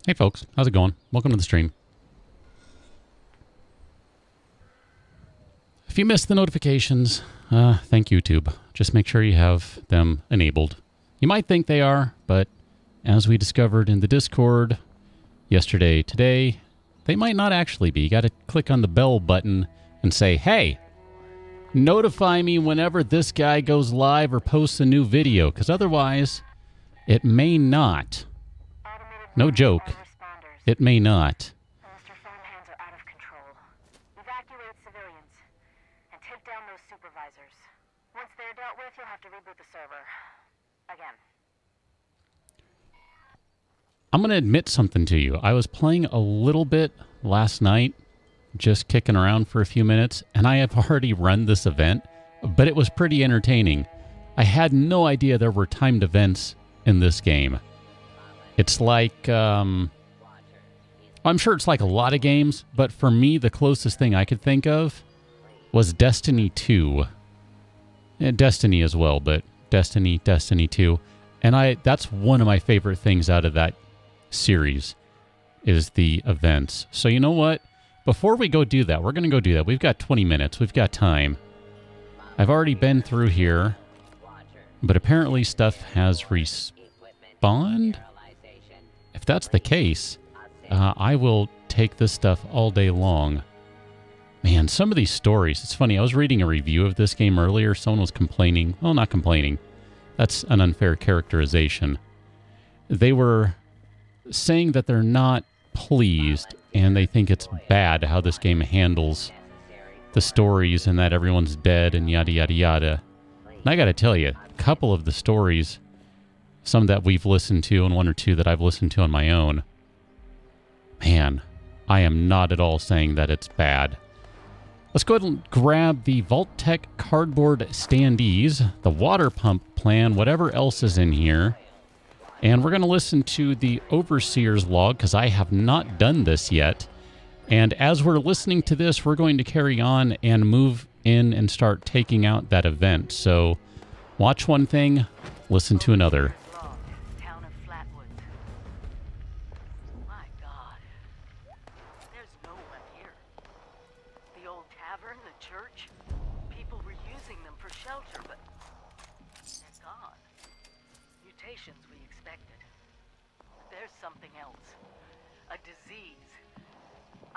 Hey folks, how's it going? Welcome to the stream. If you missed the notifications, thank YouTube. Just make sure you have them enabled. You might think they are, but as we discovered in the Discord yesterday, today, they might not actually be. You got to click on the bell button and say, hey, notify me whenever this guy goes live or posts a new video, because otherwise it may not. No joke. It may not. Mr. Farmhands are out of control. Evacuate civilians and take down those supervisors. Once they're dealt with, you'll have to reboot the server. Again. I'm going to admit something to you. I was playing a little bit last night, just kicking around for a few minutes, and I have already run this event, but it was pretty entertaining. I had no idea there were timed events in this game. It's like, I'm sure it's like a lot of games, but for me, the closest thing I could think of was Destiny 2. And Destiny as well, but Destiny 2. And that's one of my favorite things out of that series, is the events. So you know what? Before we go do that, we're going to go do that. We've got 20 minutes. We've got time. I've already been through here, but apparently stuff has respawned. If that's the case, I will take this stuff all day long. Man, some of these stories, it's funny, I was reading a review of this game earlier. Someone was complaining. Well, not complaining. That's an unfair characterization. They were saying that they're not pleased and they think it's bad how this game handles the stories and that everyone's dead and yada, yada, yada. And I got to tell you, a couple of the stories, some that we've listened to and one or two that I've listened to on my own, man, I am not at all saying that it's bad. Let's go ahead and grab the Vault-Tec cardboard standees, the water pump plan, whatever else is in here. And we're going to listen to the Overseer's log, because I have not done this yet. And as we're listening to this, we're going to carry on and move in and start taking out that event. So watch one thing, listen to another.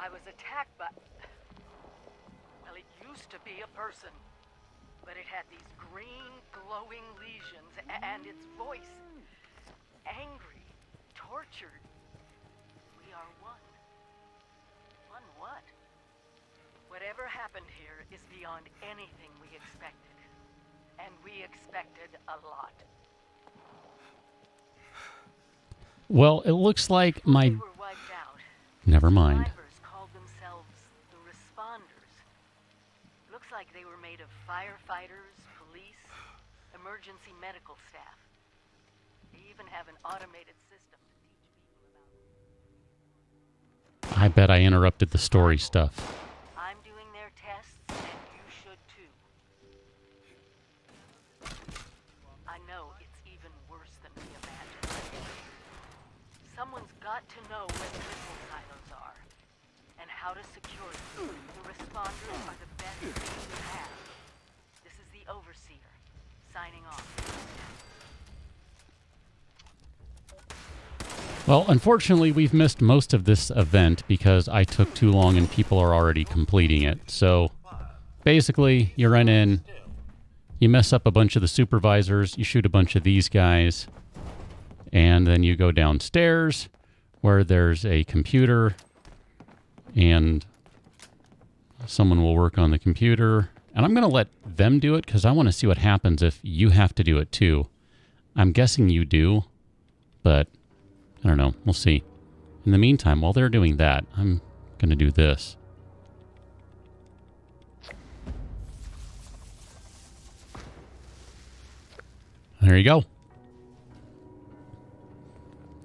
I was attacked by... Well, it used to be a person, but it had these green, glowing lesions, and its voice... angry, tortured. We are one. One what? Whatever happened here is beyond anything we expected. And we expected a lot. Well, it looks like my... They were wiped out. Never mind. Like they were made of firefighters, police, emergency medical staff. They even have an automated system to teach people about... I bet I interrupted the story stuff. I'm doing their tests, and you should too. I know it's even worse than we imagined. Someone's got to know where the missile silos are, and how to secure them. The responders are the best thing we have. This is the Overseer, signing off. Well, unfortunately, we've missed most of this event because I took too long and people are already completing it. So, basically, you run in, you mess up a bunch of the supervisors, you shoot a bunch of these guys, and then you go downstairs where there's a computer, and someone will work on the computer. And I'm going to let them do it because I want to see what happens if you have to do it too. I'm guessing you do, but I don't know. We'll see. In the meantime, while they're doing that, I'm going to do this. There you go.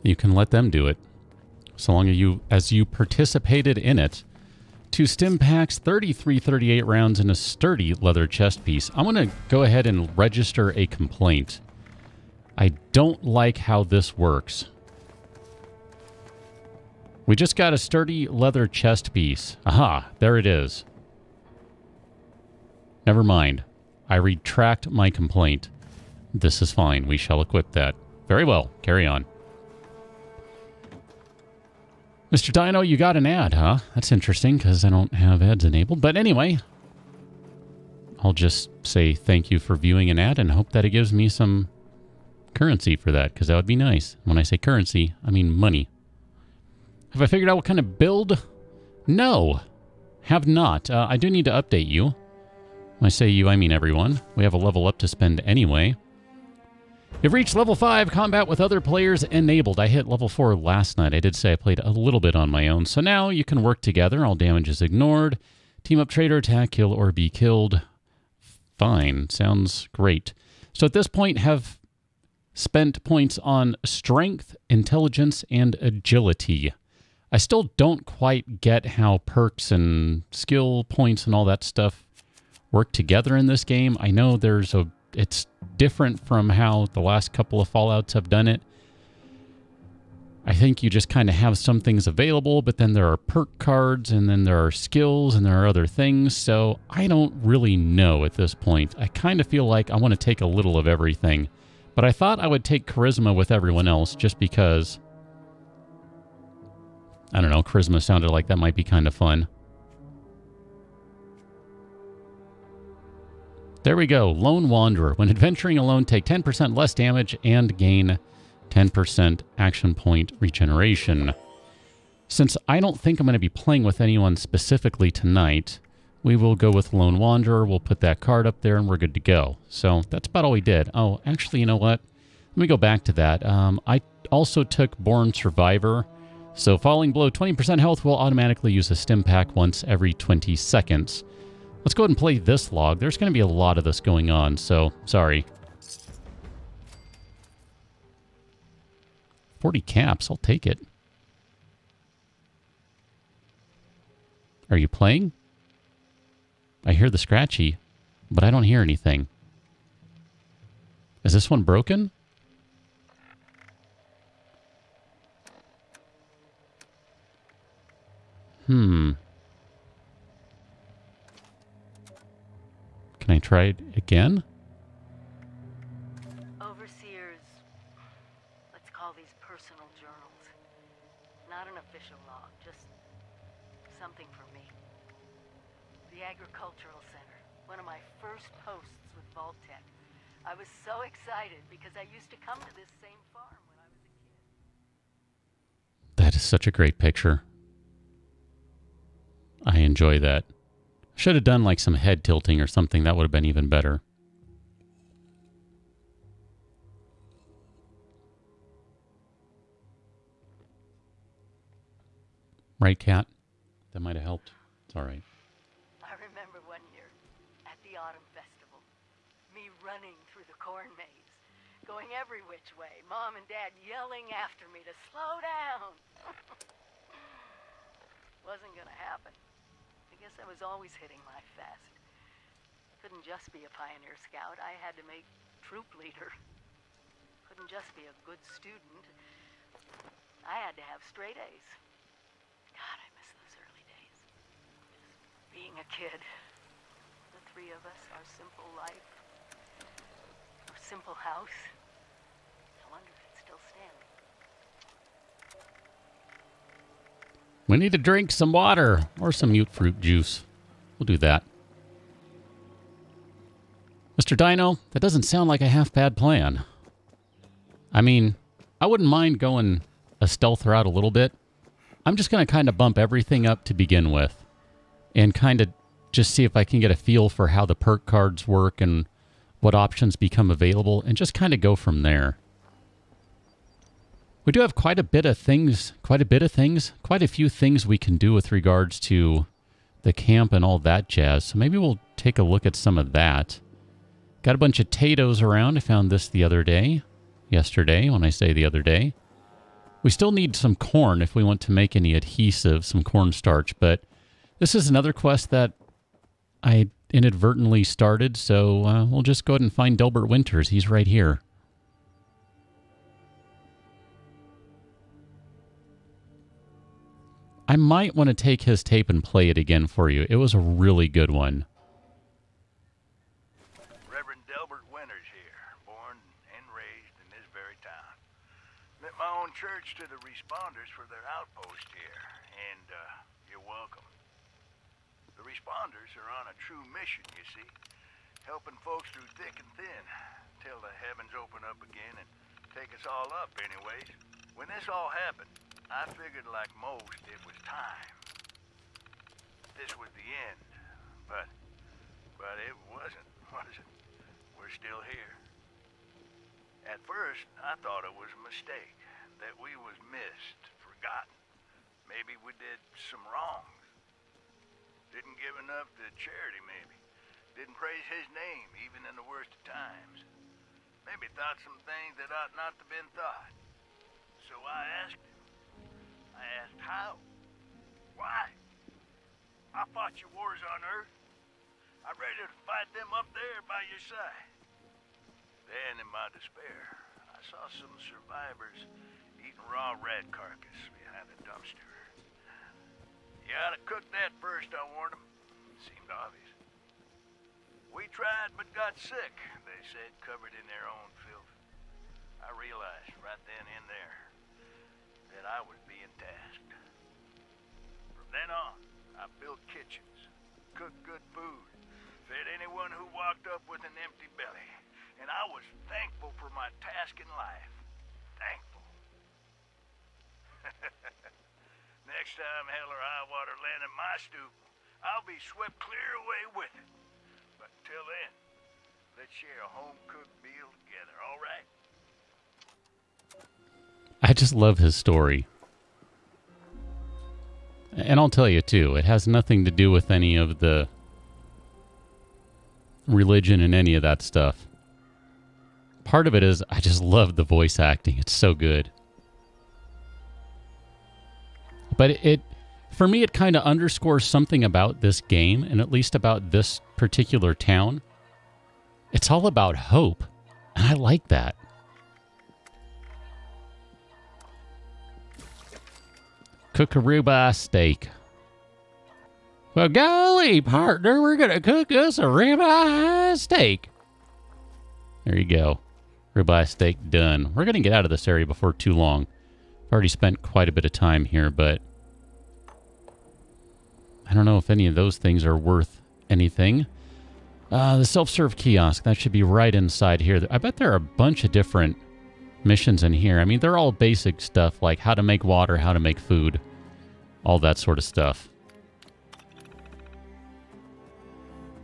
You can let them do it, so long as you participated in it. 2 stim packs, 33-38 rounds, and a sturdy leather chest piece. I'm going to go ahead and register a complaint. I don't like how this works. We just got a sturdy leather chest piece. Aha, there it is. Never mind. I retract my complaint. This is fine. We shall equip that. Very well. Carry on. Mr. Dino, you got an ad, huh? That's interesting because I don't have ads enabled. But anyway, I'll just say thank you for viewing an ad and hope that it gives me some currency for that, because that would be nice. When I say currency, I mean money. Have I figured out what kind of build? No, have not. I do need to update you. When I say you, I mean everyone. We have a level up to spend anyway. You've reached level 5, combat with other players enabled. I hit level 4 last night. I did say I played a little bit on my own. So now you can work together. All damage is ignored. Team up, trader, attack, kill, or be killed. Fine. Sounds great. So at this point, have spent points on strength, intelligence, and agility. I still don't quite get how perks and skill points and all that stuff work together in this game. I know it's different from how the last couple of Fallouts have done it. I think you just kind of have some things available, but then there are perk cards, and then there are skills, and there are other things, so I don't really know at this point. I kind of feel like I want to take a little of everything, but I thought I would take Charisma with everyone else just because, I don't know, Charisma sounded like that might be kind of fun. There we go. Lone Wanderer. When adventuring alone, take 10% less damage and gain 10% action point regeneration. Since I don't think I'm going to be playing with anyone specifically tonight, we will go with Lone Wanderer. We'll put that card up there and we're good to go. So that's about all we did. Oh, actually, you know what? Let me go back to that. I also took Born Survivor. So falling below 20% health will automatically use a stim pack once every 20 seconds. Let's go ahead and play this log. There's going to be a lot of this going on, so sorry. 40 caps, I'll take it. Are you playing? I hear the scratchy, but I don't hear anything. Is this one broken? Can I try it again? Overseers, let's call these personal journals. Not an official log, just something for me. The Agricultural Center, one of my first posts with Vault-Tec. I was so excited because I used to come to this same farm when I was a kid. That is such a great picture. I enjoy that. Should have done like some head tilting or something. That would have been even better. Right, Cat? That might have helped. It's all right. I remember one year at the Autumn Festival, me running through the corn maze, going every which way, Mom and Dad yelling after me to slow down. Wasn't gonna happen. I guess I was always hitting my fast. Couldn't just be a pioneer scout. I had to make troop leader. Couldn't just be a good student. I had to have straight A's. God, I miss those early days. Just being a kid. The three of us, our simple life, our simple house. I wonder if it's still standing. We need to drink some water or some mute fruit juice. We'll do that. Mr. Dino, that doesn't sound like a half-bad plan. I mean, I wouldn't mind going a stealth route a little bit. I'm just going to kind of bump everything up to begin with and kind of just see if I can get a feel for how the perk cards work and what options become available and just kind of go from there. We do have quite a few things we can do with regards to the camp and all that jazz. So maybe we'll take a look at some of that. Got a bunch of potatoes around. I found this the other day. Yesterday, when I say the other day. We still need some corn if we want to make any adhesive, some cornstarch. But this is another quest that I inadvertently started. So we'll just go ahead and find Delbert Winters. He's right here. I might want to take his tape and play it again for you. It was a really good one. Reverend Delbert Winters here, born and raised in this very town. Lent my own church to the responders for their outpost here, and you're welcome. The responders are on a true mission, you see, helping folks through thick and thin, till the heavens open up again and take us all up anyways. When this all happened, I figured like most it was time. This was the end, but it wasn't, was it? We're still here. At first, I thought it was a mistake, that we was missed, forgotten. Maybe we did some wrongs. Didn't give enough to charity, maybe. Didn't praise his name, even in the worst of times. Maybe thought some things that ought not to been thought. So I asked him. I asked how. Why? I fought your wars on Earth. I'm ready to fight them up there by your side. Then, in my despair, I saw some survivors eating raw rat carcass behind a dumpster. You ought to cook that first, I warned them. Seemed obvious. We tried but got sick, they said, covered in their own filth. I realized right then and there that I was being tasked. From then on, I built kitchens, cooked good food, fed anyone who walked up with an empty belly. And I was thankful for my task in life. Thankful. Next time hell or high water land in my stoop, I'll be swept clear away with it. But until then, let's share a home-cooked meal together, all right? I just love his story. And I'll tell you, too, it has nothing to do with any of the religion and any of that stuff. Part of it is I just love the voice acting. It's so good. But for me, it kind of underscores something about this game, and at least about this particular town. It's all about hope, and I like that. Cook a ribeye steak. Well, golly, partner, we're going to cook us a ribeye steak. There you go. Ribeye steak done. We're going to get out of this area before too long. I've already spent quite a bit of time here, but I don't know if any of those things are worth anything. The self-serve kiosk, that should be right inside here. I bet there are a bunch of different missions in here. I mean, they're all basic stuff like how to make water, how to make food, all that sort of stuff.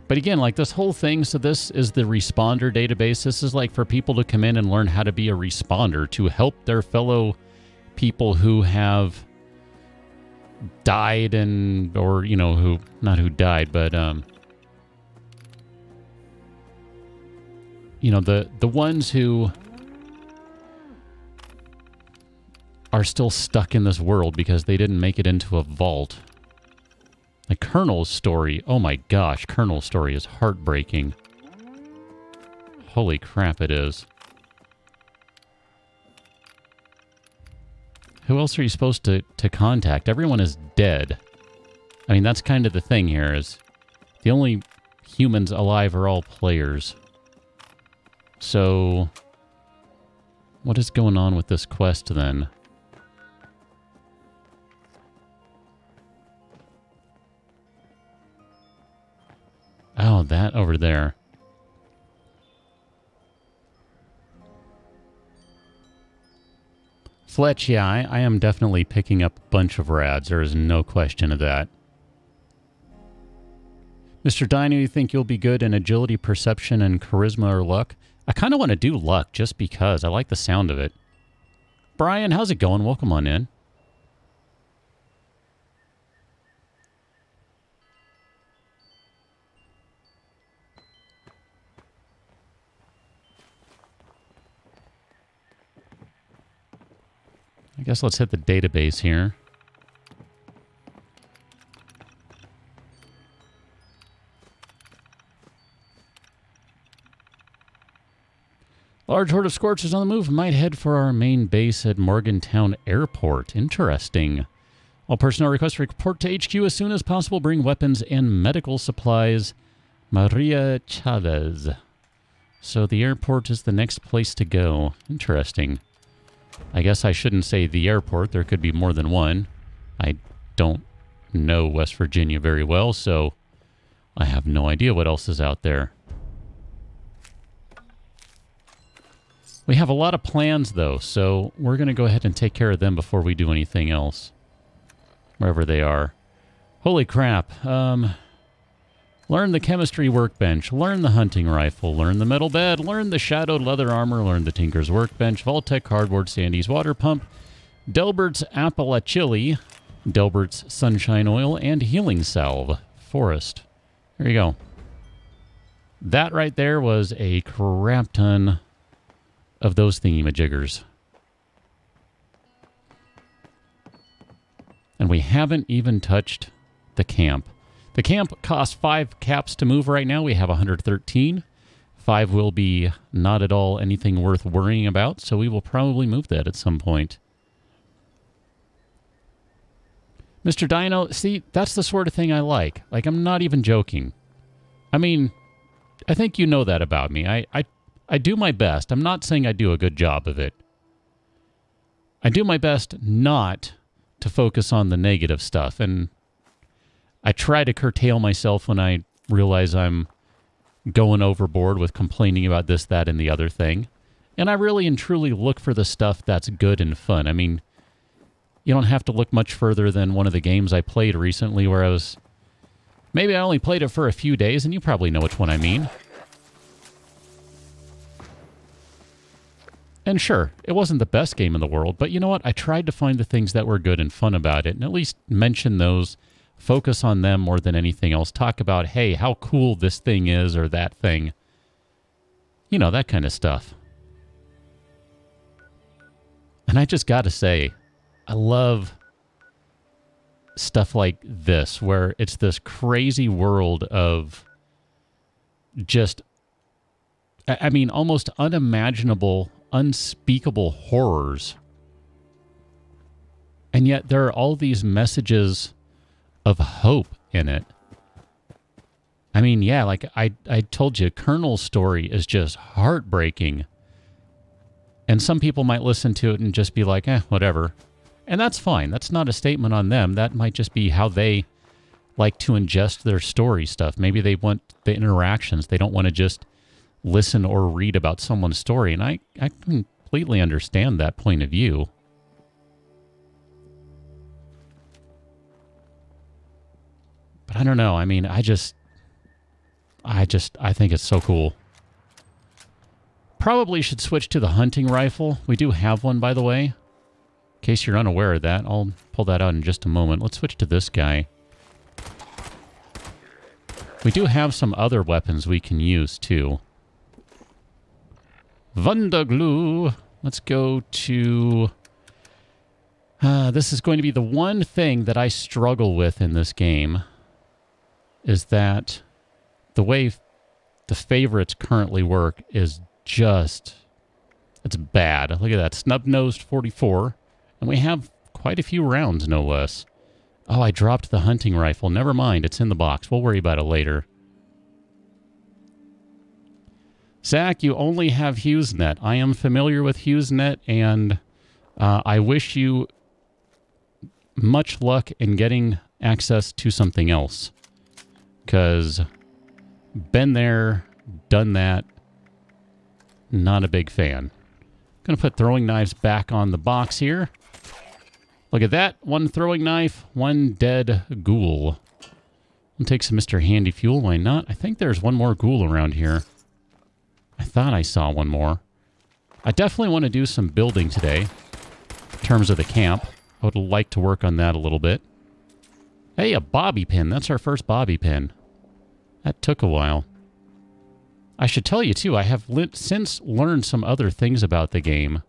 But again, like this whole thing, so this is the responder database. This is like for people to come in and learn how to be a responder, to help their fellow people who have died and, or, you know, who, not who died, but, you know, the ones who are still stuck in this world because they didn't make it into a vault. Like Colonel's story, oh my gosh, Colonel's story is heartbreaking. Holy crap, it is. Who else are you supposed to contact? Everyone is dead. I mean, that's kind of the thing here, is the only humans alive are all players. So, what is going on with this quest then? Oh, that over there. Fletch, yeah, I am definitely picking up a bunch of rads. There is no question of that. Mr. Dino, you think you'll be good in agility, perception, and charisma or luck? I kind of want to do luck just because. I like the sound of it. Brian, how's it going? Welcome on in. I guess let's hit the database here. Large horde of Scorchers on the move. Might head for our main base at Morgantown Airport. Interesting. All personnel request report to HQ as soon as possible. Bring weapons and medical supplies. Maria Chavez. So the airport is the next place to go. Interesting. I guess I shouldn't say the airport. There could be more than one. I don't know West Virginia very well, so I have no idea what else is out there. We have a lot of plans, though, so we're going to go ahead and take care of them before we do anything else. Wherever they are. Holy crap. Learn the chemistry workbench. Learn the hunting rifle. Learn the metal bed. Learn the shadowed leather armor. Learn the tinker's workbench. Vault-Tec cardboard. Sandy's water pump. Delbert's Appalachili. Delbert's sunshine oil. And healing salve. Forest. There you go. That right there was a crap ton of those thingy-majiggers. And we haven't even touched the camp. The camp costs 5 caps to move right now. We have 113. 5 will be not at all anything worth worrying about, so we will probably move that at some point. Mr. Dino, see, that's the sort of thing I like. Like, I'm not even joking. I mean, I think you know that about me. I do my best. I'm not saying I do a good job of it. I do my best not to focus on the negative stuff, and I try to curtail myself when I realize I'm going overboard with complaining about this, that, and the other thing. And I really and truly look for the stuff that's good and fun. I mean, you don't have to look much further than one of the games I played recently where I was... Maybe I only played it for a few days, and you probably know which one I mean. And sure, it wasn't the best game in the world, but you know what? I tried to find the things that were good and fun about it, and at least mention those, focus on them more than anything else. Talk about, hey, how cool this thing is or that thing. You know, that kind of stuff. And I just got to say, I love stuff like this, where it's this crazy world of just, I mean, almost unimaginable, unspeakable horrors. And yet there are all these messages of hope in it. I mean, yeah, like I told you, Colonel's story is just heartbreaking. And some people might listen to it and just be like, whatever. And that's fine. That's not a statement on them. That might just be how they like to ingest their story stuff. Maybe they want the interactions. They don't want to just listen or read about someone's story. And I completely understand that point of view. But I don't know. I mean, I think it's so cool. Probably should switch to the hunting rifle. We do have one, by the way. In case you're unaware of that, I'll pull that out in just a moment. Let's switch to this guy. We do have some other weapons we can use, too. Wunderglue. Let's go to... this is going to be the one thing that I struggle with in this game. Is that the way the favorites currently work is just... It's bad. Look at that. Snub-nosed 44. And we have quite a few rounds, no less. Oh, I dropped the hunting rifle. Never mind. It's in the box. We'll worry about it later. Zach, you only have HughesNet. I am familiar with HughesNet, and I wish you much luck in getting access to something else. Because been there, done that, not a big fan. Going to put throwing knives back on the box here. Look at that. One throwing knife, one dead ghoul. I'll take some Mr. Handy Fuel. Why not? I think there's one more ghoul around here. I thought I saw one more. I definitely want to do some building today in terms of the camp. I would like to work on that a little bit. Hey, a bobby pin. That's our first bobby pin. That took a while. I should tell you, too, I have since learned some other things about the game.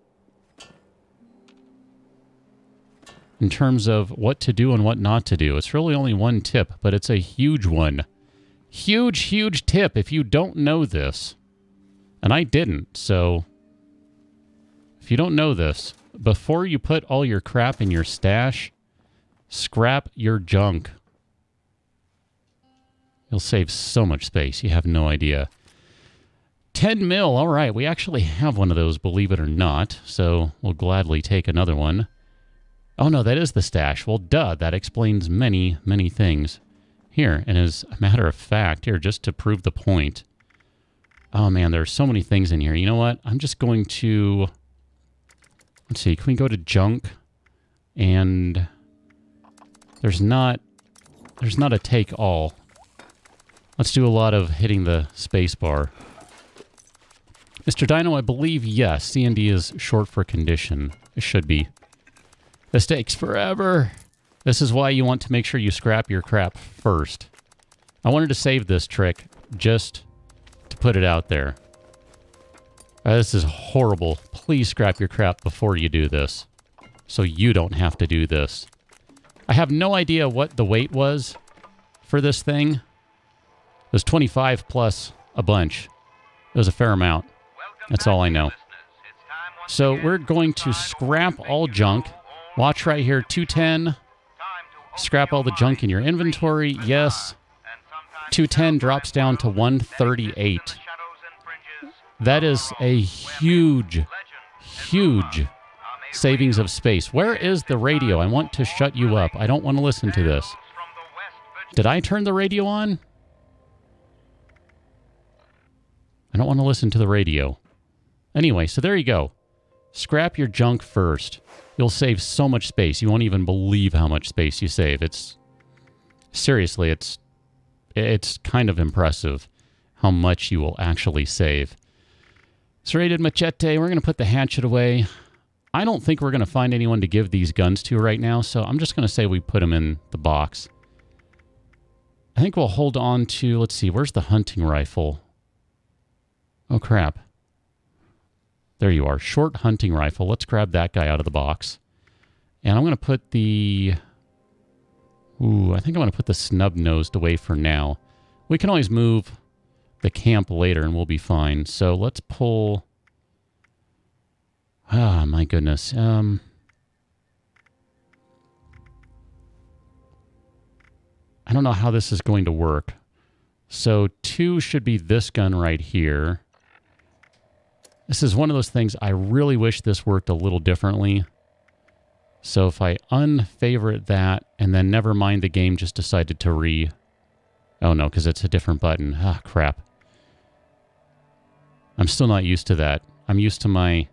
In terms of what to do and what not to do. It's really only one tip, but it's a huge one. Huge, huge tip if you don't know this. And I didn't, so... If you don't know this, before you put all your crap in your stash, Scrap your junk. You'll save so much space. You have no idea. 10 mil. All right. We actually have one of those, believe it or not. So we'll gladly take another one. Oh, no, that is the stash. Well, duh. That explains many, many things. Here, and as a matter of fact, here, just to prove the point. Oh, man, there's so many things in here. You know what? I'm just going to... Let's see. Can we go to junk? And there's not a take all. Let's do a lot of hitting the space bar. Mr. Dino, I believe, yes, C&D is short for condition. It should be. This takes forever. This is why you want to make sure you scrap your crap first. I wanted to save this trick just to put it out there. This is horrible. Please scrap your crap before you do this, so you don't have to do this. I have no idea what the weight was for this thing. It was 25 plus a bunch. It was a fair amount. That's all I know. So we're going to scrap all junk. Watch right here, 210. Scrap all the junk in your inventory. Yes. 210 drops down to 138. That is a huge, huge savings of space. Where is the radio? I want to shut you up. I don't want to listen to this. Did I turn the radio on? I don't want to listen to the radio. Anyway, so there you go. Scrap your junk first. You'll save so much space. You won't even believe how much space you save. It's seriously, it's kind of impressive how much you will actually save. Serrated machete. We're going to put the hatchet away. I don't think we're going to find anyone to give these guns to right now, so I'm just going to say we put them in the box. I think we'll hold on to, let's see, where's the hunting rifle? Oh, crap. There you are. Short hunting rifle. Let's grab that guy out of the box. And I'm going to put the... Ooh, I think I'm going to put the snub-nosed away for now. We can always move the camp later and we'll be fine. So let's pull... Ah, my goodness. I don't know how this is going to work. So 2 should be this gun right here. This is one of those things I really wish this worked a little differently. So if I unfavorite that and then never mind the game just decided to Oh no, because it's a different button. Ah, crap. I'm still not used to that. I'm used to my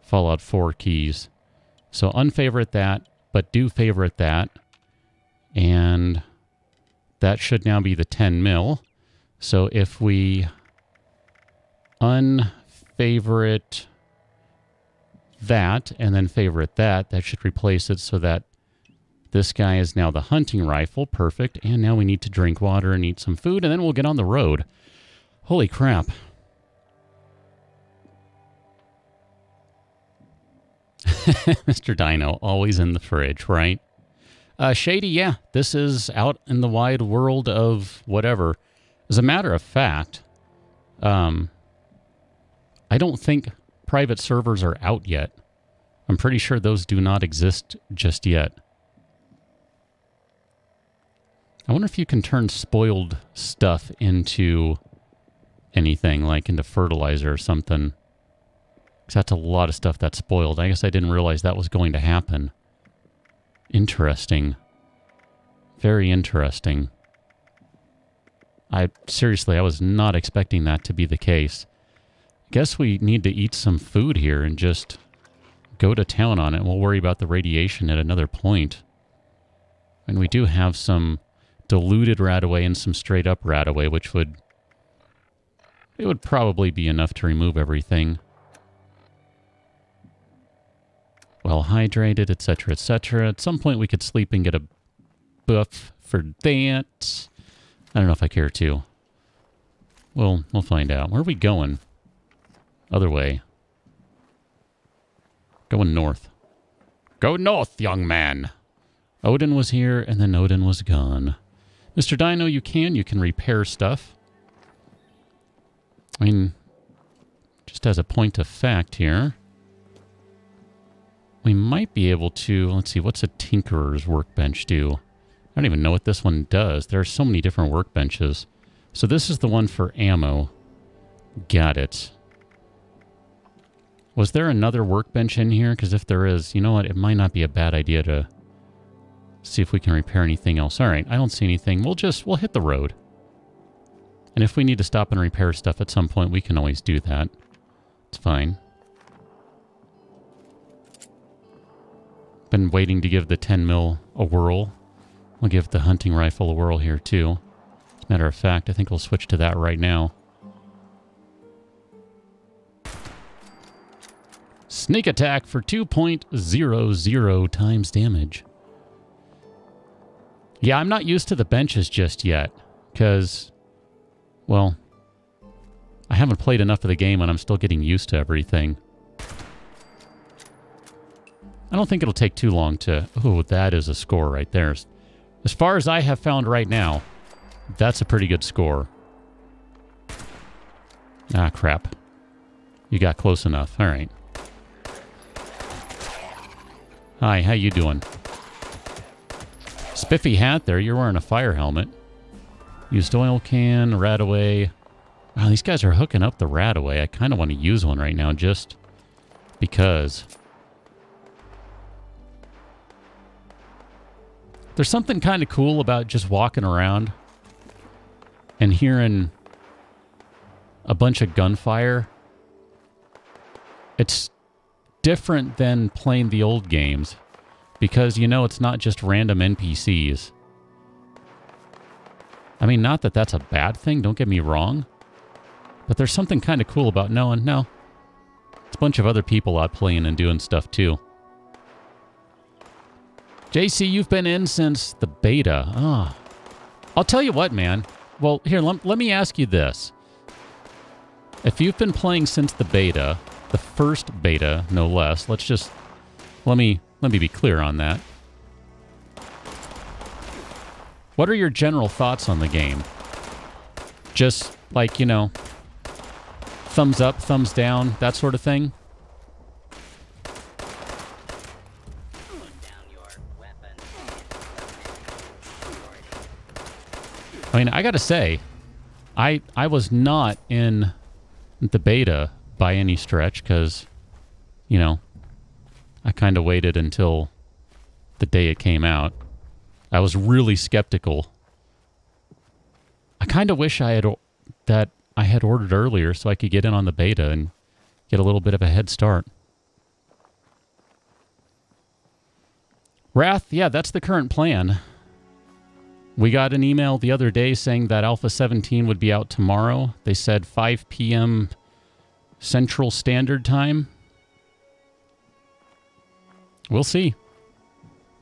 Fallout 4 keys. So unfavorite that, but do favorite that. And that should now be the 10 mil. So if we unfavorite that and then favorite that, that should replace it so that this guy is now the hunting rifle. Perfect. And now we need to drink water and eat some food, and then we'll get on the road. Holy crap. Mr. Dino, always in the fridge, right? Shady, yeah, this is out in the wide world of whatever. As a matter of fact, I don't think private servers are out yet. I'm pretty sure those do not exist just yet. I wonder if you can turn spoiled stuff into anything, like into fertilizer or something. Because that's a lot of stuff that's spoiled. I guess I didn't realize that was going to happen. Interesting. Very interesting. Seriously, I was not expecting that to be the case. Guess we need to eat some food here and just go to town on it. We'll worry about the radiation at another point. And we do have some diluted radaway and some straight up radaway, which would... It would probably be enough to remove everything. Well hydrated, etc., etc. At some point we could sleep and get a buff for that. I don't know if I care to. We'll find out. Where are we going? Other way. Going north. Go north, young man! Odin was here, and then Odin was gone. Mr. Dino, you can repair stuff. I mean, just as a point of fact here, we might be able to... Let's see, what's a tinkerer's workbench do? I don't even know what this one does. There are so many different workbenches. So this is the one for ammo. Got it. Was there another workbench in here? Because if there is, you know what? It might not be a bad idea to see if we can repair anything else. All right, I don't see anything. We'll hit the road. And if we need to stop and repair stuff at some point, we can always do that. It's fine. Been waiting to give the 10 mil a whirl. We'll give the hunting rifle a whirl here too. As a matter of fact, I think we'll switch to that right now. Sneak attack for 2.00 times damage. Yeah, I'm not used to the benches just yet, because, well, I haven't played enough of the game and I'm still getting used to everything. I don't think it'll take too long to... Oh, that is a score right there. As far as I have found right now, that's a pretty good score. Ah, crap. You got close enough. All right. Hi, how you doing? Spiffy hat there. You're wearing a fire helmet. Used oil can, Radaway. Wow, these guys are hooking up the Radaway. I kind of want to use one right now just because. There's something kind of cool about just walking around and hearing a bunch of gunfire. It's different than playing the old games because, you know, it's not just random NPCs. I mean, not that that's a bad thing, don't get me wrong, but there's something kind of cool about knowing, no, it's a bunch of other people out playing and doing stuff too. JC, you've been in since the beta. Ah, I'll tell you what, man. Well, here, let me ask you this. If you've been playing since the beta, the first beta, no less, let me be clear on that. What are your general thoughts on the game? Just like, you know, thumbs up, thumbs down, that sort of thing? I mean, I gotta say, I was not in the beta by any stretch because, you know, I kind of waited until the day it came out. I was really skeptical. I kind of wish I had ordered earlier so I could get in on the beta and get a little bit of a head start. Wrath, yeah, that's the current plan. We got an email the other day saying that Alpha 17 would be out tomorrow. They said 5 p.m. Central Standard Time. We'll see.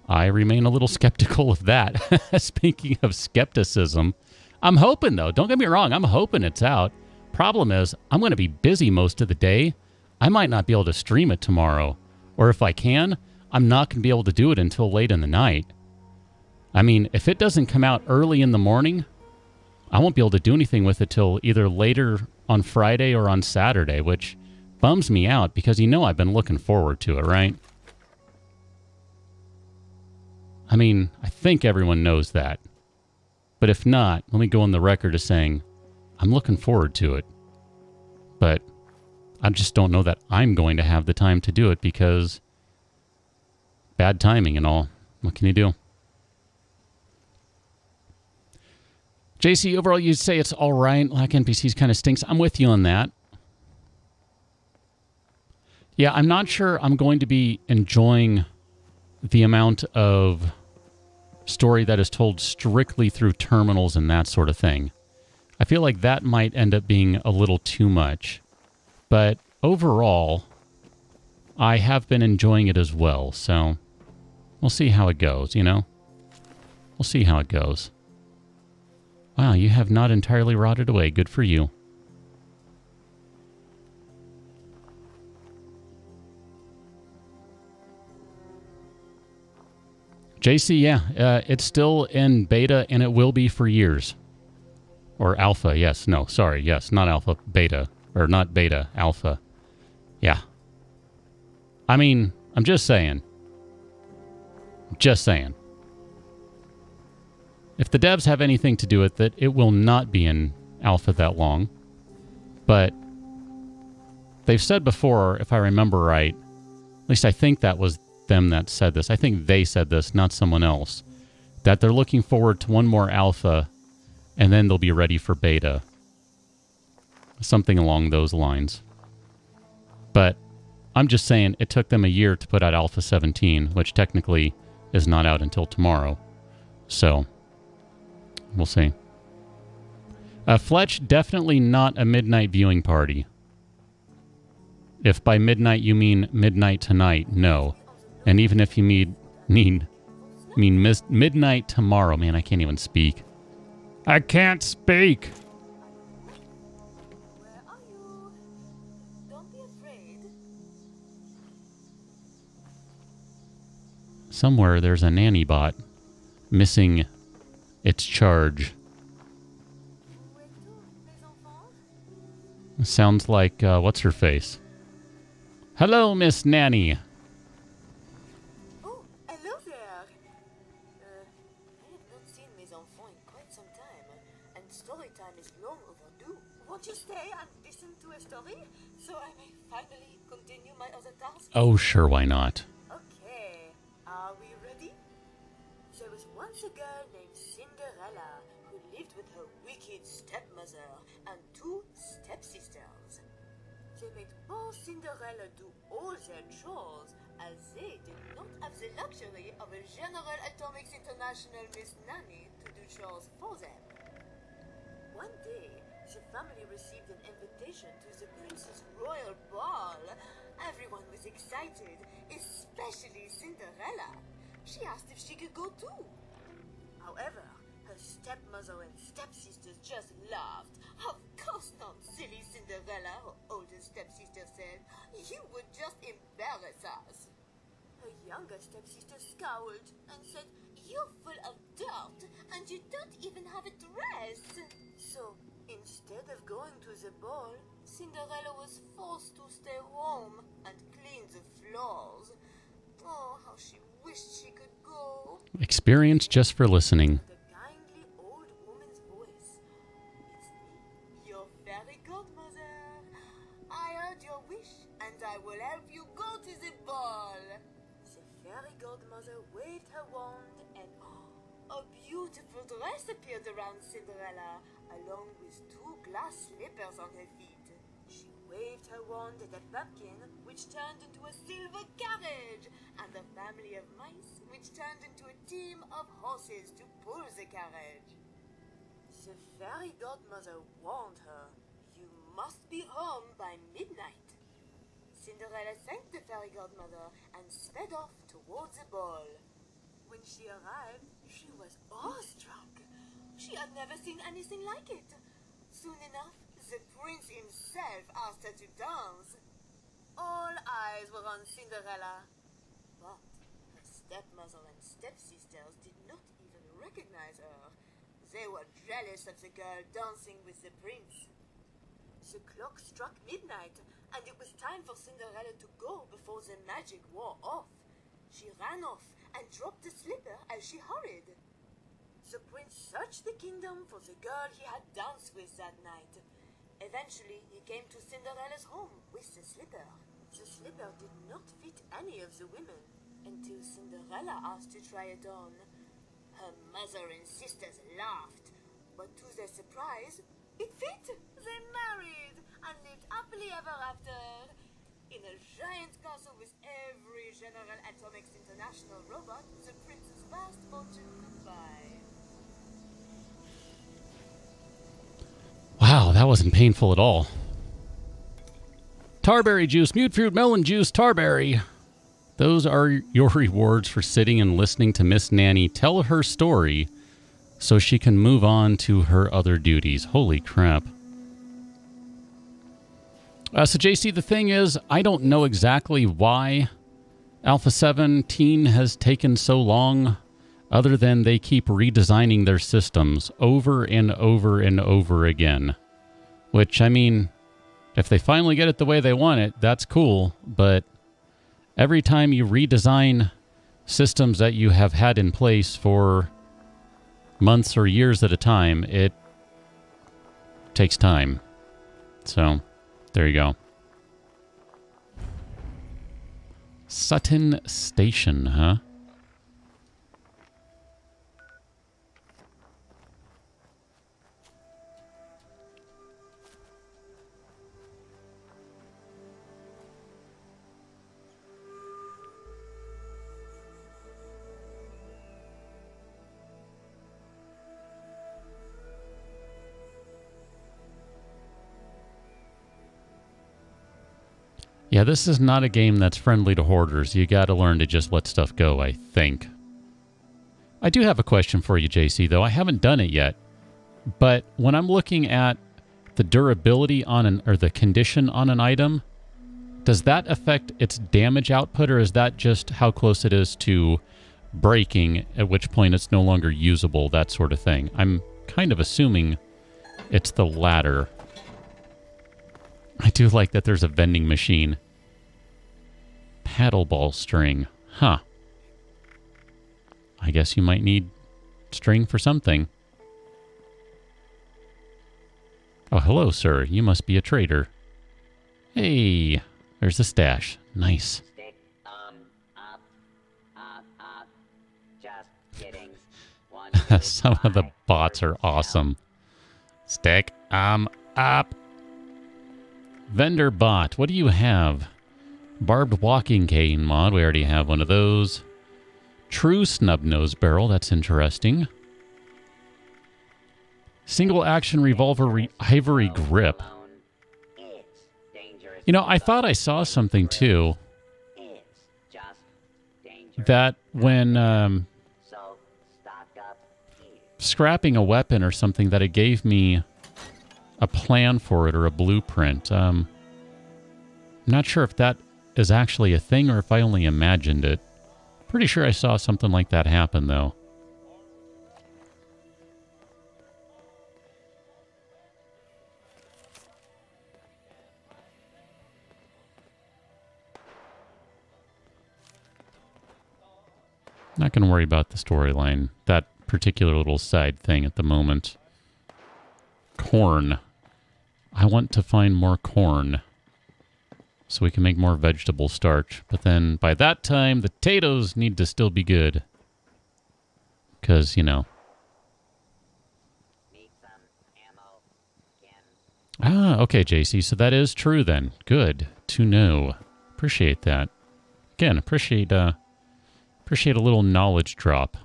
I remain a little skeptical of that. Speaking of skepticism, I'm hoping, though. Don't get me wrong. I'm hoping it's out. Problem is, I'm going to be busy most of the day. I might not be able to stream it tomorrow. Or if I can, I'm not going to be able to do it until late in the night. I mean, if it doesn't come out early in the morning, I won't be able to do anything with it till either later on Friday or on Saturday, which bums me out because, you know, I've been looking forward to it, right? I mean, I think everyone knows that. But if not, let me go on the record as saying, I'm looking forward to it. But I just don't know that I'm going to have the time to do it because bad timing and all. What can you do? JC, overall, you'd say it's all right. Like NPCs kind of stinks. I'm with you on that. Yeah, I'm not sure I'm going to be enjoying the amount of story that is told strictly through terminals and that sort of thing. I feel like that might end up being a little too much. But overall, I have been enjoying it as well. So we'll see how it goes, you know? We'll see how it goes. Wow, you have not entirely rotted away. Good for you. JC, yeah, it's still in beta and it will be for years. Or alpha, yes. No, sorry, yes, not alpha, beta. Or not beta, alpha. Yeah. I mean, I'm just saying. Just saying. If the devs have anything to do with it, it will not be in alpha that long. But they've said before, if I remember right, at least I think that was them that said this. I think they said this, not someone else. That they're looking forward to one more alpha, and then they'll be ready for beta. Something along those lines. But I'm just saying it took them a year to put out Alpha 17, which technically is not out until tomorrow. So, we'll see. Fletch, definitely not a midnight viewing party. If by midnight you mean midnight tonight, no. And even if you mean midnight tomorrow, man, I can't even speak. I can't speak. Where are you? Don't be afraid. Somewhere there's a nanny bot missing its charge. Où êtes-vous, mes enfants? Sounds like, what's her face? Hello, Miss Nanny. Oh, hello there. I have not seen mes enfants in quite some time, and story time is long overdue. Won't you stay and listen to a story, so I may finally continue my other tasks? Oh, sure, why not? Okay, are we ready? There was once a girl named Cinderella who lived with her wicked stepmother and two stepsisters. They made poor Cinderella do all their chores, as they did not have the luxury of a General Atomics International Miss Nanny to do chores for them. One day, the family received an invitation to the prince's royal ball. Everyone was excited, especially Cinderella. She asked if she could go too. However, her stepmother and stepsisters just laughed. Of course not, silly Cinderella, her older stepsister said. You would just embarrass us. Her younger stepsister scowled and said, you're full of dirt and you don't even have a dress. So, instead of going to the ball, Cinderella was forced to stay home and clean the floors. Oh, how she wished she could go. Experience just for listening. The kindly old woman's voice. It's me, your fairy godmother. I heard your wish, and I will help you go to the ball. The fairy godmother waved her wand, and a beautiful dress appeared around Cinderella, along with two glass slippers on her feet. She waved her wand at a pumpkin, which turned into a silver carriage, and a family of mice, which turned into a team of horses to pull the carriage. The fairy godmother warned her, you must be home by midnight. Cinderella thanked the fairy godmother and sped off towards the ball. When she arrived, she was awestruck. She had never seen anything like it. Soon enough, the prince himself asked her to dance. All eyes were on Cinderella. But her stepmother and stepsisters did not even recognize her. They were jealous of the girl dancing with the prince. The clock struck midnight, and it was time for Cinderella to go before the magic wore off. She ran off and dropped the slipper as she hurried. The prince searched the kingdom for the girl he had danced with that night. Eventually, he came to Cinderella's home with the slipper. The slipper did not fit any of the women until Cinderella asked to try it on. Her mother and sisters laughed, but to their surprise, it fit! They married and lived happily ever after in a giant castle with every General Atomics International robot the prince's vast fortune could buy. Wow, that wasn't painful at all. Tarberry juice, mute fruit, melon juice, tarberry. Those are your rewards for sitting and listening to Miss Nanny tell her story so she can move on to her other duties. Holy crap. So JC, the thing is, I don't know exactly why Alpha 17 has taken so long, other than they keep redesigning their systems over and over and over again. Which, I mean, if they finally get it the way they want it, that's cool, but Every time you redesign systems that you have had in place for months or years at a time, it takes time. So, there you go. Sutton Station, huh? Yeah, this is not a game that's friendly to hoarders. You got to learn to just let stuff go, I think. I do have a question for you, JC, though. I haven't done it yet. But when I'm looking at the durability on or the condition on an item, does that affect its damage output, or is that just how close it is to breaking, at which point it's no longer usable, that sort of thing? I'm kind of assuming it's the latter. I do like that there's a vending machine. Paddleball string. Huh. I guess you might need string for something. Oh, hello, sir. You must be a trader. Hey, there's a stash. Nice. Stick up. Just kidding. Some of the bots are awesome. Stick up. Vendor bot, what do you have? Barbed walking cane mod, we already have one of those. True snub nose barrel, that's interesting. Single action revolver ivory grip. You know, I thought I saw something too. That when scrapping a weapon or something, that it gave me a plan for it or a blueprint. I'm not sure if that is actually a thing or if I only imagined it. Pretty sure I saw something like that happen, though. Not going to worry about the storyline. That particular little side thing at the moment. Corn. I want to find more corn so we can make more vegetable starch. But then by that time, the potatoes need to still be good. Because, you know. Ah, okay, JC. So that is true then. Good to know. Appreciate that. Again, appreciate a little knowledge drop.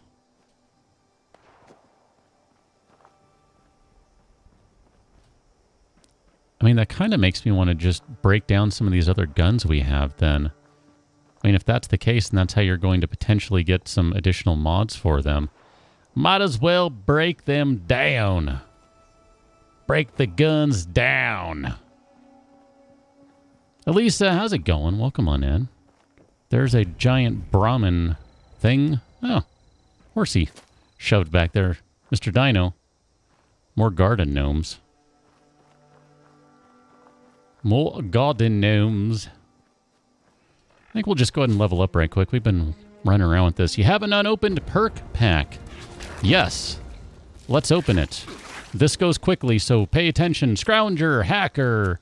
I mean, that kind of makes me want to just break down some of these other guns we have then. I mean, if that's the case, and that's how you're going to potentially get some additional mods for them, might as well break them down. Break the guns down. Elisa, how's it going? Welcome on in. There's a giant Brahmin thing. Oh, horsey shoved back there. Mr. Dino. More garden gnomes. More garden gnomes. I think we'll just go ahead and level up right quick. We've been running around with this. You have an unopened perk pack. Yes. Let's open it. This goes quickly, so pay attention. Scrounger, Hacker,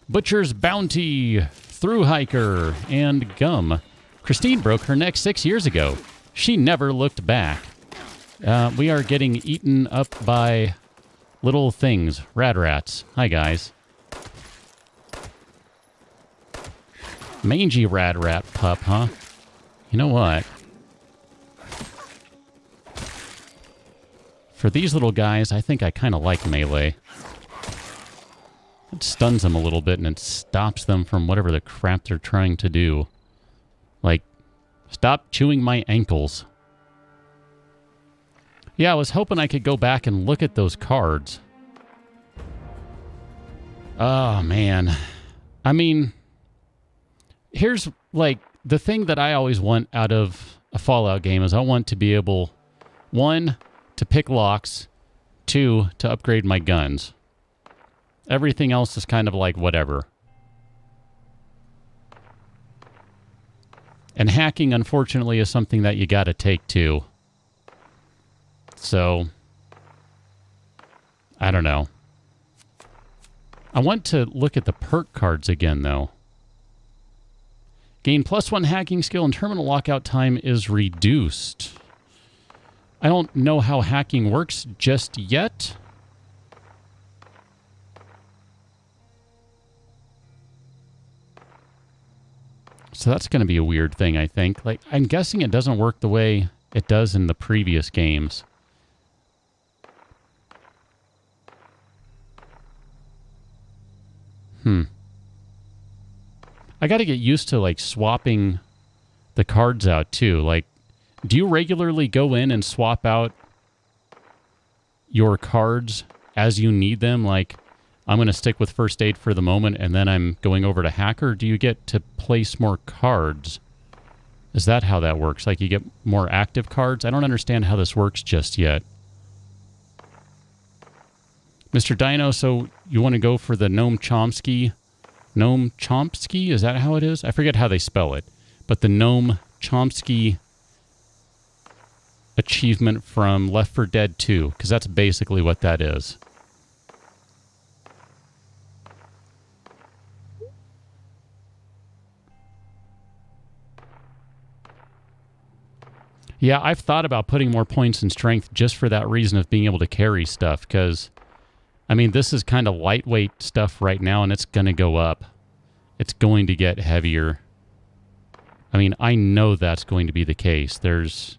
Butcher's Bounty, Through Hiker, and Gum. Christine broke her neck 6 years ago. She never looked back. We are getting eaten up by little things. Rats. Hi, guys. Mangy rat pup, huh? You know what? For these little guys, I think I kind of like melee. It stuns them a little bit and it stops them from whatever the crap they're trying to do. Like, stop chewing my ankles. Yeah, I was hoping I could go back and look at those cards. Oh, man. I mean, here's, like, the thing that I always want out of a Fallout game is I want to be able, 1, to pick locks, 2, to upgrade my guns. Everything else is kind of like whatever. And hacking, unfortunately, is something that you got to take too. So, I don't know. I want to look at the perk cards again, though. Gain +1 hacking skill and terminal lockout time is reduced. I don't know how hacking works just yet. So that's going to be a weird thing, I think. Like, I'm guessing it doesn't work the way it does in the previous games. I got to get used to, like, swapping the cards out, too. Like, do you regularly go in and swap out your cards as you need them? Like, I'm going to stick with first aid for the moment, and then I'm going over to hacker. Do you get to place more cards? Is that how that works? Like, you get more active cards? I don't understand how this works just yet. Mr. Dino, so you want to go for the Noam Chomsky? Noam Chomsky? Is that how it is? I forget how they spell it. But the Noam Chomsky achievement from Left 4 Dead 2, because that's basically what that is. Yeah, I've thought about putting more points in strength just for that reason of being able to carry stuff, because, I mean, this is kind of lightweight stuff right now, and it's going to go up. It's going to get heavier. I mean, I know that's going to be the case. There's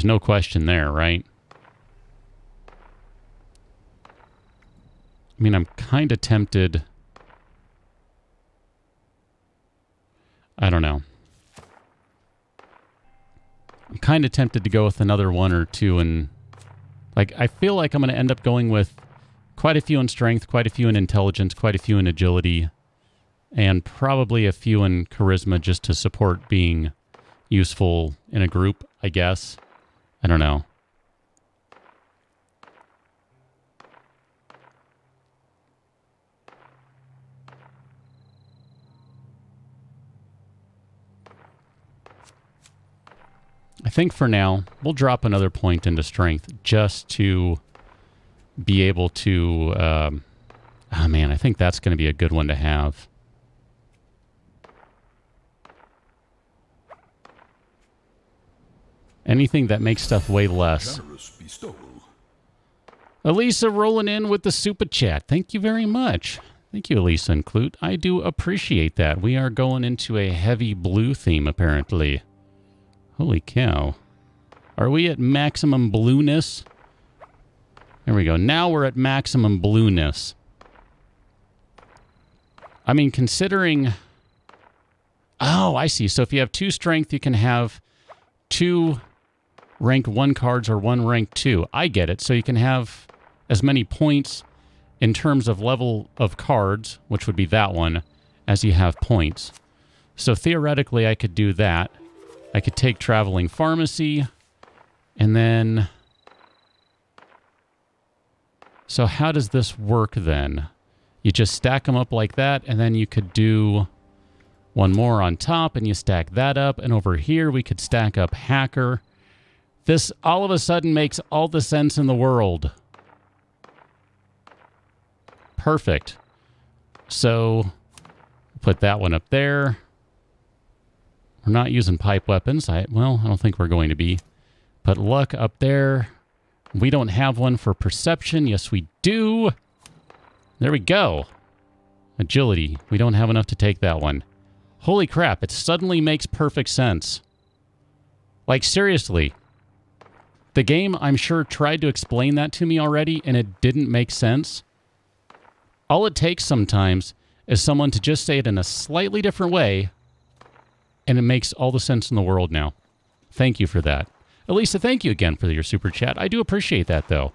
no question there, right? I mean, I'm kind of tempted. I don't know. I'm kind of tempted to go with another one or two, and like, I feel like I'm going to end up going with quite a few in strength, quite a few in intelligence, quite a few in agility, and probably a few in charisma just to support being useful in a group, I guess. I don't know. I think for now, we'll drop another point into strength just to be able to... oh man, I think that's going to be a good one to have. Anything that makes stuff weigh less. Elisa rolling in with the super chat. Thank you very much. Thank you, Elisa and Clute. I do appreciate that. We are going into a heavy blue theme, apparently. Holy cow. Are we at maximum blueness? There we go. Now we're at maximum blueness. I mean, considering... Oh, I see. So if you have 2 strength, you can have 2 rank 1 cards or 1 rank 2. I get it. So you can have as many points in terms of level of cards, which would be that one, as you have points. So theoretically, I could do that. I could take Traveling Pharmacy, and then... So how does this work then? You just stack them up like that, and then you could do one more on top, and you stack that up, and over here we could stack up Hacker. This all of a sudden makes all the sense in the world. Perfect. So, put that one up there. We're not using pipe weapons. Well, I don't think we're going to be. Put luck up there. We don't have one for perception. Yes, we do. There we go. Agility. We don't have enough to take that one. Holy crap, it suddenly makes perfect sense. Like, seriously. The game, I'm sure, tried to explain that to me already, and it didn't make sense. All it takes sometimes is someone to just say it in a slightly different way, and it makes all the sense in the world now. Thank you for that. Elisa, thank you again for your super chat. I do appreciate that, though.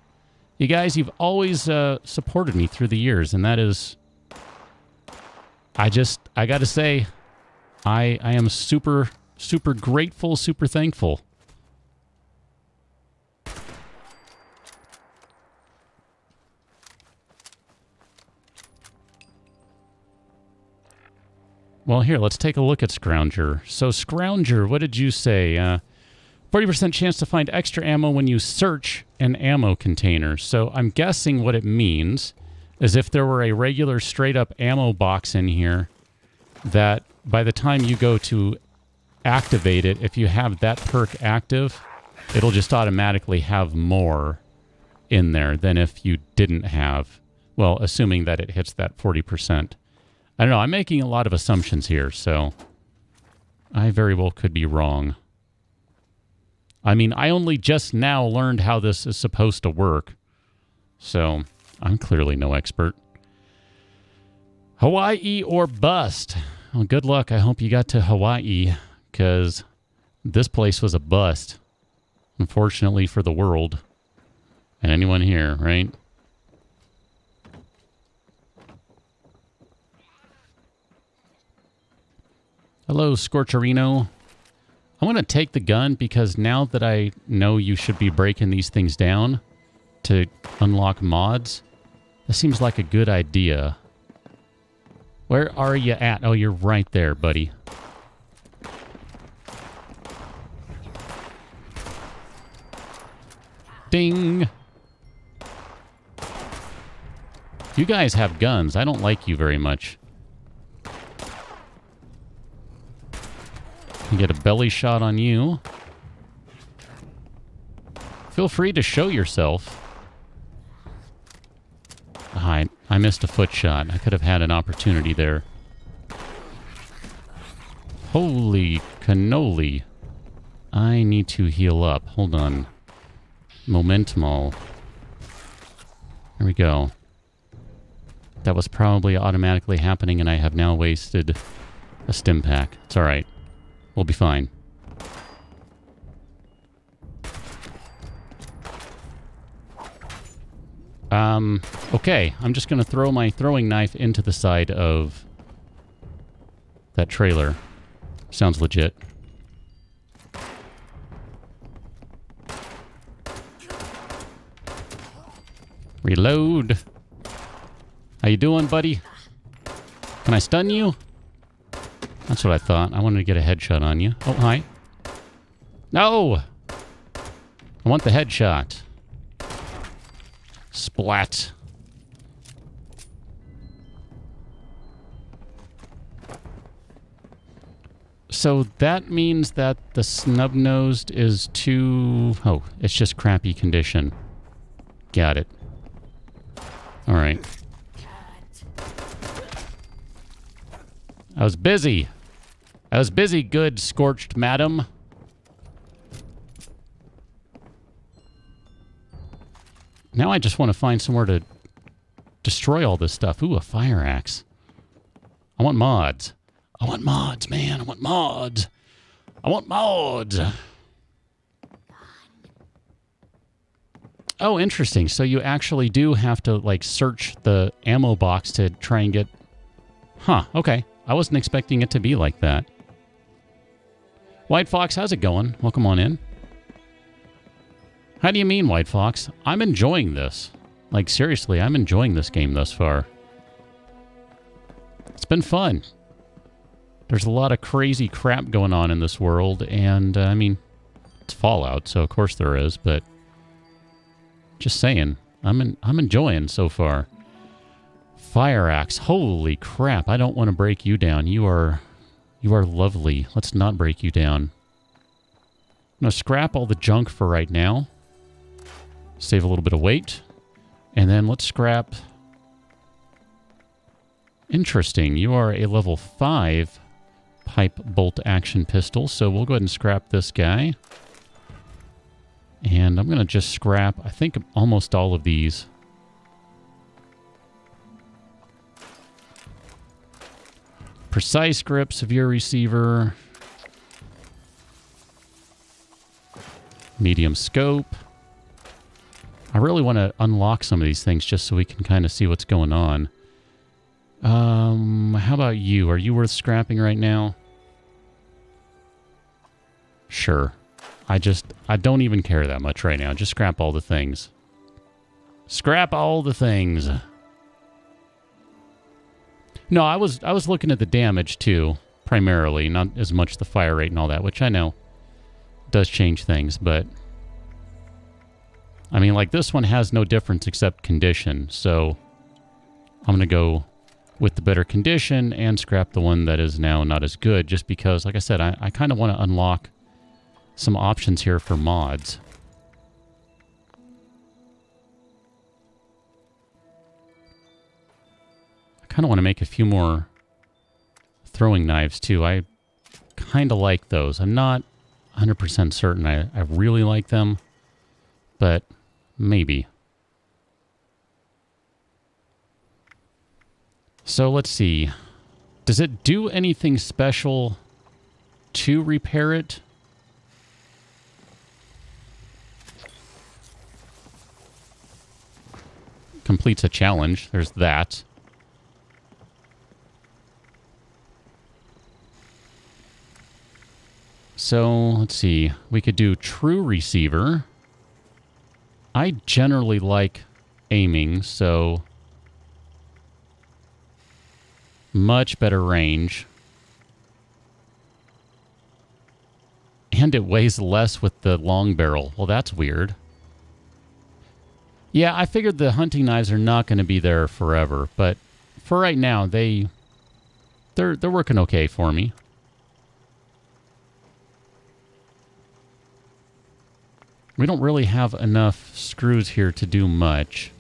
You guys, you've always supported me through the years, and that is... I gotta say, I am super, super grateful, super thankful. Well, here, let's take a look at Scrounger. So, Scrounger, what did you say? 40% chance to find extra ammo when you search an ammo container. So, I'm guessing what it means is if there were a regular straight-up ammo box in here, that by the time you go to activate it, if you have that perk active, it'll just automatically have more in there than if you didn't have. Well, assuming that it hits that 40%. I don't know. I'm making a lot of assumptions here, so I very well could be wrong. I mean, I only just now learned how this is supposed to work, so I'm clearly no expert. Hawaii or bust? Well, good luck. I hope you got to Hawaii, because this place was a bust, unfortunately for the world and anyone here, right? Hello, Scorcherino. I want to take the gun because now that I know you should be breaking these things down to unlock mods, this seems like a good idea. Where are you at? Oh, you're right there, buddy. Ding! You guys have guns. I don't like you very much. You get a belly shot on you. Feel free to show yourself. I missed a foot shot. I could have had an opportunity there. Holy cannoli. I need to heal up. Hold on. Momentum. There we go. That was probably automatically happening, and I have now wasted a stim pack. It's alright. We'll be fine. Okay. I'm just going to throw my throwing knife into the side of that trailer. Sounds legit. Reload. How you doing, buddy? Can I stun you? That's what I thought. I wanted to get a headshot on you. Oh, hi. No! I want the headshot. Splat. So that means that the snub-nosed is too... Oh, it's just crappy condition. Got it. Alright. I was busy. I was busy, good scorched madam. Now I just want to find somewhere to destroy all this stuff. Ooh, a fire axe. I want mods. I want mods, man. I want mods. I want mods. Oh, interesting. So you actually do have to, like, search the ammo box to try and get... Huh, okay. I wasn't expecting it to be like that. White Fox, how's it going? Welcome on in. How do you mean, White Fox? I'm enjoying this. Like, seriously, I'm enjoying this game thus far. It's been fun. There's a lot of crazy crap going on in this world, and, I mean, it's Fallout, so of course there is, but... Just saying, I'm enjoying so far. Fire axe, holy crap! I don't want to break you down. You are lovely. Let's not break you down. I'm gonna scrap all the junk for right now. Save a little bit of weight, and then let's scrap. Interesting. You are a level 5 pipe bolt action pistol, so we'll go ahead and scrap this guy. And I'm going to just scrap, I think, almost all of these. Precise grip, severe receiver. Medium scope. I really want to unlock some of these things just so we can kind of see what's going on. How about you? Are you worth scrapping right now? Sure. I don't even care that much right now. Just scrap all the things. Scrap all the things. No, I was looking at the damage too, primarily, not as much the fire rate and all that, which I know does change things, but I mean, like this one has no difference except condition, so I'm going to go with the better condition and scrap the one that is now not as good, just because, like I said, I kind of want to unlock some options here for mods. I kind of want to make a few more throwing knives too. I kind of like those. I'm not 100% certain I really like them, but maybe. So let's see. Does it do anything special to repair it? Completes a challenge. There's that. So let's see. We could do true receiver. I generally like aiming, so much better range. And it weighs less with the long barrel. Well, that's weird. Yeah, I figured the hunting knives are not going to be there forever, but for right now, they're working okay for me. We don't really have enough screws here to do much.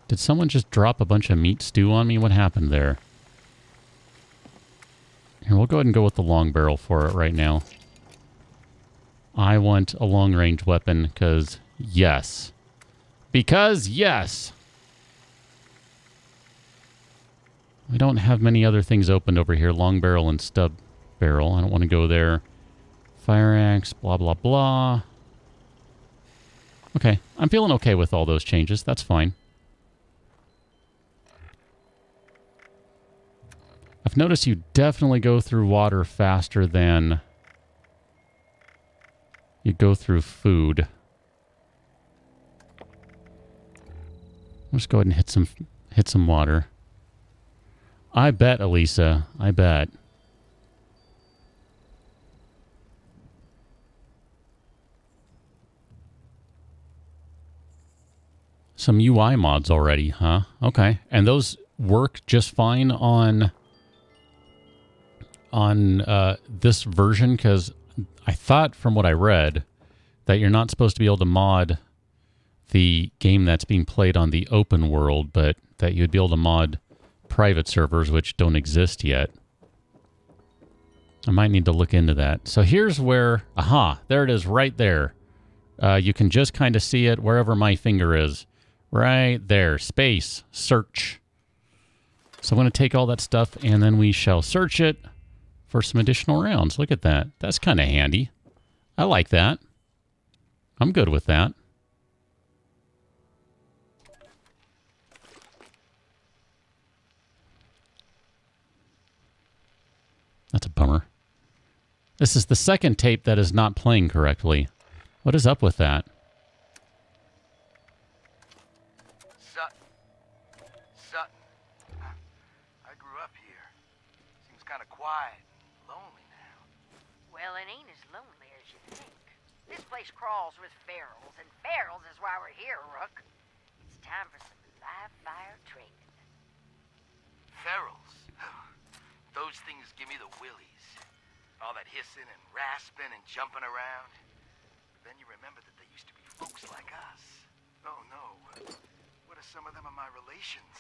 Did someone just drop a bunch of meat stew on me? What happened there? Here, we'll go ahead and go with the long barrel for it right now. I want a long-range weapon because yes. Because yes! We don't have many other things opened over here. Long barrel and stub barrel. I don't want to go there. Fire axe, blah, blah, blah. Okay, I'm feeling okay with all those changes. That's fine. I've noticed you definitely go through water faster than you go through food. Let's go ahead and hit some water. I bet, Elisa. I bet. Some UI mods already, huh? Okay. And those work just fine on this version, because I thought from what I read that you're not supposed to be able to mod the game that's being played on the open world, but that you'd be able to mod private servers, which don't exist yet. I might need to look into that. So here's where, aha, there it is right there. You can just kind of see it wherever my finger is. Right there, space, search. So I'm going to take all that stuff and then we shall search it for some additional rounds. Look at that. That's kind of handy. I like that. I'm good with that. That's a bummer. This is the second tape that is not playing correctly. What is up with that? Sutton. I grew up here. Seems kind of quiet and lonely now. Well, it ain't as lonely as you think. This place crawls with ferals, and ferals is why we're here, Rook. It's time for some live fire training. Ferals. Those things give me the willies. All that hissing and rasping and jumping around. Then you remember that they used to be folks like us. Oh no. What if some of them are my relations?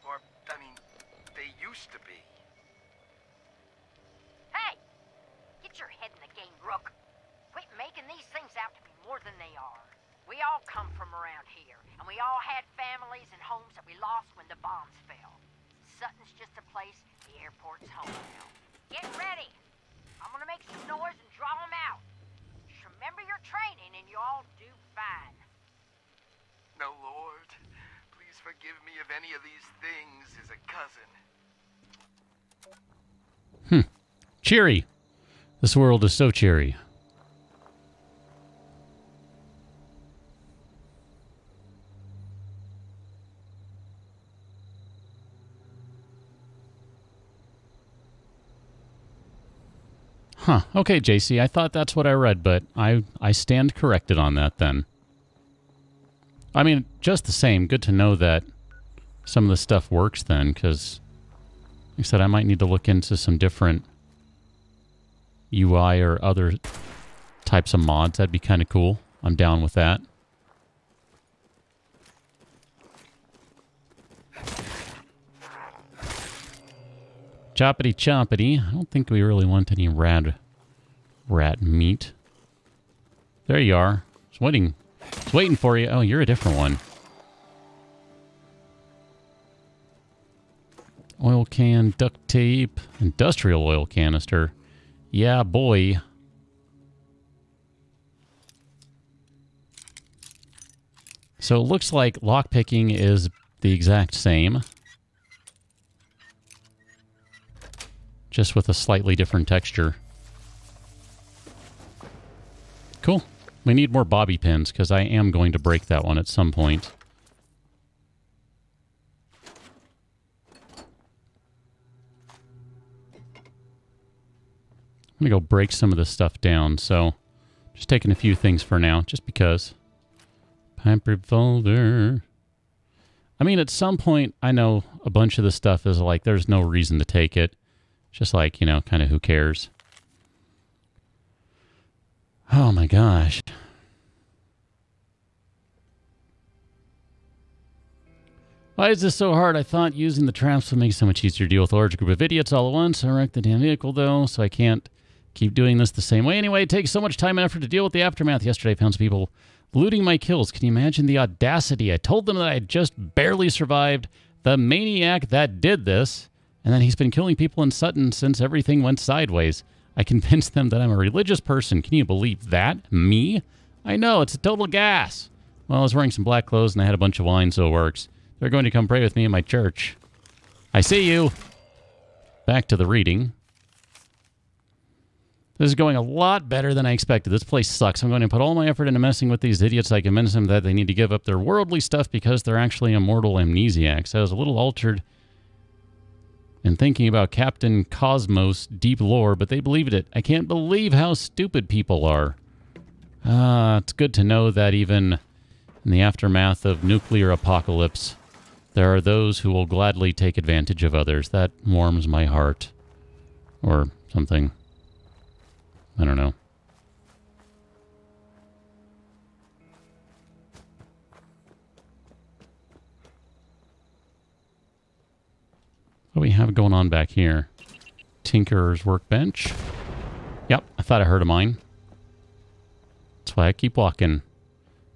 Or, I mean, they used to be. Hey! Get your head in the game, Rook. Quit making these things out to be more than they are. We all come from around here, and we all had families and homes that we lost when the bombs fell. Sutton's just a place, the airport's home now. Get ready! I'm gonna make some noise and draw them out. Just remember your training and you all do fine. No, Lord. Please forgive me if any of these things is a cousin. Cheery. This world is so cheery. Huh. Okay, JC. I thought that's what I read, but I stand corrected on that then. I mean, just the same, good to know that some of the stuff works then, because, like I said, I might need to look into some different UI or other types of mods. That'd be kind of cool. I'm down with that. Choppity choppity. I don't think we really want any rat meat. There you are. It's waiting for you. Oh, you're a different one. Oil can, duct tape, industrial oil canister. Yeah, boy. So it looks like lockpicking is the exact same. Just with a slightly different texture. Cool. We need more bobby pins, because I am going to break that one at some point. I'm going to go break some of this stuff down, so just taking a few things for now, just because. Pipe revolver. I mean, at some point, I know a bunch of this stuff is like, there's no reason to take it. Just like, you know, kind of who cares. Oh my gosh. Why is this so hard? I thought using the traps would make it so much easier to deal with a large group of idiots all at once. I wrecked the damn vehicle though, so I can't keep doing this the same way. Anyway, it takes so much time and effort to deal with the aftermath. Yesterday I found some people looting my kills. Can you imagine the audacity? I told them that I had just barely survived the maniac that did this. And then he's been killing people in Sutton since everything went sideways. I convinced them that I'm a religious person. Can you believe that? Me? I know, it's a total gas. Well, I was wearing some black clothes and I had a bunch of wine, so it works. They're going to come pray with me in my church. I see you. Back to the reading. This is going a lot better than I expected. This place sucks. I'm going to put all my effort into messing with these idiots. I convince them that they need to give up their worldly stuff because they're actually immortal amnesiacs. I was a little altered and thinking about Captain Cosmos' deep lore, but they believed it. I can't believe how stupid people are. It's good to know that even in the aftermath of nuclear apocalypse, there are those who will gladly take advantage of others. That warms my heart. Or something. I don't know. What do we have going on back here? Tinkerer's workbench. Yep, I thought I heard of mine. That's why I keep walking.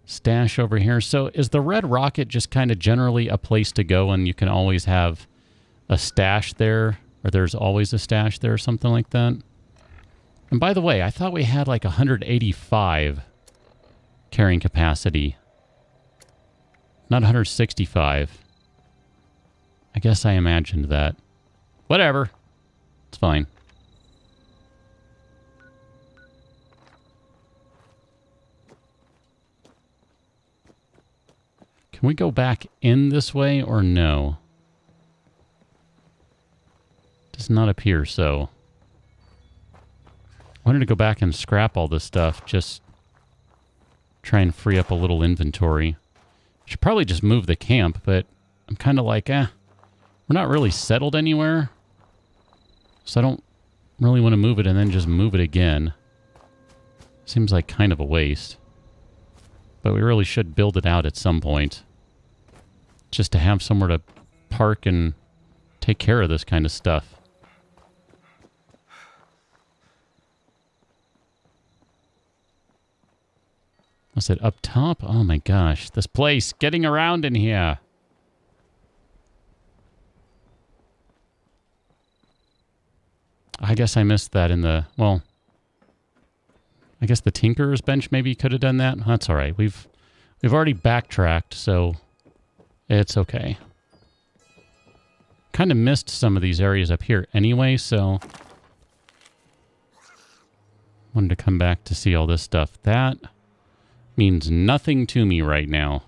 Stash over here. So is the Red Rocket just kind of generally a place to go and you can always have a stash there? Or there's always a stash there or something like that? And by the way, I thought we had like 185 carrying capacity. Not 165. I guess I imagined that. Whatever. It's fine. Can we go back in this way or no? Does not appear so. I wanted to go back and scrap all this stuff. Just try and free up a little inventory. Should probably just move the camp, but I'm kind of like, we're not really settled anywhere. So I don't really want to move it and then just move it again. Seems like kind of a waste. But we really should build it out at some point. Just to have somewhere to park and take care of this kind of stuff. Was it up top? Oh my gosh. This place. Getting around in here. I guess I missed that in the... Well, I guess the Tinkerer's bench maybe could have done that. That's all right. We've already backtracked, so it's okay. Kind of missed some of these areas up here anyway, so wanted to come back to see all this stuff. That means nothing to me right now.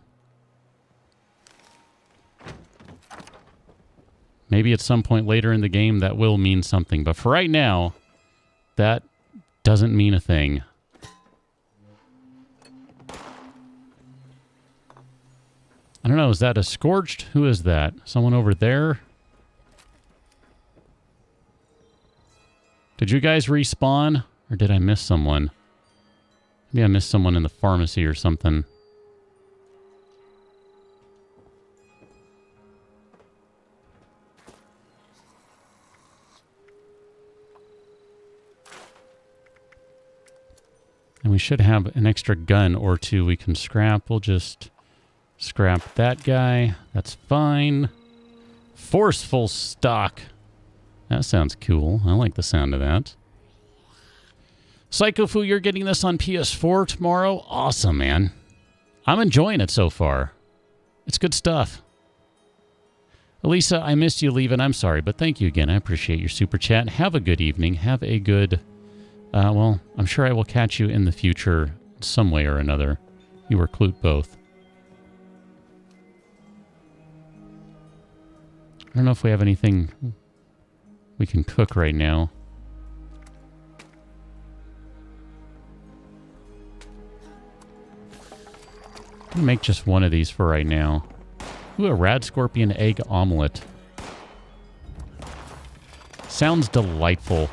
Maybe at some point later in the game that will mean something, but for right now, that doesn't mean a thing. I don't know, is that a Scorched? Who is that? Someone over there? Did you guys respawn? Or did I miss someone? Maybe I missed someone in the pharmacy or something. And we should have an extra gun or two we can scrap. We'll just scrap that guy. That's fine. Forceful stock. That sounds cool. I like the sound of that. Psychofu, you're getting this on PS4 tomorrow? Awesome, man. I'm enjoying it so far. It's good stuff. Elisa, I missed you leaving. I'm sorry, but thank you again. I appreciate your super chat. Have a good evening. Have a good... well, I'm sure I will catch you in the future some way or another. You or Clute both. I don't know if we have anything we can cook right now. I'm going to make just one of these for right now. Ooh, a rad scorpion egg omelet. Sounds delightful.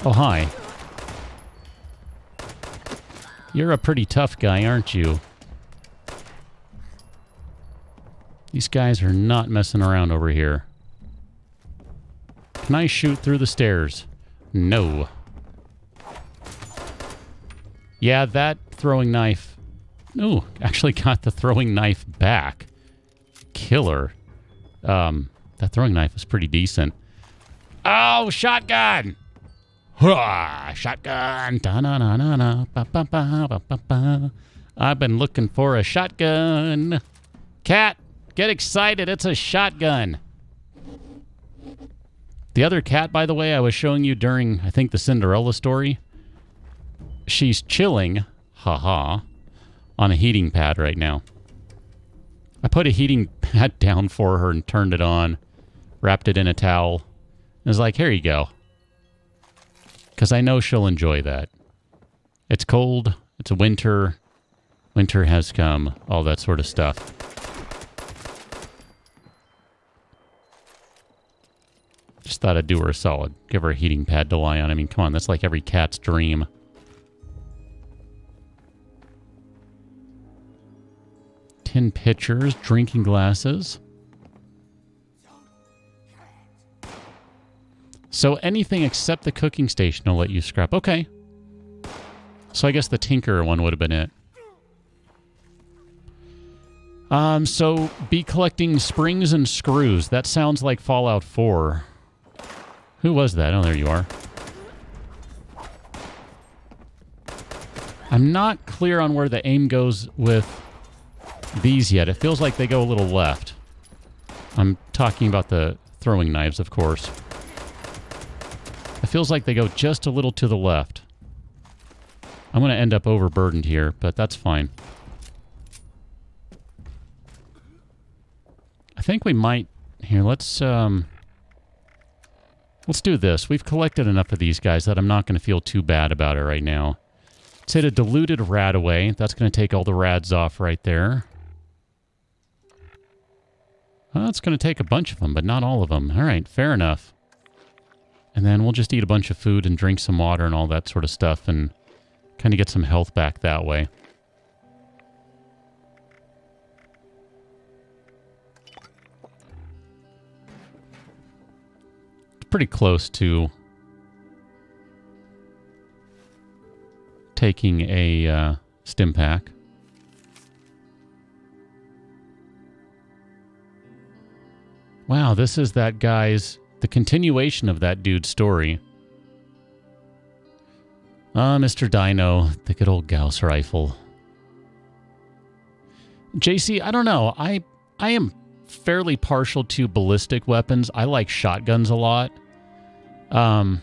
Oh, hi. You're a pretty tough guy, aren't you? These guys are not messing around over here. Can I shoot through the stairs? No. Yeah, that throwing knife... Ooh, actually got the throwing knife back. Killer. That throwing knife is pretty decent. Oh, shotgun! Shotgun. Da-na-na-na-na. Ba-ba-ba-ba-ba-ba. I've been looking for a shotgun. Cat, get excited. It's a shotgun. The other cat, by the way, I was showing you during, I think, the Cinderella story. She's chilling, haha, on a heating pad right now. I put a heating pad down for her and turned it on, wrapped it in a towel, and was like, here you go. Because I know she'll enjoy that. It's cold. It's a winter. Winter has come. All that sort of stuff. Just thought I'd do her a solid. Give her a heating pad to lie on. I mean, come on. That's like every cat's dream. Tin pitchers. Drinking glasses. So anything except the cooking station will let you scrap. Okay. So I guess the tinker one would have been it. So be collecting springs and screws. That sounds like Fallout 4. Who was that? Oh, there you are. I'm not clear on where the aim goes with these yet. It feels like they go a little left. I'm talking about the throwing knives, of course. It feels like they go just a little to the left. I'm going to end up overburdened here, but that's fine. I think we might... Here, let's do this. We've collected enough of these guys that I'm not going to feel too bad about it right now. Let's hit a diluted rad away. That's going to take all the rads off right there. Well, it's going to take a bunch of them, but not all of them. All right, fair enough. And then we'll just eat a bunch of food and drink some water and all that sort of stuff and kind of get some health back that way. It's pretty close to taking a stim pack. Wow, this is that guy's... The continuation of that dude's story. Mr. Dino, the good old Gauss rifle. JC, I don't know. I am fairly partial to ballistic weapons. I like shotguns a lot. I'd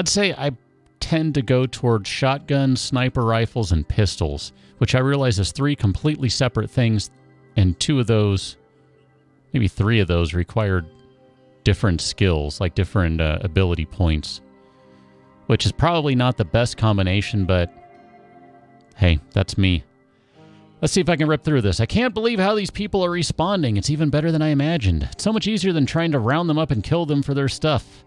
say I tend to go towards shotguns, sniper rifles, and pistols, which I realize is 3 completely separate things, and 2 of those... Maybe 3 of those required different skills, like different ability points. Which is probably not the best combination, but hey, that's me. Let's see if I can rip through this. I can't believe how these people are responding. It's even better than I imagined. It's so much easier than trying to round them up and kill them for their stuff.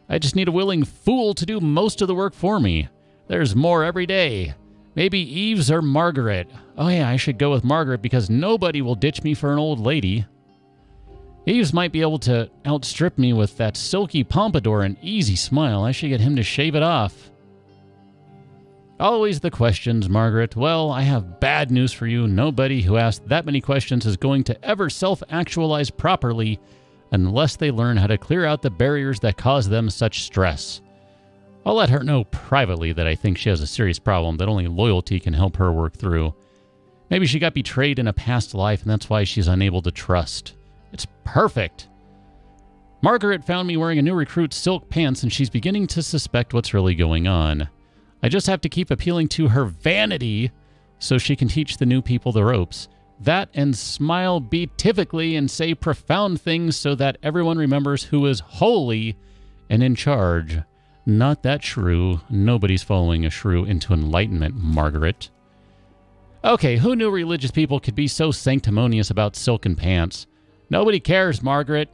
I just need a willing fool to do most of the work for me. There's more every day. Maybe Eves or Margaret. Oh yeah, I should go with Margaret because nobody will ditch me for an old lady. Eves might be able to outstrip me with that silky pompadour and easy smile. I should get him to shave it off. Always the questions, Margaret. Well, I have bad news for you. Nobody who asks that many questions is going to ever self-actualize properly unless they learn how to clear out the barriers that cause them such stress. I'll let her know privately that I think she has a serious problem that only loyalty can help her work through. Maybe she got betrayed in a past life and that's why she's unable to trust. It's perfect. Margaret found me wearing a new recruit's silk pants and she's beginning to suspect what's really going on. I just have to keep appealing to her vanity so she can teach the new people the ropes. That and smile beatifically and say profound things so that everyone remembers who is holy and in charge. Not that shrew. Nobody's following a shrew into enlightenment, Margaret. Okay, who knew religious people could be so sanctimonious about silken pants? Nobody cares, Margaret.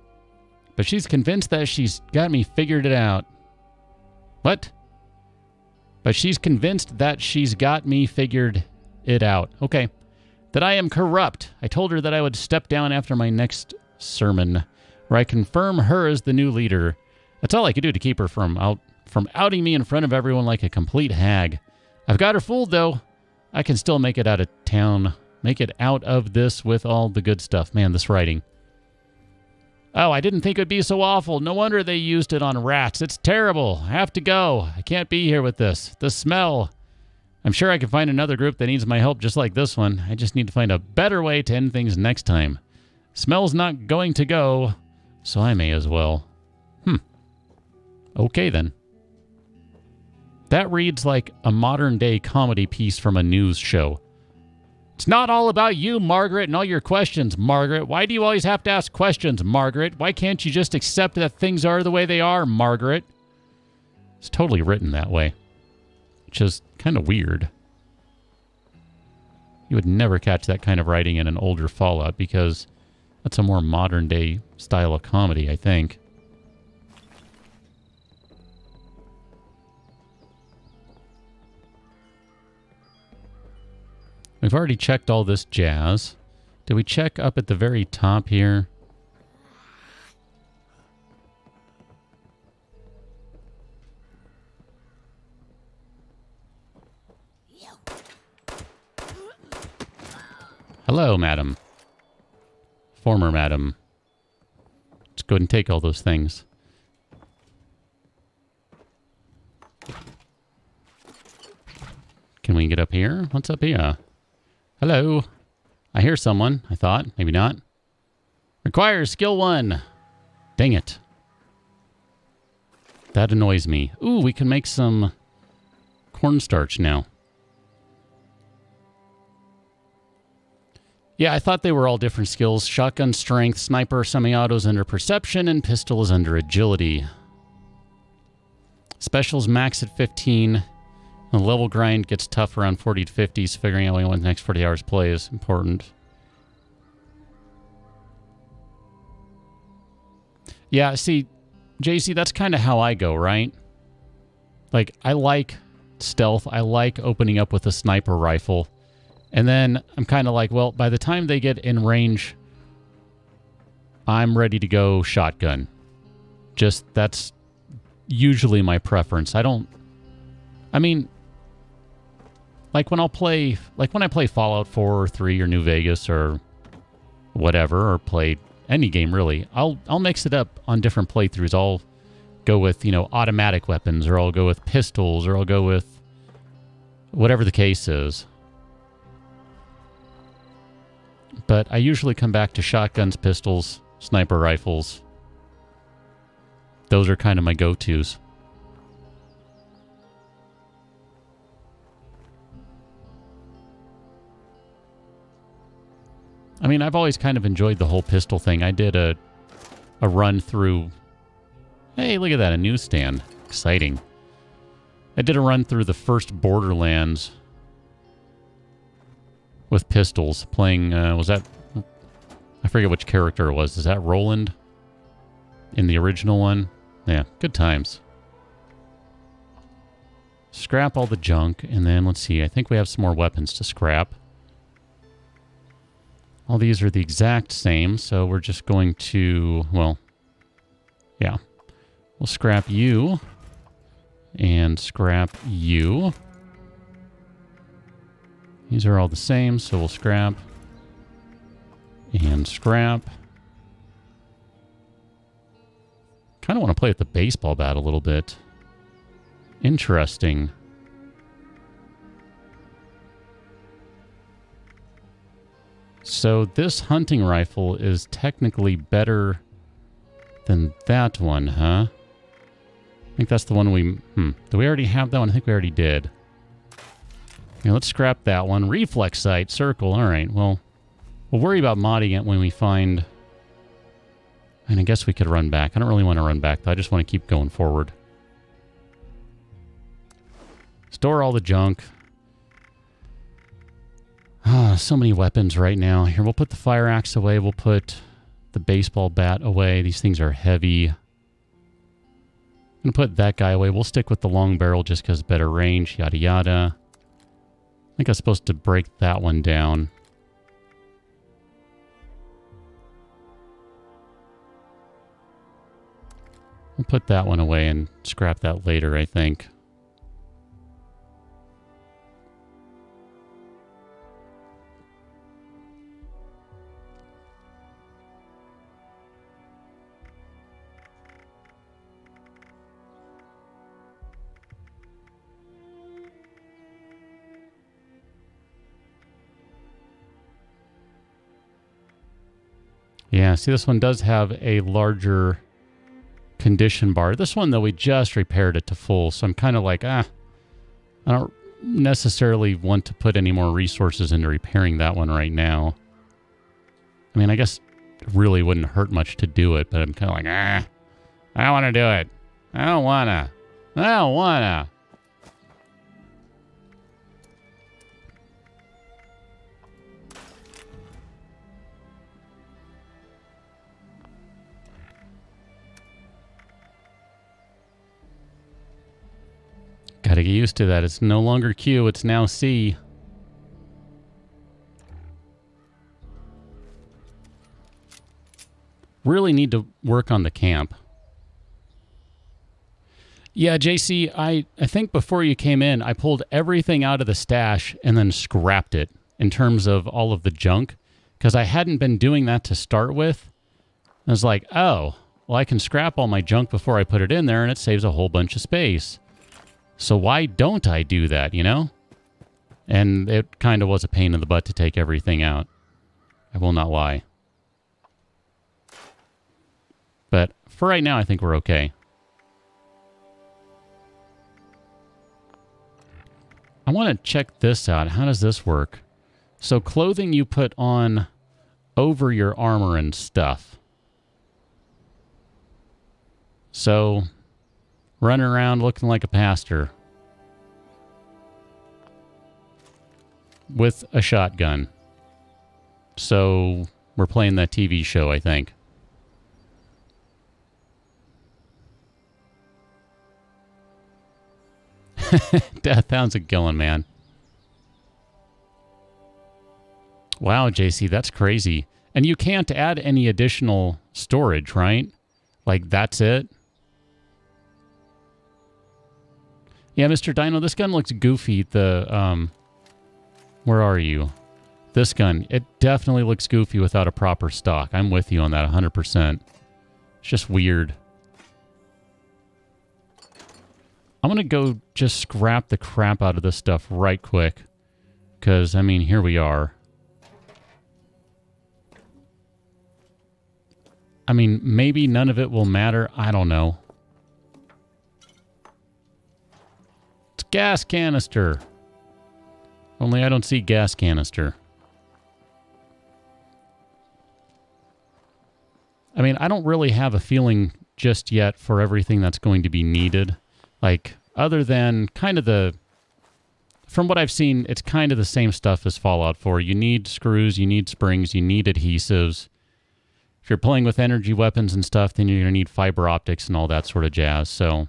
But she's convinced that she's got me figured it out. What? But she's convinced that she's got me figured it out. Okay. That I am corrupt. I told her that I would step down after my next sermon, where I confirm her as the new leader. That's all I could do to keep her from outing me in front of everyone like a complete hag. I've got her fooled, though. I can still make it out of town. Make it out of this with all the good stuff. Man, this writing. Oh, I didn't think it would be so awful. No wonder they used it on rats. It's terrible. I have to go. I can't be here with this. The smell. I'm sure I can find another group that needs my help just like this one. I just need to find a better way to end things next time. Smell's not going to go, so I may as well. Okay, then. That reads like a modern-day comedy piece from a news show. It's not all about you, Margaret, and all your questions, Margaret. Why do you always have to ask questions, Margaret? Why can't you just accept that things are the way they are, Margaret? It's totally written that way. Which is kind of weird. You would never catch that kind of writing in an older Fallout because that's a more modern-day style of comedy, I think. We've already checked all this jazz. Did we check up at the very top here? Hello, madam. Former madam. Let's go ahead and take all those things. Can we get up here? What's up here? Hello. I hear someone, I thought. Maybe not. Requires skill 1. Dang it. That annoys me. Ooh, we can make some cornstarch now. Yeah, I thought they were all different skills. Shotgun strength, sniper, semi-autos under perception, and pistol is under agility. Specials max at 15. The level grind gets tough around 40 to 50, so figuring out when the next 40 hours play is important. Yeah, see, JC, that's kind of how I go, right? Like, I like stealth. I like opening up with a sniper rifle. And then I'm kind of like, well, by the time they get in range, I'm ready to go shotgun. Just, that's usually my preference. I mean, like when I play Fallout 4 or 3 or New Vegas or whatever, or play any game really, I'll mix it up on different playthroughs. I'll go with, automatic weapons, or I'll go with pistols, or I'll go with whatever the case is. But I usually come back to shotguns, pistols, sniper rifles. Those are kind of my go-tos. I mean, I've always kind of enjoyed the whole pistol thing. I did a run through Hey, look at that, a newsstand. Exciting. I did a run through the first Borderlands with pistols, playing, was that... I forget which character it was. Is that Roland in the original one? Yeah, good times. Scrap all the junk, and then, let's see, I think we have some more weapons to scrap. All these are the exact same, so we're just going to, well, yeah. We'll scrap you, and scrap you. These are all the same, so we'll scrap, and scrap. Kind of want to play with the baseball bat a little bit. Interesting. So this hunting rifle is technically better than that one, huh? I think that's the one we... Do we already have that one? I think we already did. Yeah, let's scrap that one. Reflex sight, circle. All right, well, we'll worry about modding it when we find... And I guess we could run back. I don't really want to run back, though. I just want to keep going forward. Store all the junk. Ah, so many weapons right now. Here, we'll put the fire axe away. We'll put the baseball bat away. These things are heavy. I'm going to put that guy away. We'll stick with the long barrel just because better range, yada yada. I think I'm supposed to break that one down. We'll put that one away and scrap that later, I think. Yeah, see, this one does have a larger condition bar. This one, though, we just repaired it to full, so I'm kind of like, I don't necessarily want to put any more resources into repairing that one right now. I mean, I guess it really wouldn't hurt much to do it, but I'm kind of like, I don't want to do it. I don't want to. Gotta get used to that. It's no longer Q, it's now C. Really need to work on the camp. Yeah, JC, I think before you came in, I pulled everything out of the stash and then scrapped it in terms of all of the junk, because I hadn't been doing that to start with. I was like, oh, well, I can scrap all my junk before I put it in there, and it saves a whole bunch of space. So why don't I do that, you know? And it kind of was a pain in the butt to take everything out. I will not lie. But for right now, I think we're okay. I want to check this out. How does this work? So clothing you put on over your armor and stuff. So... running around looking like a pastor. With a shotgun. So, we're playing that TV show, I think. Death Hound's a killing, man. Wow, JC, that's crazy. And you can't add any additional storage, right? Like, that's it? Yeah, Mr. Dino, this gun looks goofy. The, where are you? This gun, it definitely looks goofy without a proper stock. I'm with you on that 100%. It's just weird. I'm going to go just scrap the crap out of this stuff right quick. Because, I mean, here we are. I mean, maybe none of it will matter. I don't know. Gas canister. Only I don't see gas canister. I mean, I don't really have a feeling just yet for everything that's going to be needed. Like, other than kind of the... From what I've seen, it's kind of the same stuff as Fallout 4. You need screws, you need springs, you need adhesives. If you're playing with energy weapons and stuff, then you're going to need fiber optics and all that sort of jazz. So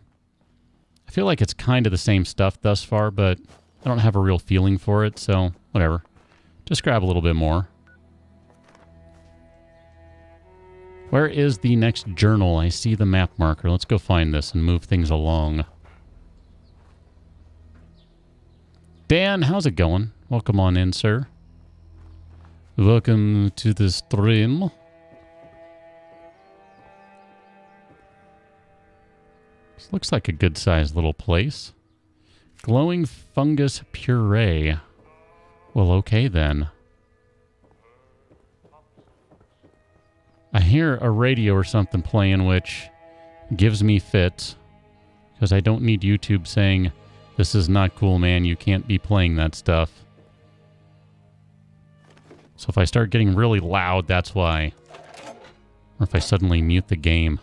I feel like it's kind of the same stuff thus far, but I don't have a real feeling for it, so whatever. Just grab a little bit more. Where is the next journal? I see the map marker. Let's go find this and move things along. Dan, how's it going? Welcome on in, sir. Welcome to the stream. This looks like a good-sized little place. Glowing fungus puree. Well, okay then. I hear a radio or something playing, which gives me fits. Because I don't need YouTube saying, this is not cool, man. You can't be playing that stuff. So if I start getting really loud, that's why. Or if I suddenly mute the game.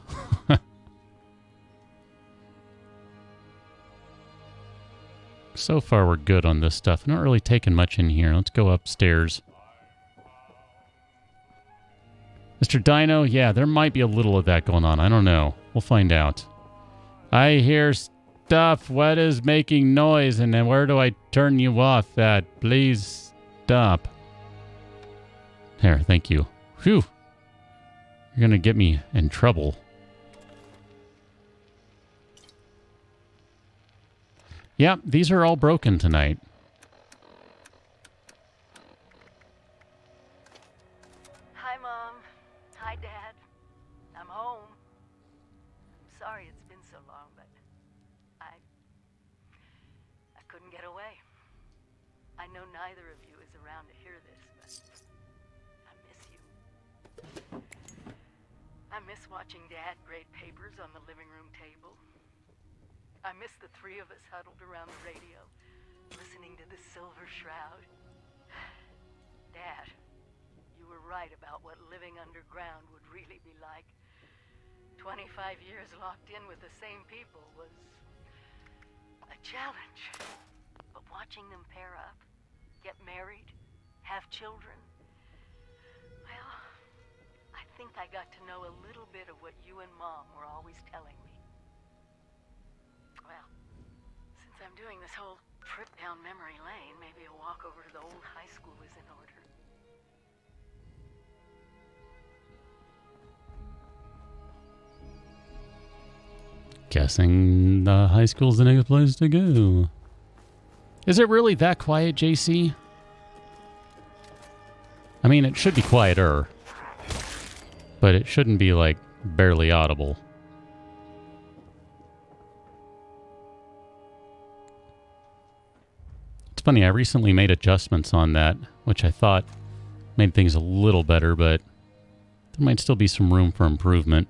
So far, we're good on this stuff. I'm not really taking much in here. Let's go upstairs. Mr. Dino, yeah, there might be a little of that going on. I don't know. We'll find out. I hear stuff. What is making noise? And then where do I turn you off at? Please stop. There, thank you. Phew. You're going to get me in trouble. Yeah, these are all broken tonight. Hi, Mom. Hi, Dad. I'm home. Sorry it's been so long, but I couldn't get away. I know neither of you is around to hear this, but I miss you. I miss watching Dad grade papers on the living room table. I miss the three of us huddled around the radio, listening to the Silver Shroud. Dad, you were right about what living underground would really be like. 25 years locked in with the same people was a challenge. But watching them pair up, get married, have children, well, I think I got to know a little bit of what you and Mom were always telling me. Well, since I'm doing this whole trip down memory lane, maybe a walk over to the old high school is in order. Guessing the high school's the next place to go. Is it really that quiet, JC? I mean, it should be quieter. But it shouldn't be, like, barely audible. It's funny, I recently made adjustments on that, which I thought made things a little better, but there might still be some room for improvement.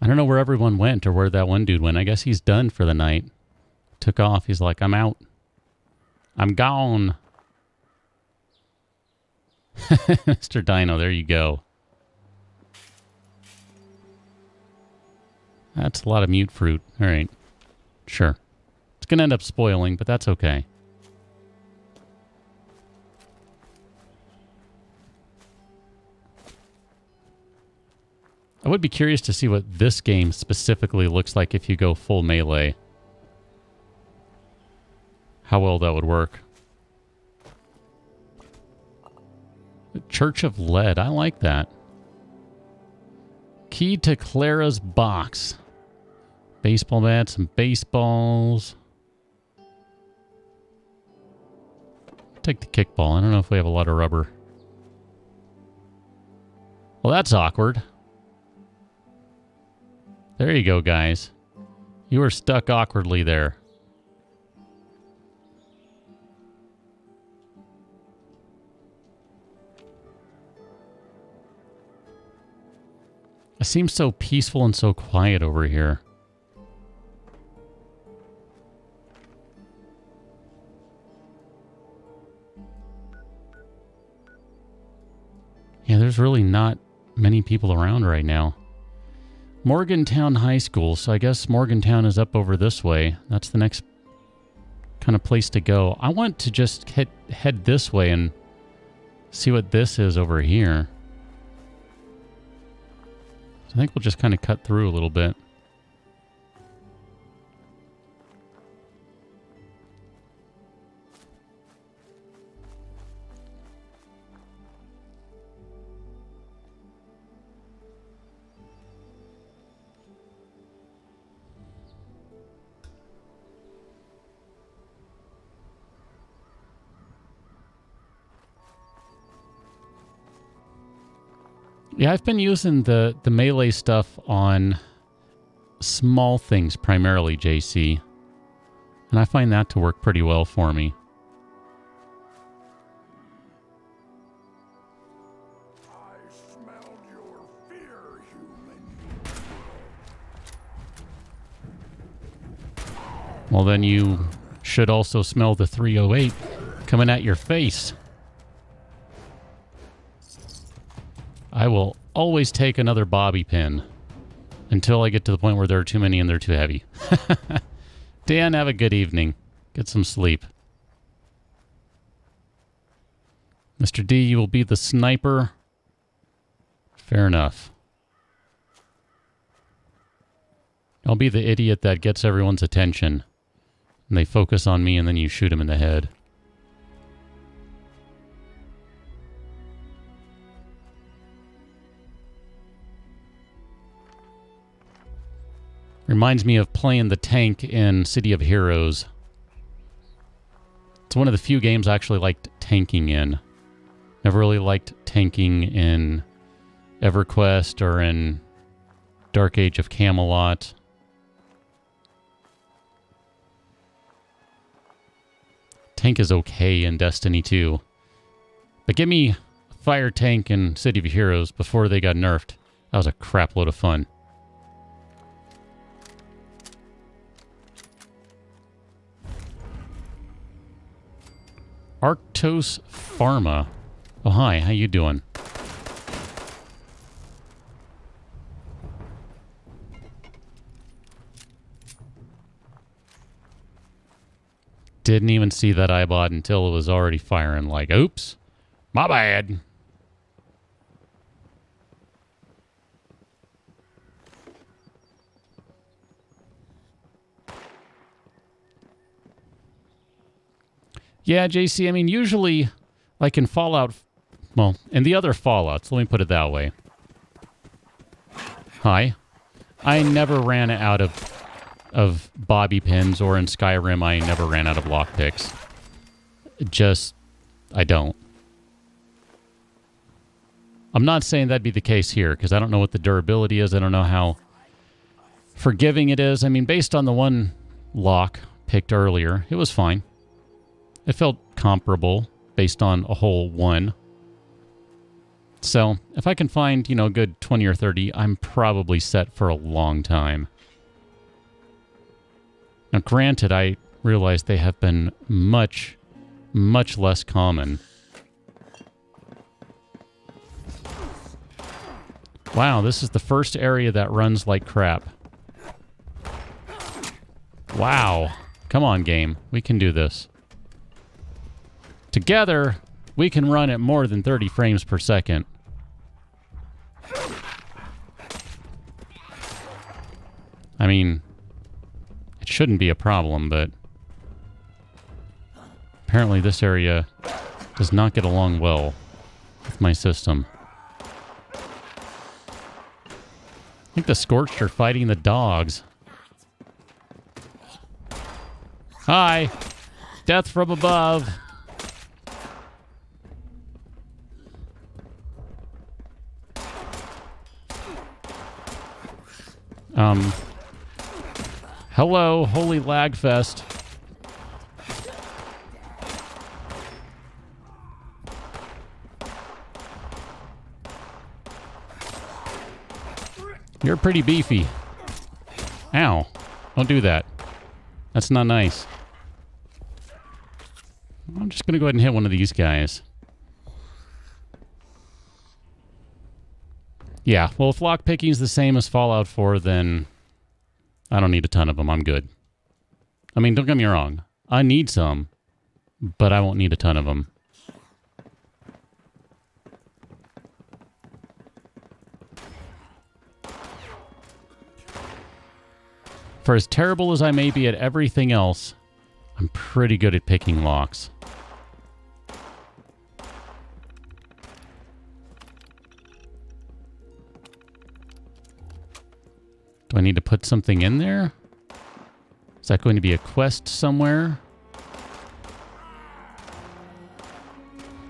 I don't know where everyone went or where that one dude went. I guess he's done for the night. Took off. He's like, I'm out. I'm gone. Mr. Dino, there you go. That's a lot of mute fruit. All right. Sure. It's going to end up spoiling, but that's okay. I would be curious to see what this game specifically looks like if you go full melee. How well that would work. The Church of Lead. I like that. Key to Clara's box. Baseball bats and baseballs. Take the kickball. I don't know if we have a lot of rubber. Well, that's awkward. There you go, guys. You were stuck awkwardly there. It seems so peaceful and so quiet over here. Yeah, there's really not many people around right now. Morgantown High School, so I guess Morgantown is up over this way. That's the next kind of place to go. I want to just head this way and see what this is over here. So I think we'll just kind of cut through a little bit. Yeah, I've been using the melee stuff on small things primarily, JC. And I find that to work pretty well for me. I smelled your fear, human. Well, then you should also smell the 308 coming at your face. I will always take another bobby pin until I get to the point where there are too many and they're too heavy. Dan, have a good evening. Get some sleep. Mr. D, you will be the sniper. Fair enough. I'll be the idiot that gets everyone's attention. And they focus on me and then you shoot him in the head. Reminds me of playing the tank in City of Heroes. It's one of the few games I actually liked tanking in. Never really liked tanking in EverQuest or in Dark Age of Camelot. Tank is okay in Destiny 2. But give me a fire tank in City of Heroes before they got nerfed. That was a crap load of fun. Arctos Pharma. Oh, hi. How you doing? Didn't even see that iBot until it was already firing. Like, oops. My bad. Yeah, JC, I mean, usually, like in Fallout, well, in the other Fallouts, let me put it that way. Hi. I never ran out of bobby pins, or in Skyrim, I never ran out of lockpicks. Just, I don't. I'm not saying that'd be the case here, because I don't know what the durability is. I don't know how forgiving it is. I mean, based on the one lock picked earlier, it was fine. It felt comparable based on a whole one. So, if I can find, you know, a good 20 or 30, I'm probably set for a long time. Now, granted, I realize they have been much, much less common. Wow, this is the first area that runs like crap. Wow. Come on, game. We can do this. Together, we can run at more than 30 frames per second. I mean, it shouldn't be a problem, but apparently this area does not get along well with my system. I think the Scorched are fighting the dogs. Hi! Death from above! Hello, holy lag fest. You're pretty beefy. Ow. Don't do that. That's not nice. I'm just going to go ahead and hit one of these guys. Yeah, well, if lockpicking is the same as Fallout 4, then I don't need a ton of them. I'm good. I mean, don't get me wrong. I need some, but I won't need a ton of them. For as terrible as I may be at everything else, I'm pretty good at picking locks. Do I need to put something in there? Is that going to be a quest somewhere?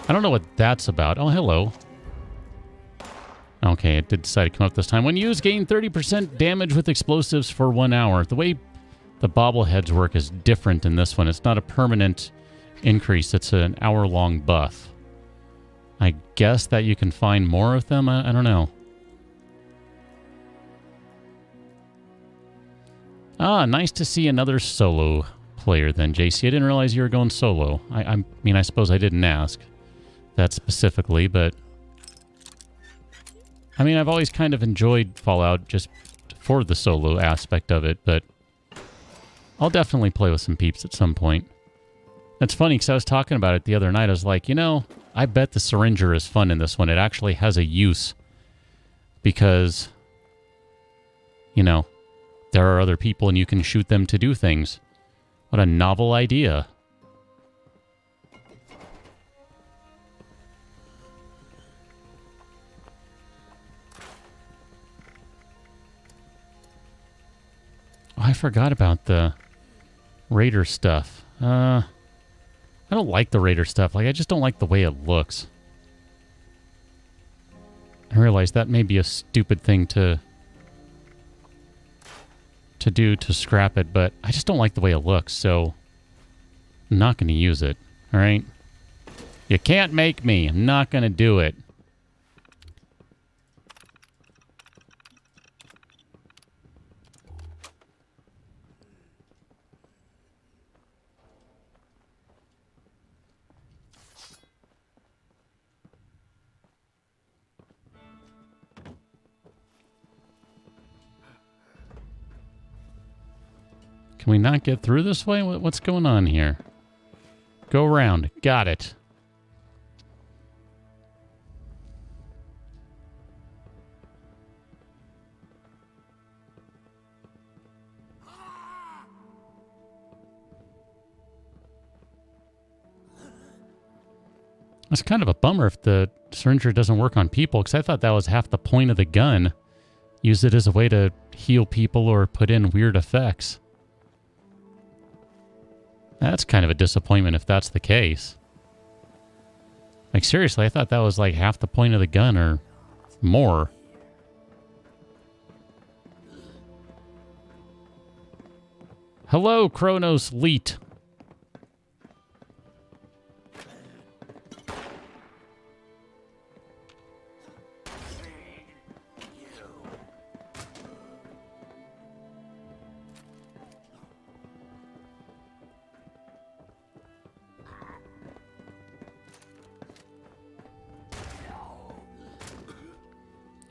I don't know what that's about. Oh, hello. Okay, it did decide to come up this time. When used, gain 30% damage with explosives for 1 hour. The way the bobbleheads work is different in this one. It's not a permanent increase. It's an hour-long buff. I guess that you can find more of them? I don't know. Ah, nice to see another solo player then, JC. I didn't realize you were going solo. I mean, I suppose I didn't ask that specifically, but... I mean, I've always kind of enjoyed Fallout just for the solo aspect of it, but I'll definitely play with some peeps at some point. That's funny, because I was talking about it the other night. I was like, you know, I bet the syringer is fun in this one. It actually has a use because, you know, there are other people and you can shoot them to do things. What a novel idea. Oh, I forgot about the Raider stuff. I don't like the Raider stuff. Like, I just don't like the way it looks. I realize that may be a stupid thing to do to scrap it, but I just don't like the way it looks, so I'm not going to use it. All right? You can't make me. I'm not going to do it. Can we not get through this way? What's going on here? Go around. Got it. It's kind of a bummer if the syringer doesn't work on people, because I thought that was half the point of the gun. Use it as a way to heal people or put in weird effects. That's kind of a disappointment if that's the case. Like, seriously, I thought that was like half the point of the gun or more. Hello, Kronos Leet.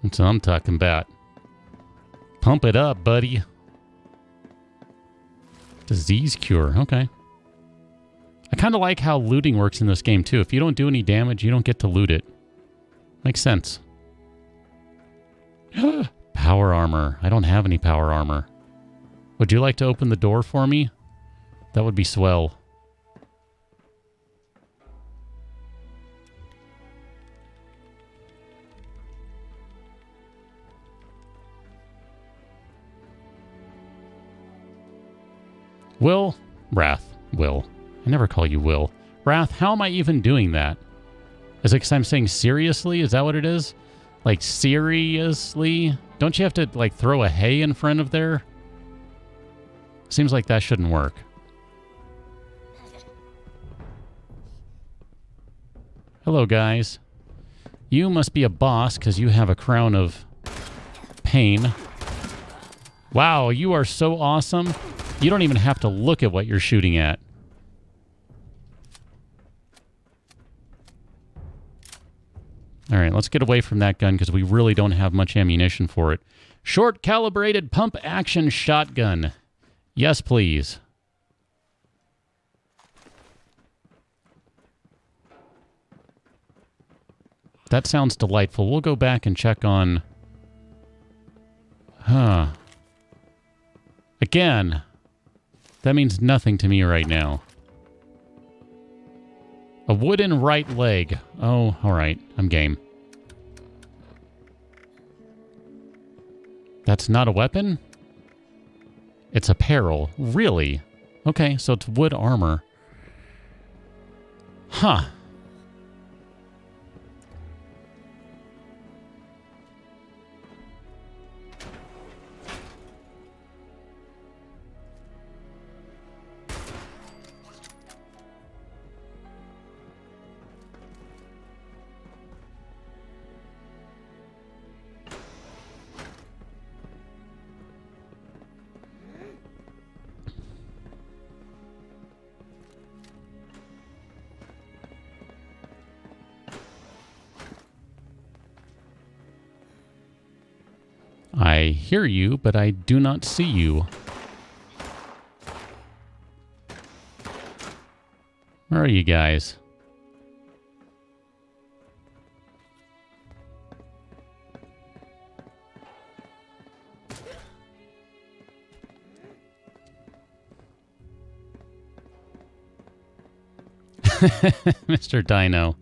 That's what I'm talking about. Pump it up, buddy. Disease cure. Okay. I kind of like how looting works in this game, too. If you don't do any damage, you don't get to loot it. Makes sense. Power armor. I don't have any power armor. Would you like to open the door for me? That would be swell. Will? Wrath. Will. I never call you Will. Wrath, how am I even doing that? Is it because I'm saying seriously? Is that what it is? Like, seriously? Don't you have to, like, throw a hay in front of there? Seems like that shouldn't work. Hello, guys. You must be a boss because you have a crown of pain. Wow, you are so awesome. You don't even have to look at what you're shooting at. All right, let's get away from that gun because we really don't have much ammunition for it. Short calibrated pump action shotgun. Yes, please. That sounds delightful. We'll go back and check on... Huh. Again, that means nothing to me right now. A wooden right leg. Oh, all right. I'm game. That's not a weapon? It's apparel. Really? Okay, so it's wood armor. Huh. I hear you, but I do not see you. Where are you guys? Mr. Dino.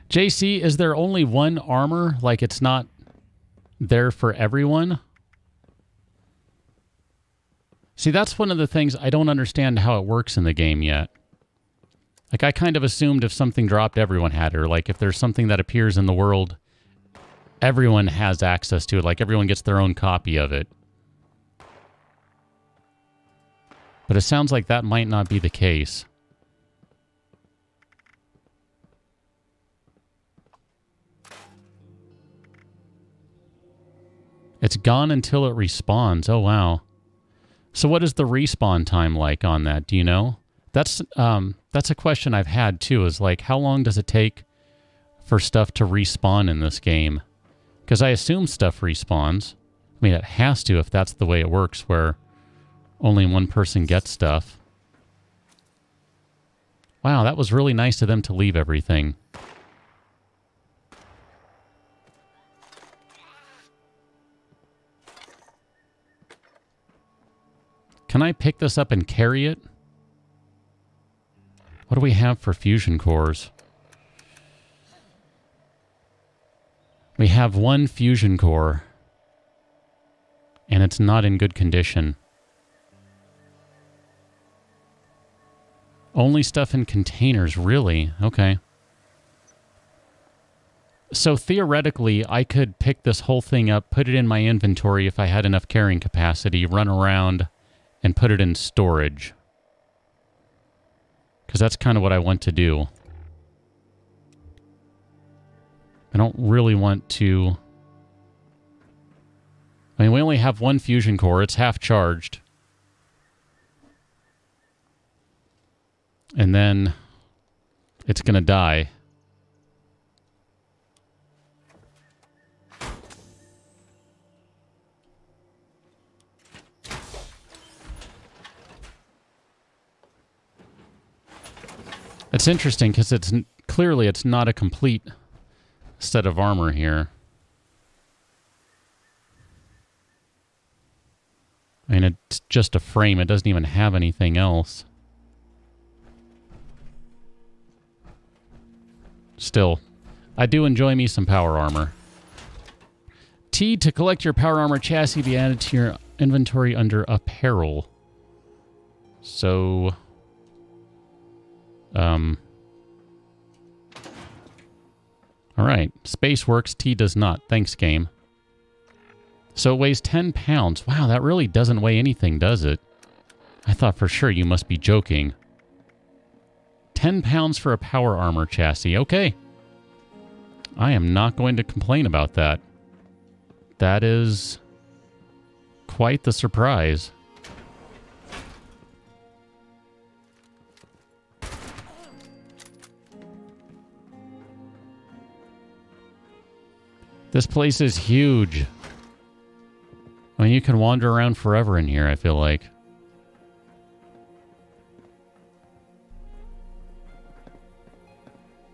JC, is there only one armor? Like it's not there for everyone? See, that's one of the things I don't understand how it works in the game yet. Like, I kind of assumed if something dropped, everyone had it. Or, like, if there's something that appears in the world, everyone has access to it. Like, everyone gets their own copy of it. But it sounds like that might not be the case. It's gone until it respawns. Oh, wow. So what is the respawn time like on that? Do you know? That's a question I've had, too, is like, how long does it take for stuff to respawn in this game? Because I assume stuff respawns. I mean, it has to if that's the way it works, where only one person gets stuff. Wow, that was really nice of them to leave everything. Can I pick this up and carry it? What do we have for fusion cores? We have one fusion core, and it's not in good condition. Only stuff in containers, really? Okay. So theoretically, I could pick this whole thing up, put it in my inventory if I had enough carrying capacity, run around, and put it in storage. Because that's kind of what I want to do. I don't really want to... I mean, we only have one fusion core. It's half charged. And then it's going to die. It's interesting because it's clearly it's not a complete set of armor here. I mean, it's just a frame. It doesn't even have anything else. Still, I do enjoy me some power armor. T, to collect your power armor chassis, be added to your inventory under apparel. So... Alright, space works, T does not. Thanks, game. So it weighs 10 pounds. Wow, that really doesn't weigh anything, does it? I thought for sure you must be joking. 10 pounds for a power armor chassis. Okay. I am not going to complain about that. That is quite the surprise. This place is huge. I mean, you can wander around forever in here, I feel like.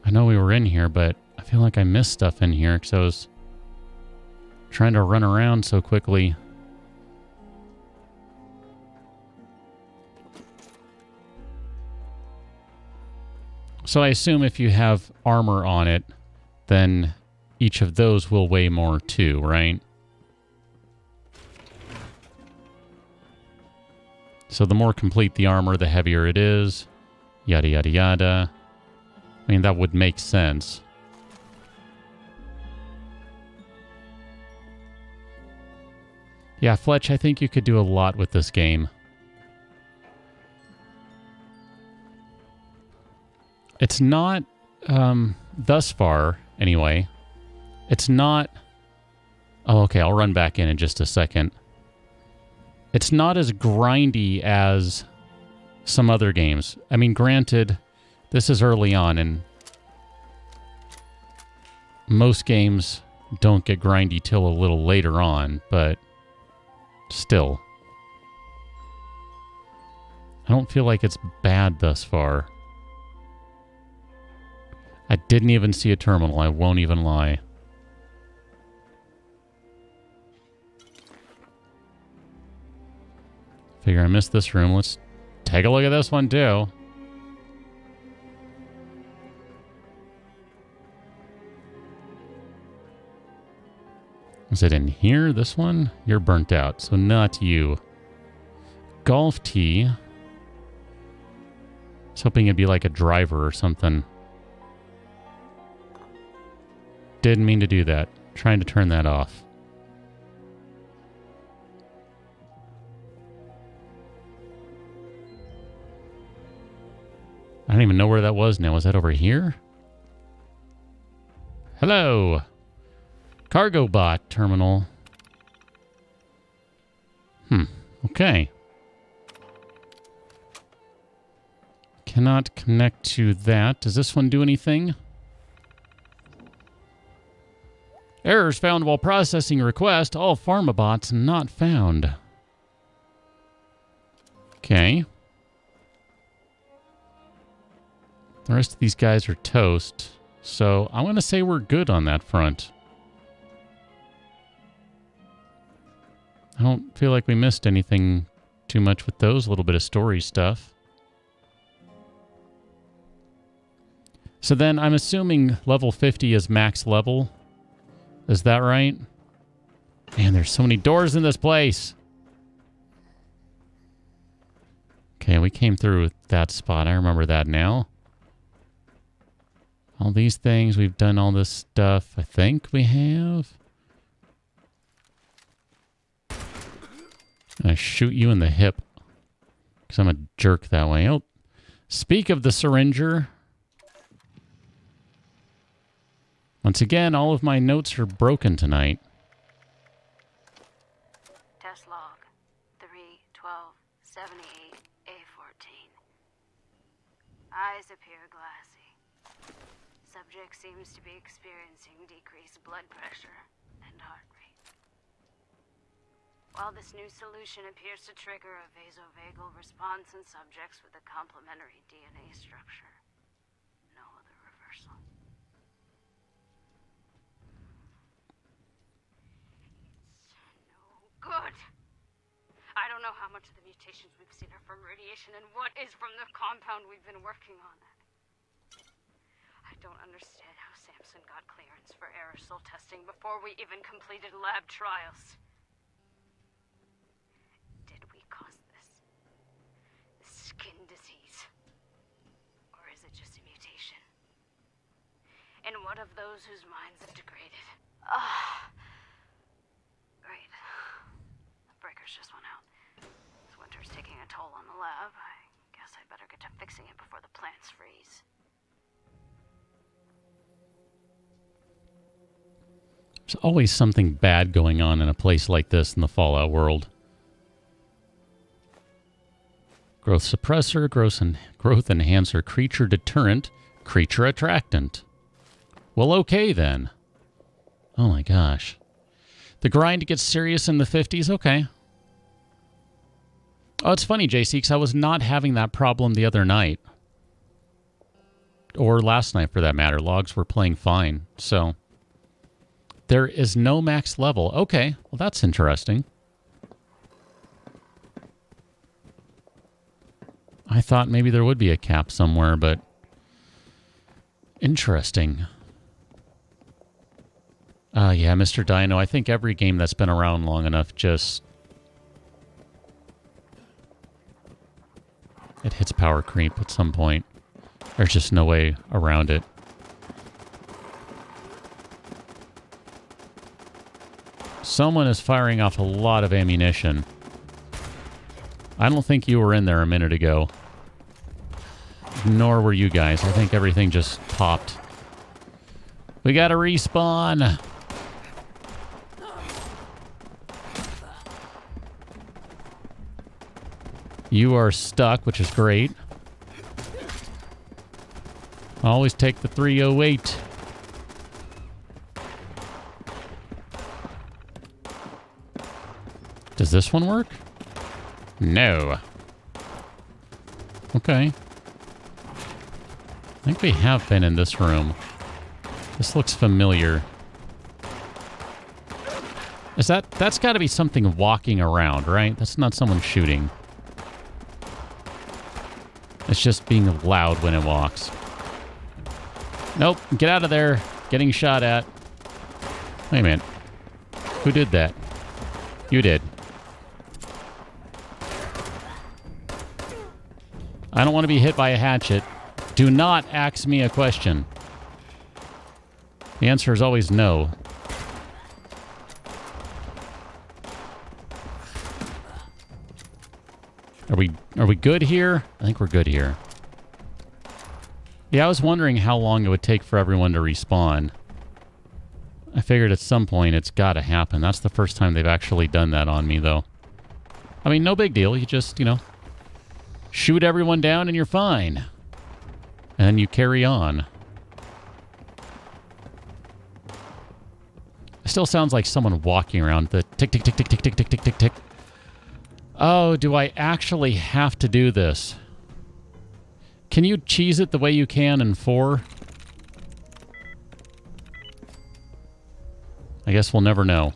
I know we were in here, but I feel like I missed stuff in here because I was trying to run around so quickly. So I assume if you have armor on it, then each of those will weigh more too, right? So the more complete the armor, the heavier it is. Yada, yada, yada. I mean, that would make sense. Yeah, Fletch, I think you could do a lot with this game. It's not, thus far, anyway, it's not... Oh, okay, I'll run back in just a second. It's not as grindy as some other games. I mean, granted, this is early on, and most games don't get grindy till a little later on, but still. I don't feel like it's bad thus far. I didn't even see a terminal, I won't even lie. Figure I missed this room. Let's take a look at this one too. Is it in here, this one? You're burnt out, so not you. Golf tee. I was hoping it'd be like a driver or something. Didn't mean to do that. Trying to turn that off. I don't even know where that was now. Was that over here? Hello! Cargo bot terminal. Okay. Cannot connect to that. Does this one do anything? Errors found while processing request. All pharmabots not found. Okay. The rest of these guys are toast. So I'm going to say we're good on that front. I don't feel like we missed anything too much with those. A little bit of story stuff. So then I'm assuming level 50 is max level. Is that right? Man, there's so many doors in this place. Okay, we came through that spot. I remember that now. All these things, we've done all this stuff. I think we have. I shoot you in the hip. Because I'm a jerk that way. Oh, speak of the syringer. Once again, all of my notes are broken tonight. Test log 3-12-78-A14. Eyes appear glassy. Subject seems to be experiencing decreased blood pressure and heart rate. While this new solution appears to trigger a vasovagal response in subjects with a complementary DNA structure, no other reversal. It's no good. I don't know how much of the mutations we've seen are from radiation and what is from the compound we've been working on. I don't understand how Samson got clearance for aerosol testing before we even completed lab trials. Did we cause this? Skin disease? Or is it just a mutation? And what of those whose minds have degraded? Great. The breakers just went out. This winter's taking a toll on the lab. I guess I better get to fixing it before the plants freeze. There's always something bad going on in a place like this in the Fallout world. Growth suppressor, growth enhancer, creature deterrent, creature attractant. Well, okay then. Oh my gosh. The grind gets serious in the 50s? Okay. Oh, it's funny, JC, because I was not having that problem the other night. Or last night, for that matter. Logs were playing fine. So, there is no max level. Okay, well, that's interesting. I thought maybe there would be a cap somewhere, but... Interesting. Yeah, Mr. Dino, I think every game that's been around long enough just... It hits power creep at some point. There's just no way around it. Someone is firing off a lot of ammunition. I don't think you were in there a minute ago. Nor were you guys. I think everything just popped. We gotta respawn! You are stuck, which is great. Always take the 308. Does this one work? No. Okay. I think we have been in this room. This looks familiar. Is that's got to be something walking around, right? That's not someone shooting. It's just being loud when it walks. Nope, get out of there. Getting shot at. Wait a minute. Who did that? You did. I don't want to be hit by a hatchet. Do not ask me a question. The answer is always no. Are we good here? I think we're good here. Yeah, I was wondering how long it would take for everyone to respawn. I figured at some point it's got to happen. That's the first time they've actually done that on me, though. I mean, no big deal. You just, you know, shoot everyone down and you're fine. And then you carry on. It still sounds like someone walking around. The tick, tick, tick, tick, tick, tick, tick, tick, tick, tick. Oh, do I actually have to do this? Can you cheese it the way you can in 4? I guess we'll never know.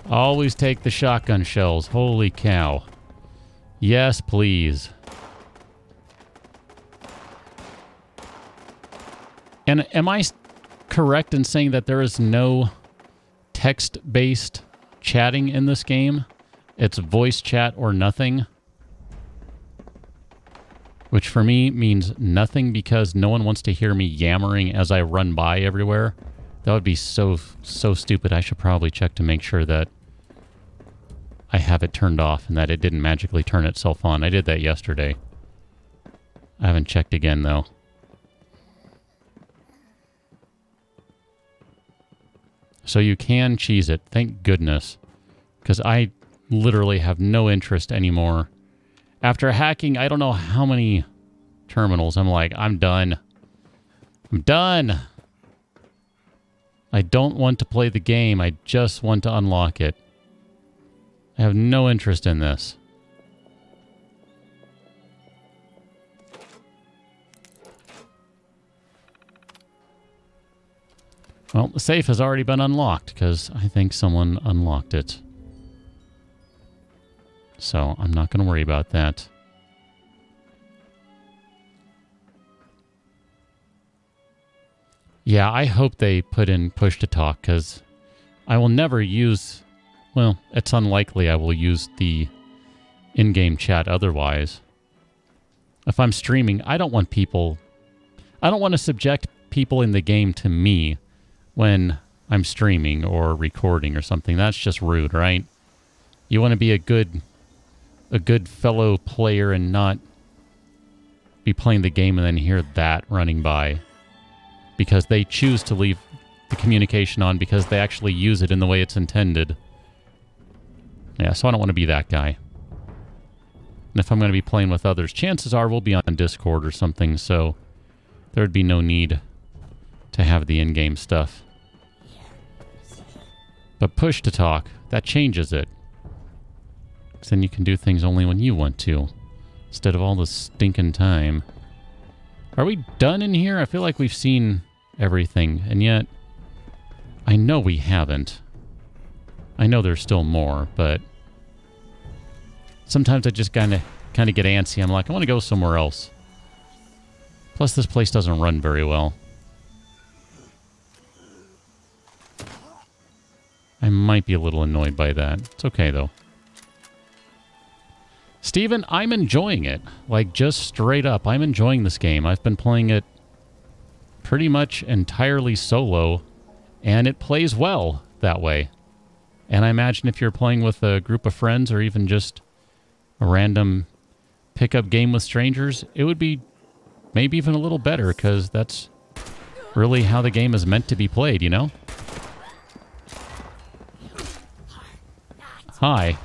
Always take the shotgun shells. Holy cow. Yes, please. And am I correct in saying that there is no text-based chatting in this game? It's voice chat or nothing. Which for me means nothing because no one wants to hear me yammering as I run by everywhere. That would be so stupid. I should probably check to make sure that I have it turned off and that it didn't magically turn itself on. I did that yesterday. I haven't checked again, though. So you can cheese it. Thank goodness. Because I literally have no interest anymore. After hacking, I don't know how many terminals, I'm like, I'm done. I'm done. I don't want to play the game. I just want to unlock it. I have no interest in this. Well, the safe has already been unlocked because I think someone unlocked it. So I'm not going to worry about that. Yeah, I hope they put in push to talk because I will never use... Well, it's unlikely I will use the in-game chat otherwise. If I'm streaming, I don't want people... I don't want to subject people in the game to me when I'm streaming or recording or something. That's just rude, right? You want to be a good fellow player and not be playing the game and then hear that running by. Because they choose to leave the communication on because they actually use it in the way it's intended. Yeah, so I don't want to be that guy. And if I'm going to be playing with others, chances are we'll be on Discord or something, so there would be no need to have the in-game stuff. But push to talk, that changes it. Because then you can do things only when you want to, instead of all the stinking time. Are we done in here? I feel like we've seen everything, and yet I know we haven't. I know there's still more, but sometimes I just kind of get antsy. I'm like, I want to go somewhere else. Plus, this place doesn't run very well. I might be a little annoyed by that. It's okay, though. Steven, I'm enjoying it. Like, just straight up, I'm enjoying this game. I've been playing it pretty much entirely solo, and it plays well that way. And I imagine if you're playing with a group of friends or even just a random pickup game with strangers, it would be maybe even a little better, because that's really how the game is meant to be played, you know? Hi.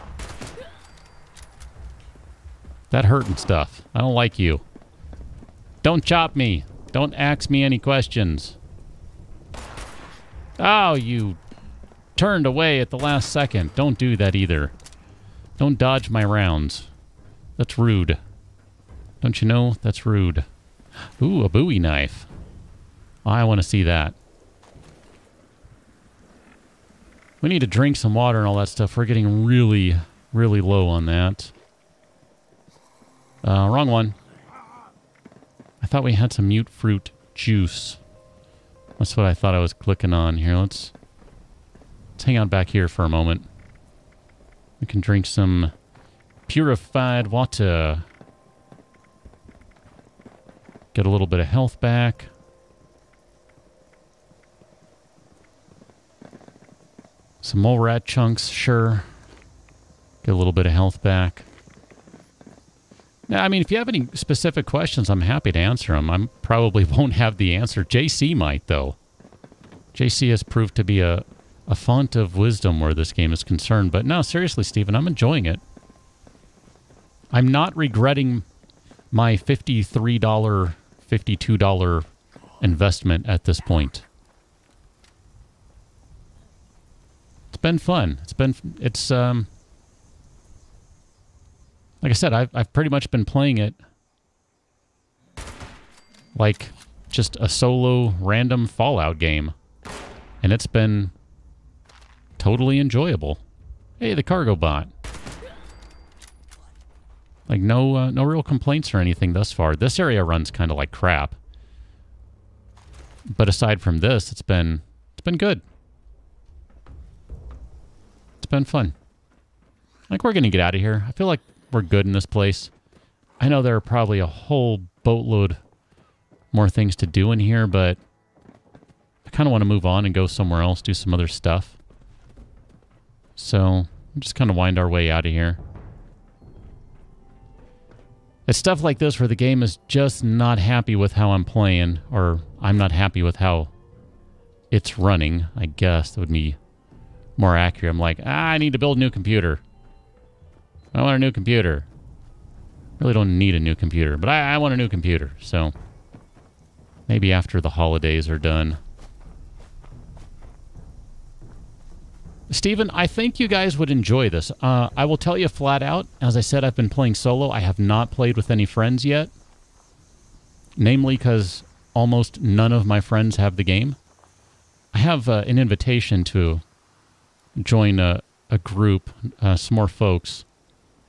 That hurt and stuff. I don't like you. Don't chop me. Don't ask me any questions. Oh, you turned away at the last second. Don't do that either. Don't dodge my rounds. That's rude. Don't you know? That's rude. Ooh, a Bowie knife. I want to see that. We need to drink some water and all that stuff. We're getting really, really low on that. Wrong one. I thought we had some mute fruit juice. That's what I thought I was clicking on here. Let's hang out back here for a moment. We can drink some purified water. Get a little bit of health back. Some mole rat chunks, sure. Get a little bit of health back. Now, I mean, if you have any specific questions, I'm happy to answer them. I probably won't have the answer. JC might, though. JC has proved to be a font of wisdom where this game is concerned. But no, seriously, Steven, I'm enjoying it. I'm not regretting my $53, $52 investment at this point. It's been fun. It's like I said, I've pretty much been playing it like just a solo random Fallout game. And it's been totally enjoyable. Hey, the cargo bot. Like no real complaints or anything thus far. This area runs kind of like crap. But aside from this, it's been good. It's been fun. Like, we're going to get out of here. I feel like we're good in this place. I know there are probably a whole boatload more things to do in here, but I kind of want to move on and go somewhere else, do some other stuff. So, we'll just kind of wind our way out of here. It's stuff like this where the game is just not happy with how I'm playing, or I'm not happy with how it's running, I guess. That would be more accurate. I'm like, I need to build a new computer. I want a new computer. Really don't need a new computer, but I want a new computer, so maybe after the holidays are done. Steven, I think you guys would enjoy this. I will tell you flat out, as I said, I've been playing solo. I have not played with any friends yet. Namely because almost none of my friends have the game. I have an invitation to join a group, some more folks.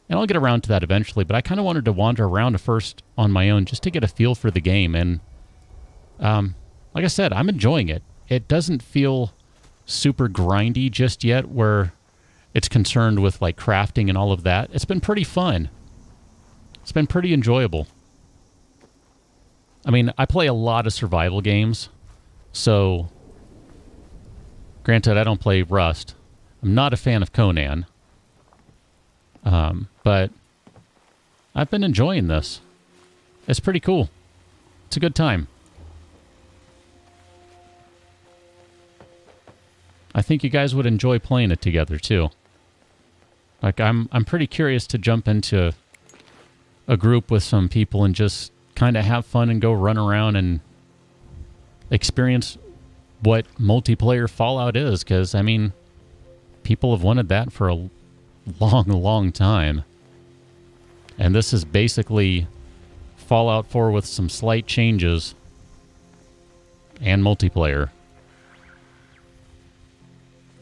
And I'll get around to that eventually, but I kind of wanted to wander around first on my own just to get a feel for the game. And like I said, I'm enjoying it. It doesn't feel super grindy just yet where it's concerned with like crafting and all of that. It's been pretty fun. It's been pretty enjoyable. I mean, I play a lot of survival games, so granted, I don't play Rust. I'm not a fan of Conan. But I've been enjoying this. It's pretty cool. It's a good time. I think you guys would enjoy playing it together too. Like I'm pretty curious to jump into a group with some people and just kind of have fun and go run around and experience what multiplayer Fallout is, because I mean, people have wanted that for a long time. And this is basically Fallout 4 with some slight changes and multiplayer.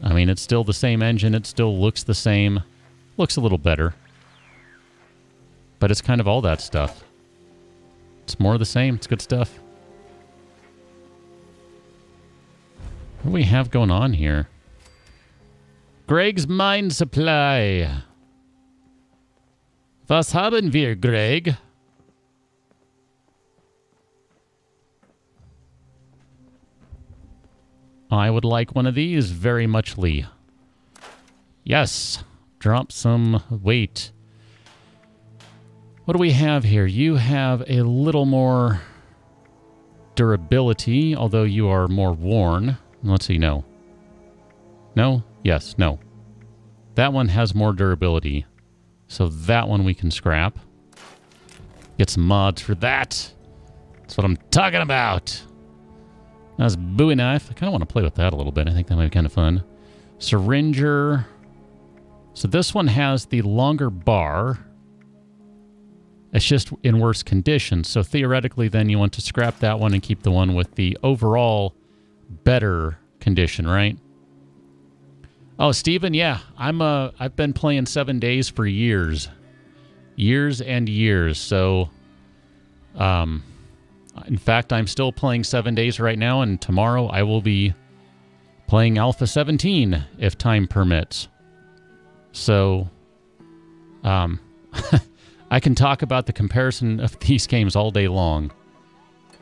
I mean, it's still the same engine. It still looks the same. Looks a little better. But it's kind of all that stuff. It's more of the same. It's good stuff. What do we have going on here? Greg's Mine Supply. Was haben wir, Greg? I would like one of these very muchly. Yes. Drop some weight. What do we have here? You have a little more durability, although you are more worn. Let's see, no. No? Yes, no. That one has more durability. So that one we can scrap. Get some mods for that. That's what I'm talking about. That's Bowie knife. I kind of want to play with that a little bit. I think that might be kind of fun. Syringer. So this one has the longer bar. It's just in worse condition. So theoretically, then you want to scrap that one and keep the one with the overall better condition, right? Oh, Steven, yeah. I've been playing 7 days for years. Years and years. So, in fact, I'm still playing 7 days right now, and tomorrow I will be playing Alpha 17, if time permits. So, I can talk about the comparison of these games all day long.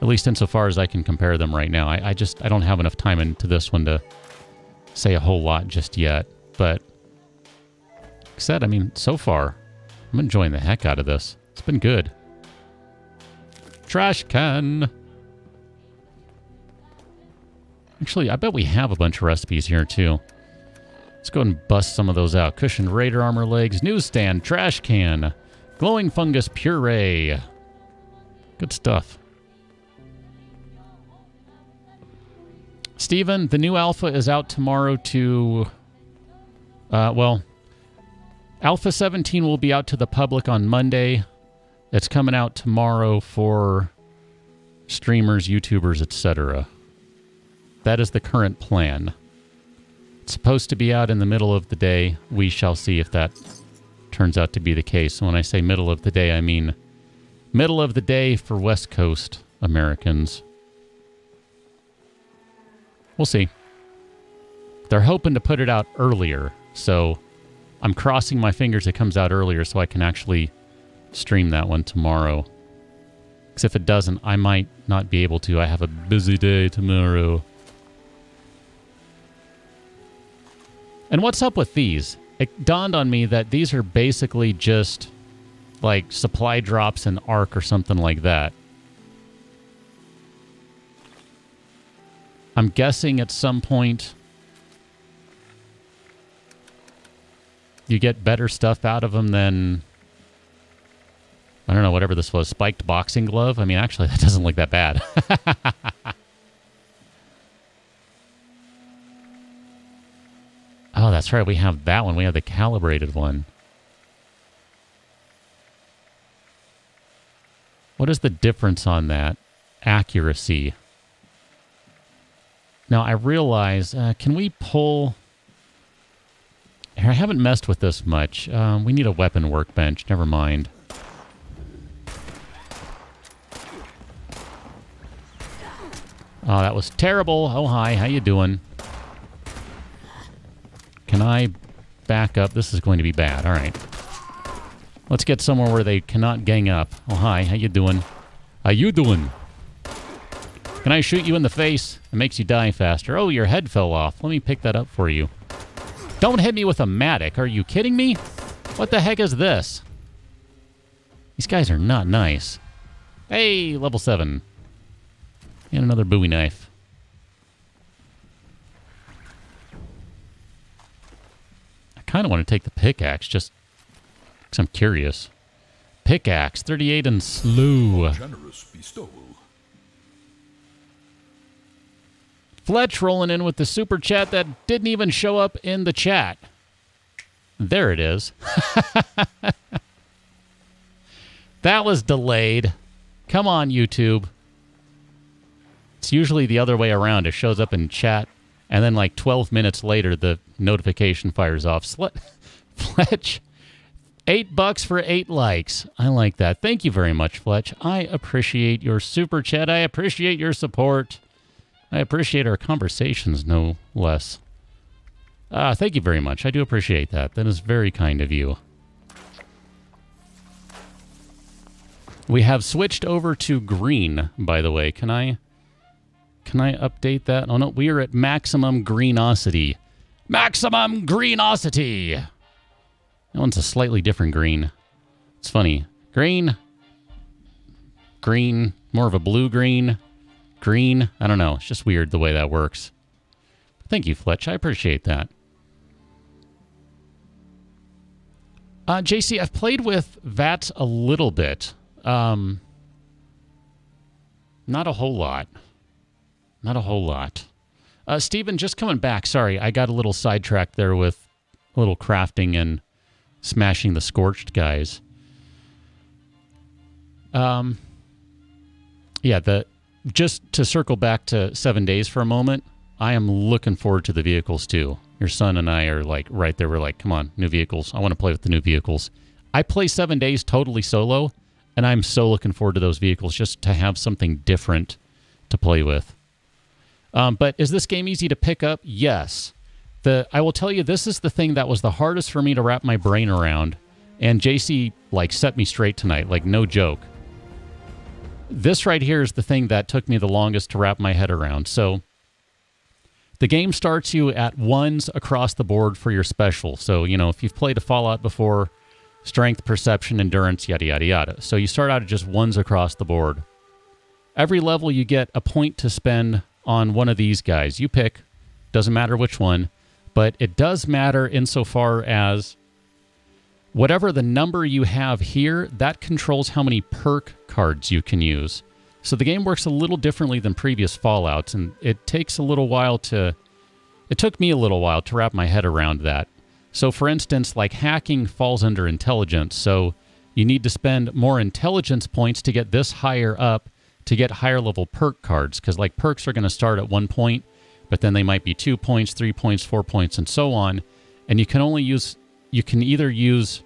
At least insofar as I can compare them right now. I don't have enough time into this one to say a whole lot just yet. But, like I said, I mean, so far, I'm enjoying the heck out of this. It's been good. Trash can. Actually, I bet we have a bunch of recipes here, too. Let's go and bust some of those out. Cushioned Raider armor legs, newsstand, trash can, glowing fungus puree. Good stuff. Steven, the new alpha is out tomorrow to... well, Alpha 17 will be out to the public on Monday. It's coming out tomorrow for streamers, YouTubers, etc. That is the current plan. It's supposed to be out in the middle of the day. We shall see if that turns out to be the case. When I say middle of the day, I mean middle of the day for West Coast Americans. We'll see. They're hoping to put it out earlier, so I'm crossing my fingers it comes out earlier so I can actually stream that one tomorrow. Because if it doesn't, I might not be able to. I have a busy day tomorrow. And what's up with these? It dawned on me that these are basically just like supply drops in Ark or something like that. I'm guessing at some point you get better stuff out of them than, I don't know, whatever this was, spiked boxing glove. I mean, actually, that doesn't look that bad. Oh, that's right. We have that one. We have the calibrated one. What is the difference on that? Accuracy. Now, I realize, can we pull... I haven't messed with this much. We need a weapon workbench. Never mind. Oh, that was terrible. Oh, hi. How you doing? Can I back up? This is going to be bad. All right. Let's get somewhere where they cannot gang up. Oh, hi. How you doing? How you doing? Can I shoot you in the face? It makes you die faster. Oh, your head fell off. Let me pick that up for you. Don't hit me with a matic. Are you kidding me? What the heck is this? These guys are not nice. Hey, level 7. And another Bowie knife. I kind of want to take the pickaxe just because I'm curious. Pickaxe, 38 and slew. Generous bestowal. Fletch rolling in with the super chat that didn't even show up in the chat. There it is. That was delayed. Come on, YouTube. It's usually the other way around. It shows up in chat, and then like 12 minutes later, the notification fires off. Fletch, $8 for 8 likes. I like that. Thank you very much, Fletch. I appreciate your super chat. I appreciate your support. I appreciate our conversations, no less. Thank you very much. I do appreciate that. That is very kind of you. We have switched over to green, by the way. Can I update that? Oh, no. We are at maximum greenosity. Maximum greenosity! That one's a slightly different green. It's funny. Green. Green. More of a blue-green. Green. I don't know. It's just weird the way that works. Thank you, Fletch. I appreciate that. JC, I've played with VATS a little bit. Not a whole lot. Not a whole lot. Steven, just coming back. Sorry, I got a little sidetracked there with a little crafting and smashing the scorched guys. Yeah, just to circle back to 7 days for a moment, I am looking forward to the vehicles too. Your son and I are like right there. We're like, come on, new vehicles. I want to play with the new vehicles. I play 7 days totally solo, and I'm so looking forward to those vehicles just to have something different to play with. But is this game easy to pick up? Yes. I will tell you, this is the thing that was the hardest for me to wrap my brain around. And JC, like, set me straight tonight. Like, no joke. This right here is the thing that took me the longest to wrap my head around. So the game starts you at 1s across the board for your special. So, you know, if you've played a Fallout before, strength, perception, endurance, yada, yada, yada. So you start out at just 1s across the board. Every level you get a point to spend on one of these guys. You pick. Doesn't matter which one. But it does matter insofar as whatever the number you have here, that controls how many perk cards you can use. So the game works a little differently than previous Fallouts, and it takes a little while to... It took me a little while to wrap my head around that. So for instance, like hacking falls under intelligence, so you need to spend more intelligence points to get this higher up to get higher level perk cards, because like perks are going to start at 1 point, but then they might be 2 points, 3 points, 4 points, and so on. And you can only use... You can either use...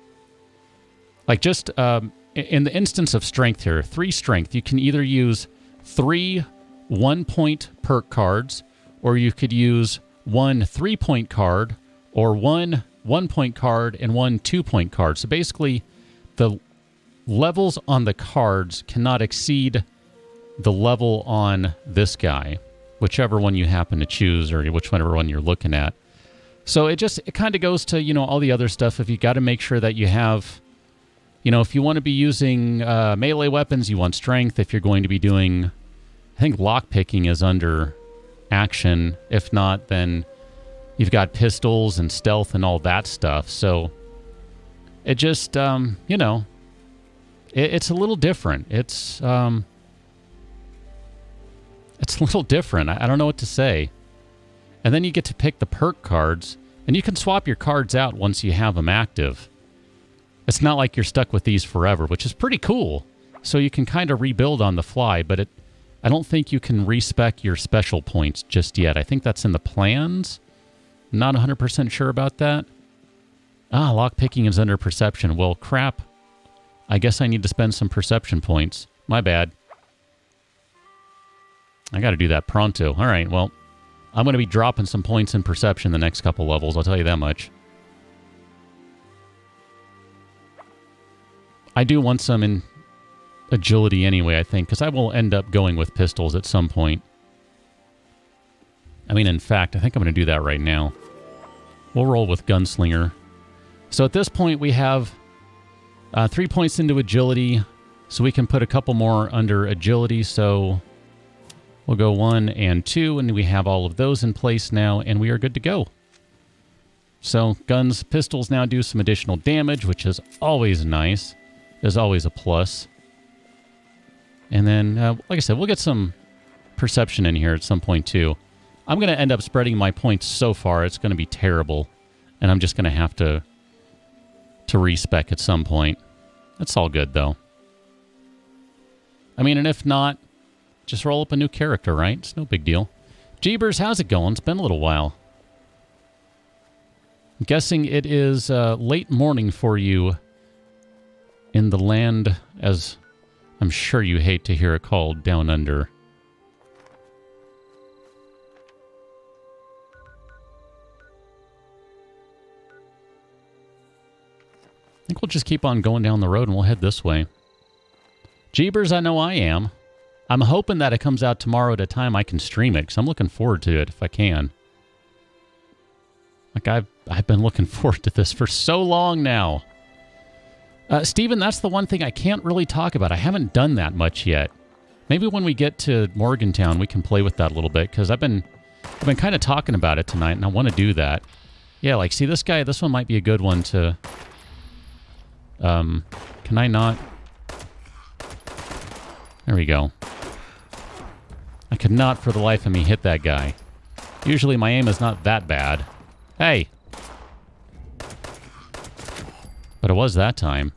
Like just... in the instance of strength here, 3 strength, you can either use 3 1-point perk cards, or you could use 1 3-point card, or 1 1-point card and 1 2-point card. So basically, the levels on the cards cannot exceed the level on this guy, whichever one you happen to choose, or whichever one you're looking at. So it kind of goes to, you know, all the other stuff. If you got to make sure that you have... You know, if you want to be using melee weapons, you want strength. If you're going to be doing, I think lockpicking is under action. If not, then you've got pistols and stealth and all that stuff. So it just, you know, it's a little different. It's a little different. I don't know what to say. And then you get to pick the perk cards, and you can swap your cards out once you have them active. It's not like you're stuck with these forever, which is pretty cool. So you can kind of rebuild on the fly, but I don't think you can respec your special points just yet. I think that's in the plans. I'm not 100% sure about that. Lockpicking is under perception. Well, crap. I guess I need to spend some perception points. My bad. I got to do that pronto. All right, well, I'm going to be dropping some points in perception the next couple levels. I'll tell you that much. I do want some in agility anyway, I think, because I will end up going with pistols at some point. I mean, in fact, I think I'm going to do that right now. We'll roll with Gunslinger. So at this point, we have 3 points into agility, So we can put a couple more under agility. So we'll go 1 and 2, and we have all of those in place now, and we are good to go. So guns, pistols now do some additional damage, which is always nice. Is always a plus. And then, like I said, we'll get some perception in here at some point too. I'm going to end up spreading my points so far, it's going to be terrible. And I'm just going to have to respec at some point. That's all good, though. I mean, and if not, just roll up a new character, right? It's no big deal. Jeebers, how's it going? It's been a little while. I'm guessing it is late morning for you in the land, as I'm sure you hate to hear it called, down under. I think we'll just keep on going down the road and we'll head this way. Jeebers, I know I am. I'm hoping that it comes out tomorrow at a time I can stream it, because I'm looking forward to it if I can. Like, I've been looking forward to this for so long now. Steven, that's the one thing I can't really talk about. I haven't done that much yet. Maybe when we get to Morgantown, we can play with that a little bit, because I've been kind of talking about it tonight, and I want to do that. Yeah, like, see, this one might be a good one to... can I not? There we go. I could not for the life of me hit that guy. Usually my aim is not that bad. Hey! But it was that time.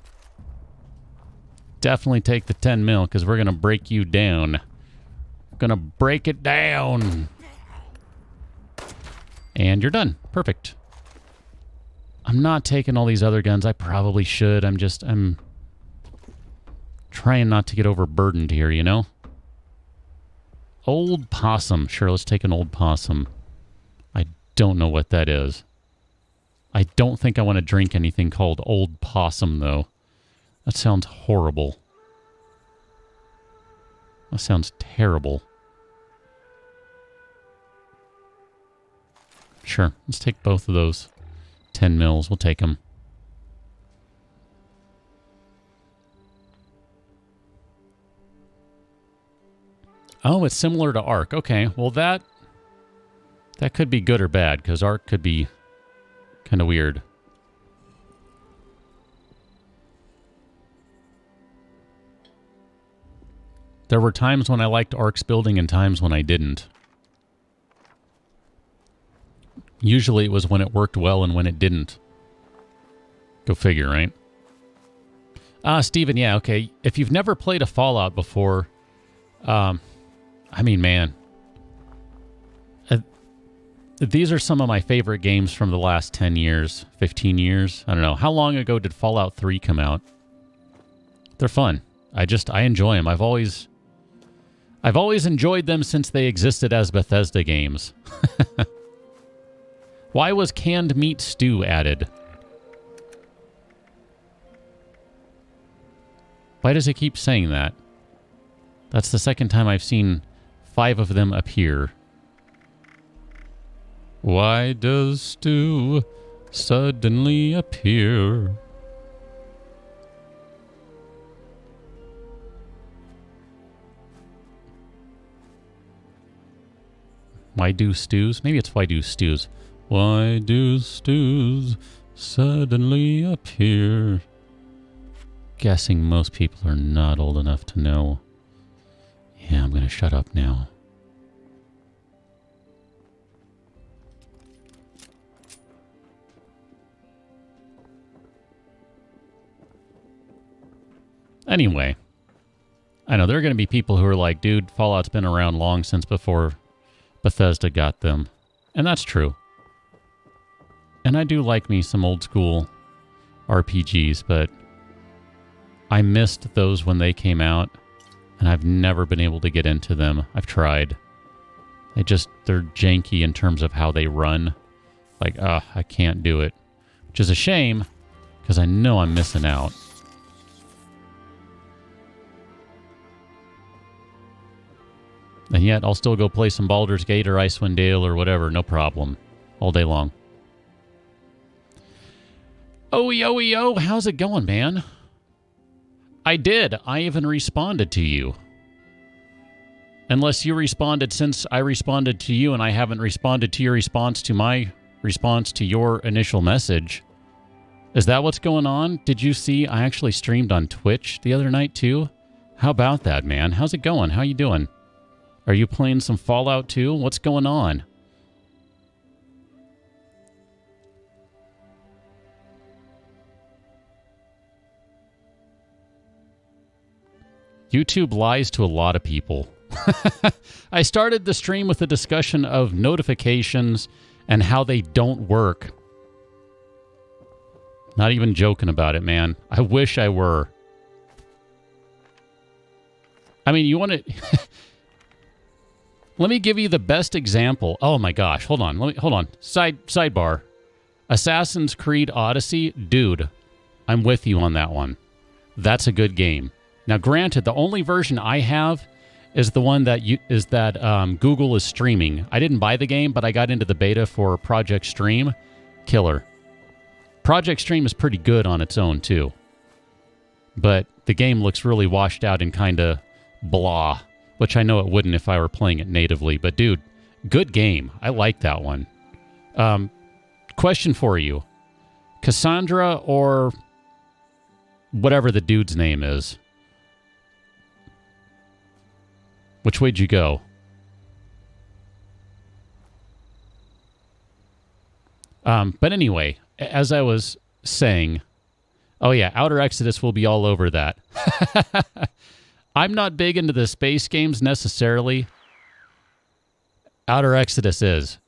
Definitely take the 10 mil, because we're going to break you down. Gonna break it down. And you're done. Perfect. I'm not taking all these other guns. I probably should. I'm trying not to get overburdened here, you know? Old possum. Sure, let's take an old possum. I don't know what that is. I don't think I want to drink anything called old possum, though. That sounds horrible. That sounds terrible. Sure, let's take both of those 10 mils. We'll take them. Oh, it's similar to Ark. Okay, well that could be good or bad, because Ark could be kind of weird. There were times when I liked Ark's building and times when I didn't. Usually it was when it worked well and when it didn't. Go figure, right? Ah, Steven, yeah, okay. If you've never played a Fallout before, I mean, man. These are some of my favorite games from the last 10 years, 15 years. I don't know. How long ago did Fallout 3 come out? They're fun. I enjoy them. I've always enjoyed them since they existed as Bethesda games. Why was canned meat stew added? Why does it keep saying that? That's the second time I've seen 5 of them appear. Why does stew suddenly appear? Why do stews? Maybe it's why do stews. Why do stews suddenly appear? Guessing most people are not old enough to know. Yeah, I'm gonna shut up now. Anyway, I know there are going to be people who are like, dude, Fallout's been around long since before Bethesda got them. And that's true. And I do like me some old school RPGs, but I missed those when they came out, and I've never been able to get into them. I've tried. They're janky in terms of how they run. Like, I can't do it. Which is a shame, because I know I'm missing out. And yet, I'll still go play some Baldur's Gate or Icewind Dale or whatever, no problem. All day long. Oh, yo, how's it going, man? I did. I even responded to you. Unless you responded since I responded to you and I haven't responded to your response to my response to your initial message. Is that what's going on? Did you see I actually streamed on Twitch the other night too? How about that, man? How's it going? How you doing? Are you playing some Fallout 2? What's going on? YouTube lies to a lot of people. I started the stream with a discussion of notifications and how they don't work. Not even joking about it, man. I wish I were. I mean, you want to... Let me give you the best example. Oh my gosh, hold on. Hold on. Sidebar. Assassin's Creed Odyssey, dude, I'm with you on that one. That's a good game. Now, granted, the only version I have is the one that Google is streaming. I didn't buy the game, but I got into the beta for Project Stream. Killer. Project Stream is pretty good on its own, too. But the game looks really washed out and kind of blah, which I know it wouldn't if I were playing it natively. But, dude, good game. I like that one. Question for you. Cassandra or whatever the dude's name is. Which way'd you go? But anyway, as I was saying, oh yeah, Outer Exodus will be all over that. I'm not big into the space games necessarily. Outer Exodus is.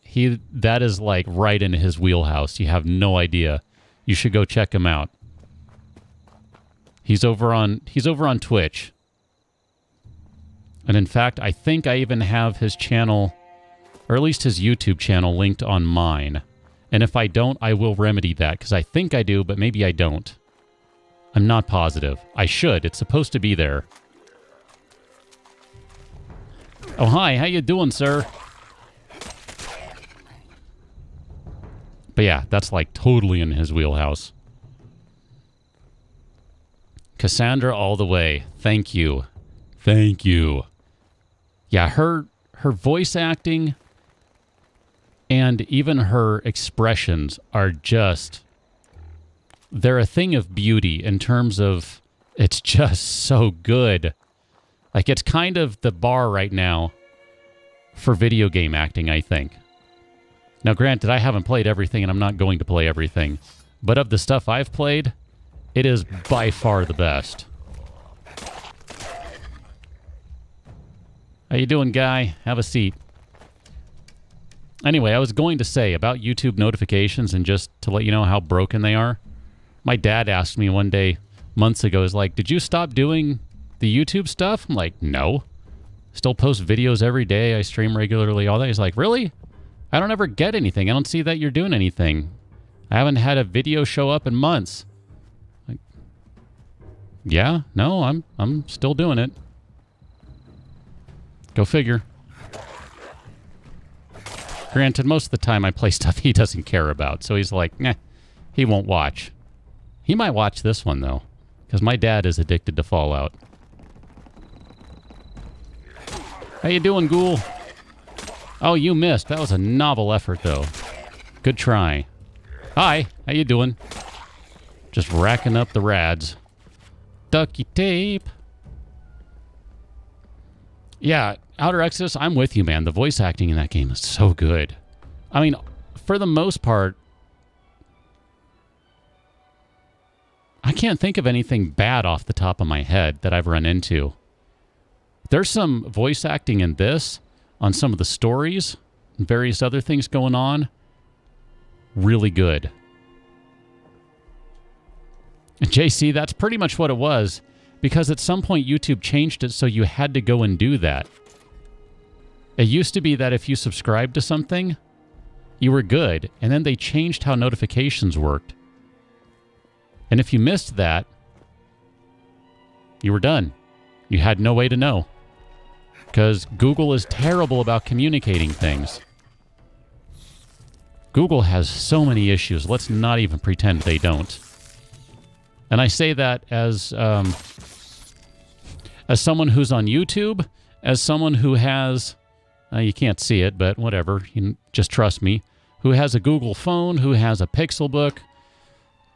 That is like right in his wheelhouse. You have no idea. You should go check him out. He's over on Twitch. And in fact, I think I even have his channel, or at least his YouTube channel, linked on mine. And if I don't, I will remedy that, because I think I do, but maybe I don't. I'm not positive. I should. It's supposed to be there. Oh, hi. How you doing, sir? But yeah, that's like totally in his wheelhouse. Cassandra all the way. Thank you. Thank you. Yeah, her voice acting and even her expressions are just... They're a thing of beauty in terms of... It's just so good. Like, it's kind of the bar right now for video game acting, I think. Now, granted, I haven't played everything, and I'm not going to play everything. But of the stuff I've played, it is by far the best. How you doing, guy? Have a seat. Anyway, I was going to say about YouTube notifications, and just to let you know how broken they are. My dad asked me one day, months ago, is like, did you stop doing the YouTube stuff? I'm like, no. Still post videos every day. I stream regularly, all that. He's like, really? I don't ever get anything. I don't see that you're doing anything. I haven't had a video show up in months. Like, yeah, no, I'm still doing it. Go figure. Granted, most of the time I play stuff he doesn't care about, so he's like, nah, he won't watch. He might watch this one, though, because my dad is addicted to Fallout. How you doing, ghoul? Oh, you missed. That was a novel effort, though. Good try. Hi, how you doing? Just racking up the rads. Ducky tape. Yeah, Outer Exodus, I'm with you, man. The voice acting in that game is so good. I mean, for the most part, I can't think of anything bad off the top of my head that I've run into. There's some voice acting in this, on some of the stories, and various other things going on. Really good. And JC, that's pretty much what it was. Because at some point, YouTube changed it so you had to go and do that. It used to be that if you subscribed to something, you were good. And then they changed how notifications worked. And if you missed that, you were done. You had no way to know. Because Google is terrible about communicating things. Google has so many issues. Let's not even pretend they don't. And I say that as As someone who's on YouTube, as someone who has, you can't see it, but whatever, you just trust me, who has a Google phone, who has a Pixelbook,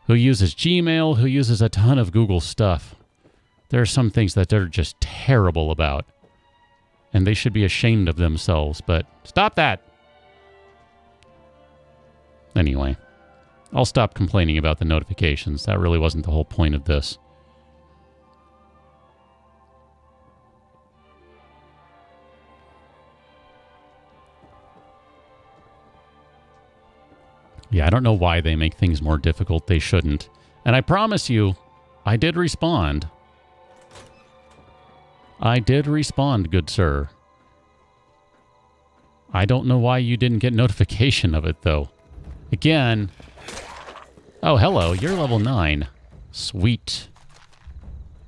who uses Gmail, who uses a ton of Google stuff. There are some things that they're just terrible about. And they should be ashamed of themselves, but stop that! Anyway, I'll stop complaining about the notifications. That really wasn't the whole point of this. Yeah, I don't know why they make things more difficult. They shouldn't. And I promise you, I did respond. I did respond, good sir. I don't know why you didn't get notification of it, though. Again. Oh, hello. You're level 9. Sweet.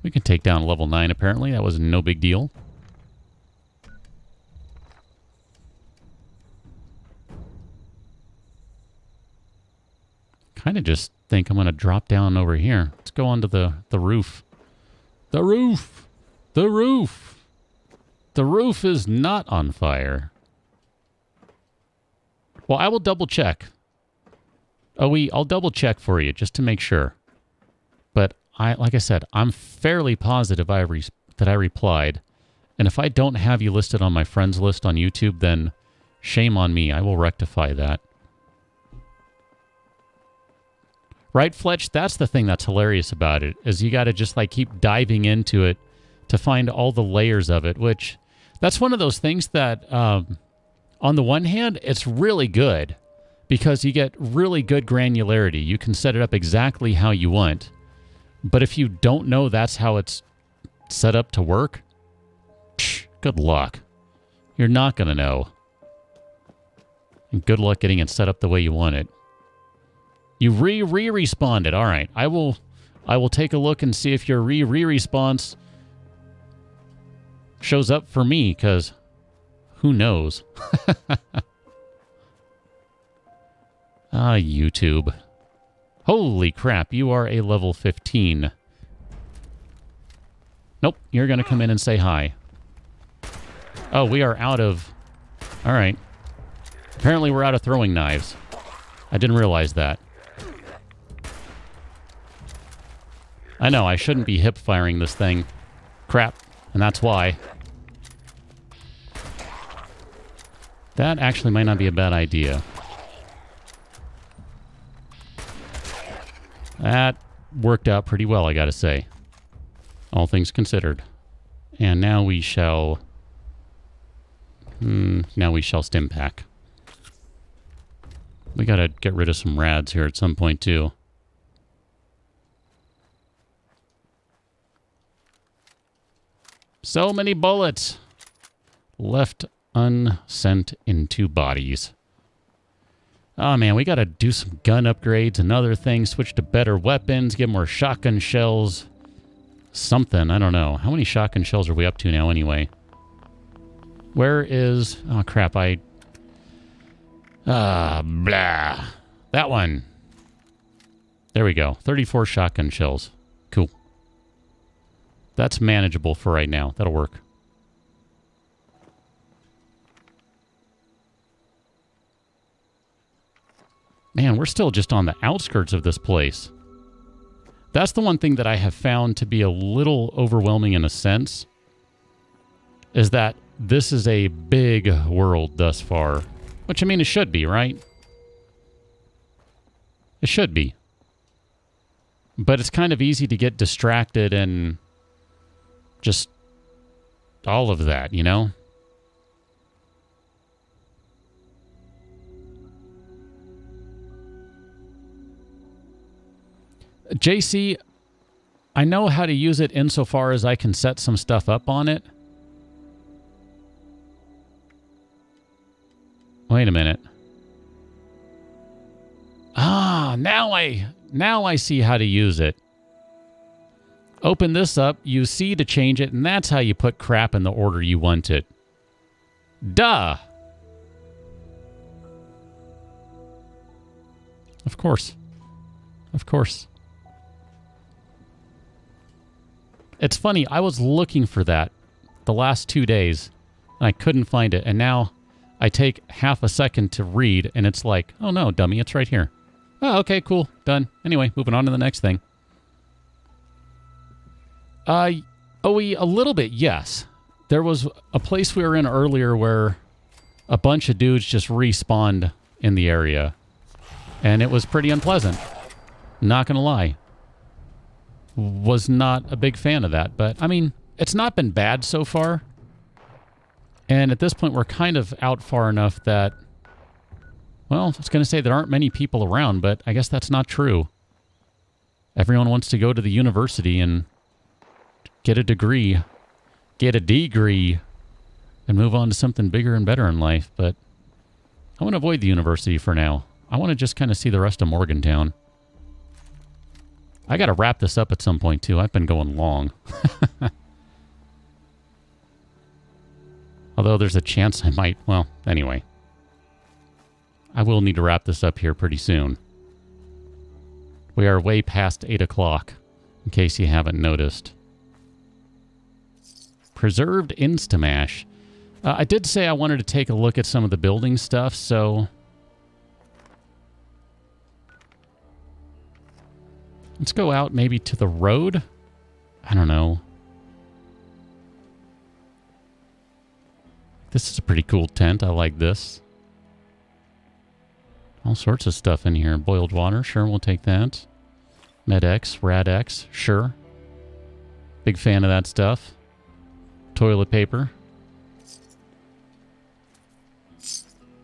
We can take down level 9, apparently. That was no big deal. Kind of just think I'm going to drop down over here. Let's go onto the roof. The roof! The roof! The roof is not on fire. Well, I will double check. I'll double check for you just to make sure. But like I said, I'm fairly positive that I replied. And if I don't have you listed on my friends list on YouTube, then shame on me. I will rectify that. Right, Fletch? That's the thing that's hilarious about it, is you got to just like keep diving into it to find all the layers of it, which that's one of those things that, on the one hand, it's really good because you get really good granularity. You can set it up exactly how you want. But if you don't know that's how it's set up to work, good luck. You're not going to know. And good luck getting it set up the way you want it. You re-responded. All right. I will take a look and see if your re-response shows up for me, because who knows? YouTube. Holy crap, you are a level 15. Nope, you're going to come in and say hi. Oh, we are out of... All right. Apparently we're out of throwing knives. I didn't realize that. I know, I shouldn't be hip-firing this thing. Crap, and that's why. That actually might not be a bad idea. That worked out pretty well, I gotta say. All things considered. And now we shall... now we shall stim pack. We gotta get rid of some rads here at some point, too. So many bullets left unsent into bodies. Oh man, we gotta do some gun upgrades and other things, switch to better weapons, get more shotgun shells. Something, I don't know. How many shotgun shells are we up to now anyway? Where is... Oh crap, blah. That one. There we go. 34 shotgun shells. Cool. That's manageable for right now. That'll work. Man, we're still just on the outskirts of this place. That's the one thing that I have found to be a little overwhelming in a sense, is that this is a big world thus far. Which, I mean, it should be, right? It should be. But it's kind of easy to get distracted and just all of that, you know? JC, I know how to use it insofar as I can set some stuff up on it. Wait a minute. Ah, now I see how to use it. Open this up, use C to change it, and that's how you put crap in the order you want it. Duh! Of course. Of course. It's funny, I was looking for that the last 2 days, and I couldn't find it. And now I take half a second to read, and it's like, oh no, dummy, it's right here. Oh, okay, cool, done. Anyway, moving on to the next thing. A little bit, yes. There was a place we were in earlier where a bunch of dudes just respawned in the area, and it was pretty unpleasant. Not gonna lie. Was not a big fan of that, but I mean, it's not been bad so far. And at this point, we're kind of out far enough that, well, I was going to say there aren't many people around, but I guess that's not true. Everyone wants to go to the university and get a degree, and move on to something bigger and better in life. But I want to avoid the university for now. I want to just kind of see the rest of Morgantown. I got to wrap this up at some point, too. I've been going long. Although there's a chance I might... Well, anyway. I will need to wrap this up here pretty soon. We are way past 8 o'clock, in case you haven't noticed. Preserved Instamash. I did say I wanted to take a look at some of the building stuff, so... Let's go out maybe to the road? I don't know. This is a pretty cool tent. I like this. All sorts of stuff in here. Boiled water. Sure, we'll take that. MedX, RadX. Sure. Big fan of that stuff. Toilet paper.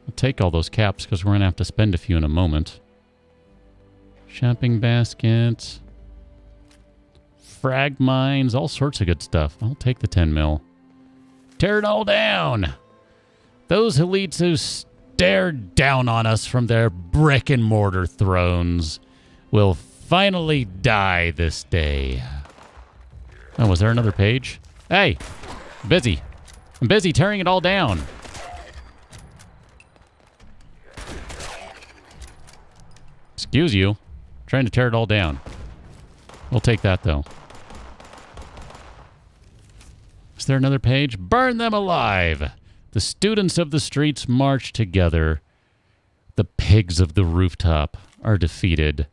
I'll take all those caps because we're going to have to spend a few in a moment. Shopping basket. Frag mines. All sorts of good stuff. I'll take the 10 mil. Tear it all down. Those elites who stare down on us from their brick and mortar thrones will finally die this day. Oh, was there another page? Hey, busy. I'm busy tearing it all down. Excuse you. Trying to tear it all down. We'll take that, though. Is there another page? Burn them alive! The students of the streets march together. The pigs of the rooftop are defeated.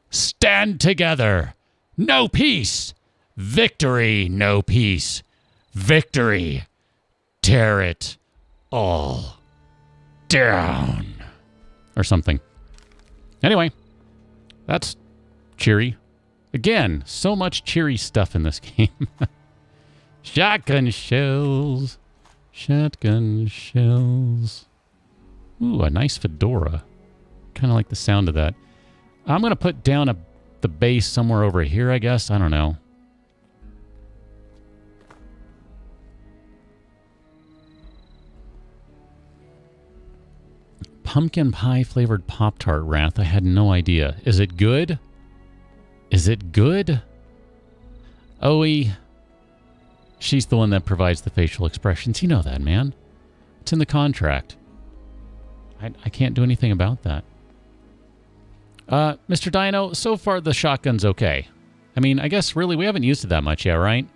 Stand together! No peace! Victory, no peace! Victory! Tear it all down! Or something. Anyway, that's cheery. Again, so much cheery stuff in this game. Shotgun shells. Shotgun shells. Ooh, a nice fedora. Kind of like the sound of that. I'm going to put down the base somewhere over here, I guess. I don't know. Pumpkin pie flavored Pop-Tart Wrath. I had no idea. Is it good? Is it good? Oe. She's the one that provides the facial expressions. You know that, man. It's in the contract. I can't do anything about that. Mr. Dino, so far the shotgun's okay. I mean, I guess really we haven't used it that much yet, right?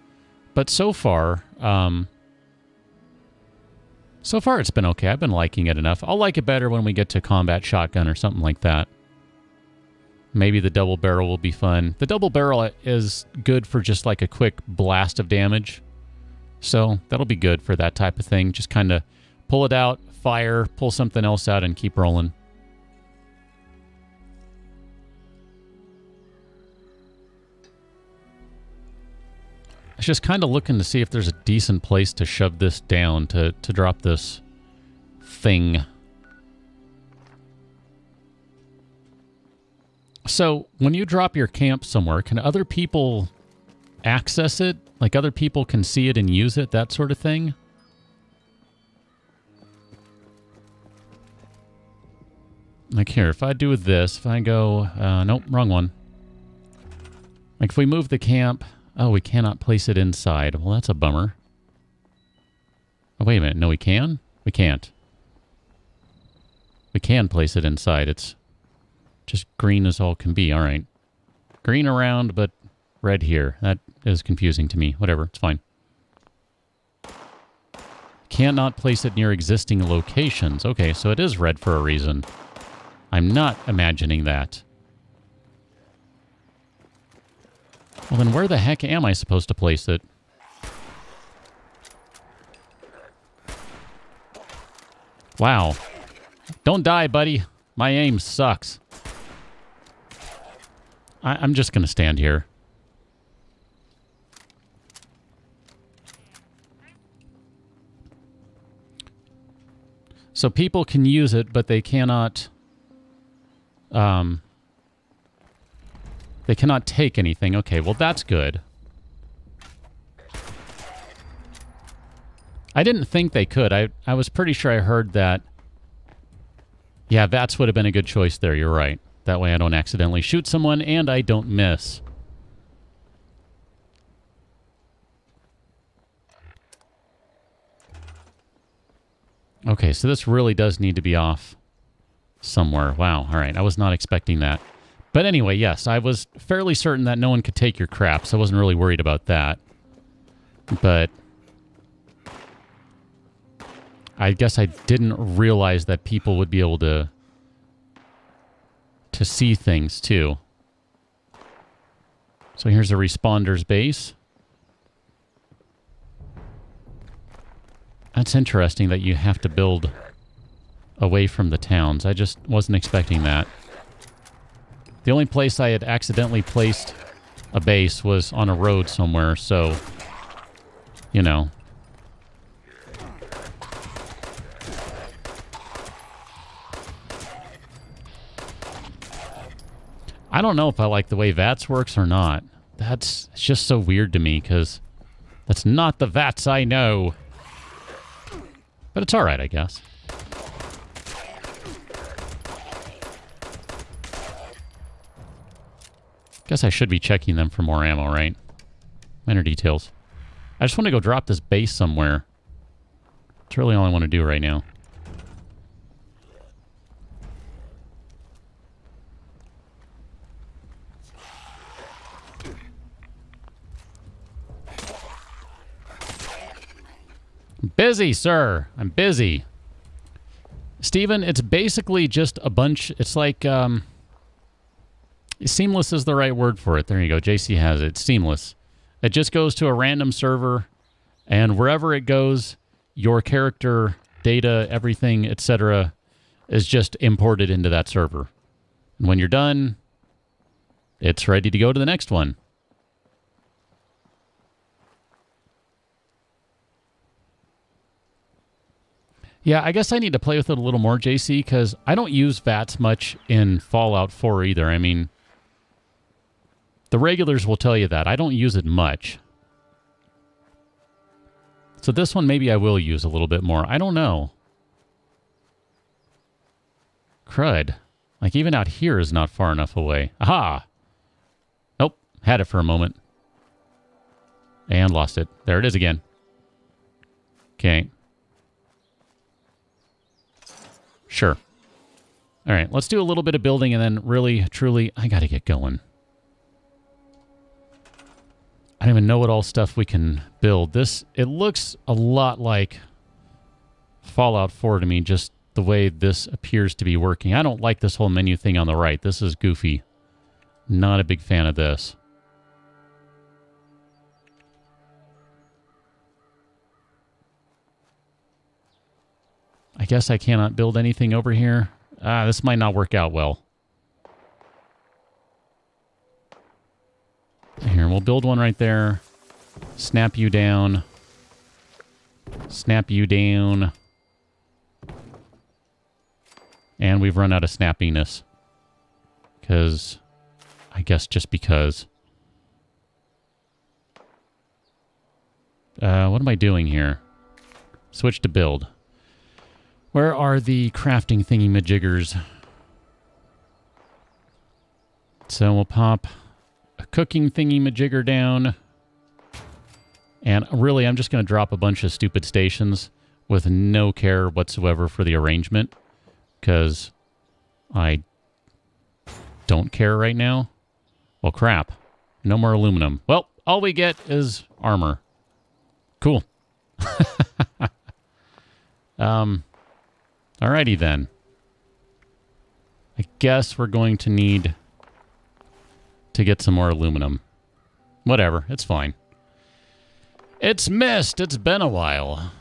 But so far it's been okay. I've been liking it enough. I'll like it better when we get to combat shotgun or something like that. Maybe the double barrel will be fun. The double barrel is good for just like a quick blast of damage. So that'll be good for that type of thing. Just kind of pull it out, fire, pull something else out, and keep rolling. I was just kind of looking to see if there's a decent place to shove this down, to drop this thing. So, when you drop your camp somewhere, can other people access it? Like, other people can see it and use it, that sort of thing? Like, here, if I do this, if I go... nope, wrong one. Like, if we move the camp... Oh, we cannot place it inside. Well, that's a bummer. Oh, wait a minute. No, we can? We can't. We can place it inside. It's just green as all can be. All right. Green around, but red here? That is confusing to me. Whatever, it's fine. Cannot place it near existing locations. Okay, so it is red for a reason. I'm not imagining that. Well, then where the heck am I supposed to place it? Wow. Don't die, buddy. My aim sucks. I'm just going to stand here. So people can use it, but they cannot... they cannot take anything. Okay, well, that's good. I didn't think they could. I was pretty sure I heard that. Yeah, VATS would have been a good choice there. You're right. That way I don't accidentally shoot someone and I don't miss. Okay, so this really does need to be off somewhere. Wow, all right. I was not expecting that. But anyway, yes, I was fairly certain that no one could take your crap, so I wasn't really worried about that. But I guess I didn't realize that people would be able to see things, too. So here's a responder's base. That's interesting that you have to build away from the towns. I just wasn't expecting that. The only place I had accidentally placed a base was on a road somewhere, so, you know. I don't know if I like the way VATS works or not. It's just so weird to me, because that's not the VATS I know. But it's alright, I guess. Guess I should be checking them for more ammo, right? Minor details. I just want to go drop this base somewhere. That's really all I want to do right now. Busy, sir. I'm busy. Steven, it's basically just a bunch... It's like... seamless is the right word for it. There you go. JC has it. It's seamless. It just goes to a random server, and wherever it goes, your character, data, everything, etc., is just imported into that server. And when you're done, it's ready to go to the next one. Yeah, I guess I need to play with it a little more, JC, because I don't use VATS much in Fallout 4 either. I mean, the regulars will tell you that. I don't use it much. So this one maybe I will use a little bit more. I don't know. Crud. Like, even out here is not far enough away. Aha! Nope. Had it for a moment. And lost it. There it is again. Okay. Sure. All right, let's do a little bit of building and then really, truly, I gotta get going. I don't even know what all stuff we can build. This, it looks a lot like Fallout 4 to me, just the way this appears to be working. I don't like this whole menu thing on the right. This is goofy. Not a big fan of this. I guess I cannot build anything over here. This might not work out well. Here, we'll build one right there. Snap you down. Snap you down. And we've run out of snappiness. Because, I guess just because. What am I doing here? Switch to build. Where are the crafting thingy-majiggers? So we'll pop a cooking thingy-majigger down. And really, I'm just going to drop a bunch of stupid stations with no care whatsoever for the arrangement. Because I don't care right now. Well, crap. No more aluminum. Well, all we get is armor. Cool. Alrighty then. I guess we're going to need to get some more aluminum. Whatever, it's fine. It's missed. It's been a while.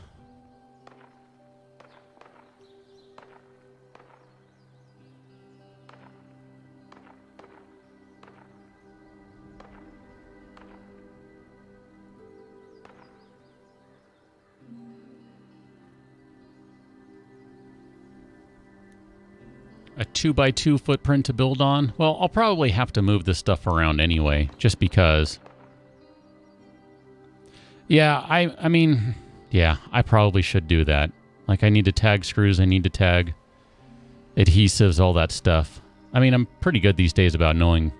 A 2x2 footprint to build on? Well, I'll probably have to move this stuff around anyway, just because. Yeah, I mean, yeah, I probably should do that. Like, I need to tag screws, I need to tag adhesives, all that stuff. I mean, I'm pretty good these days about knowing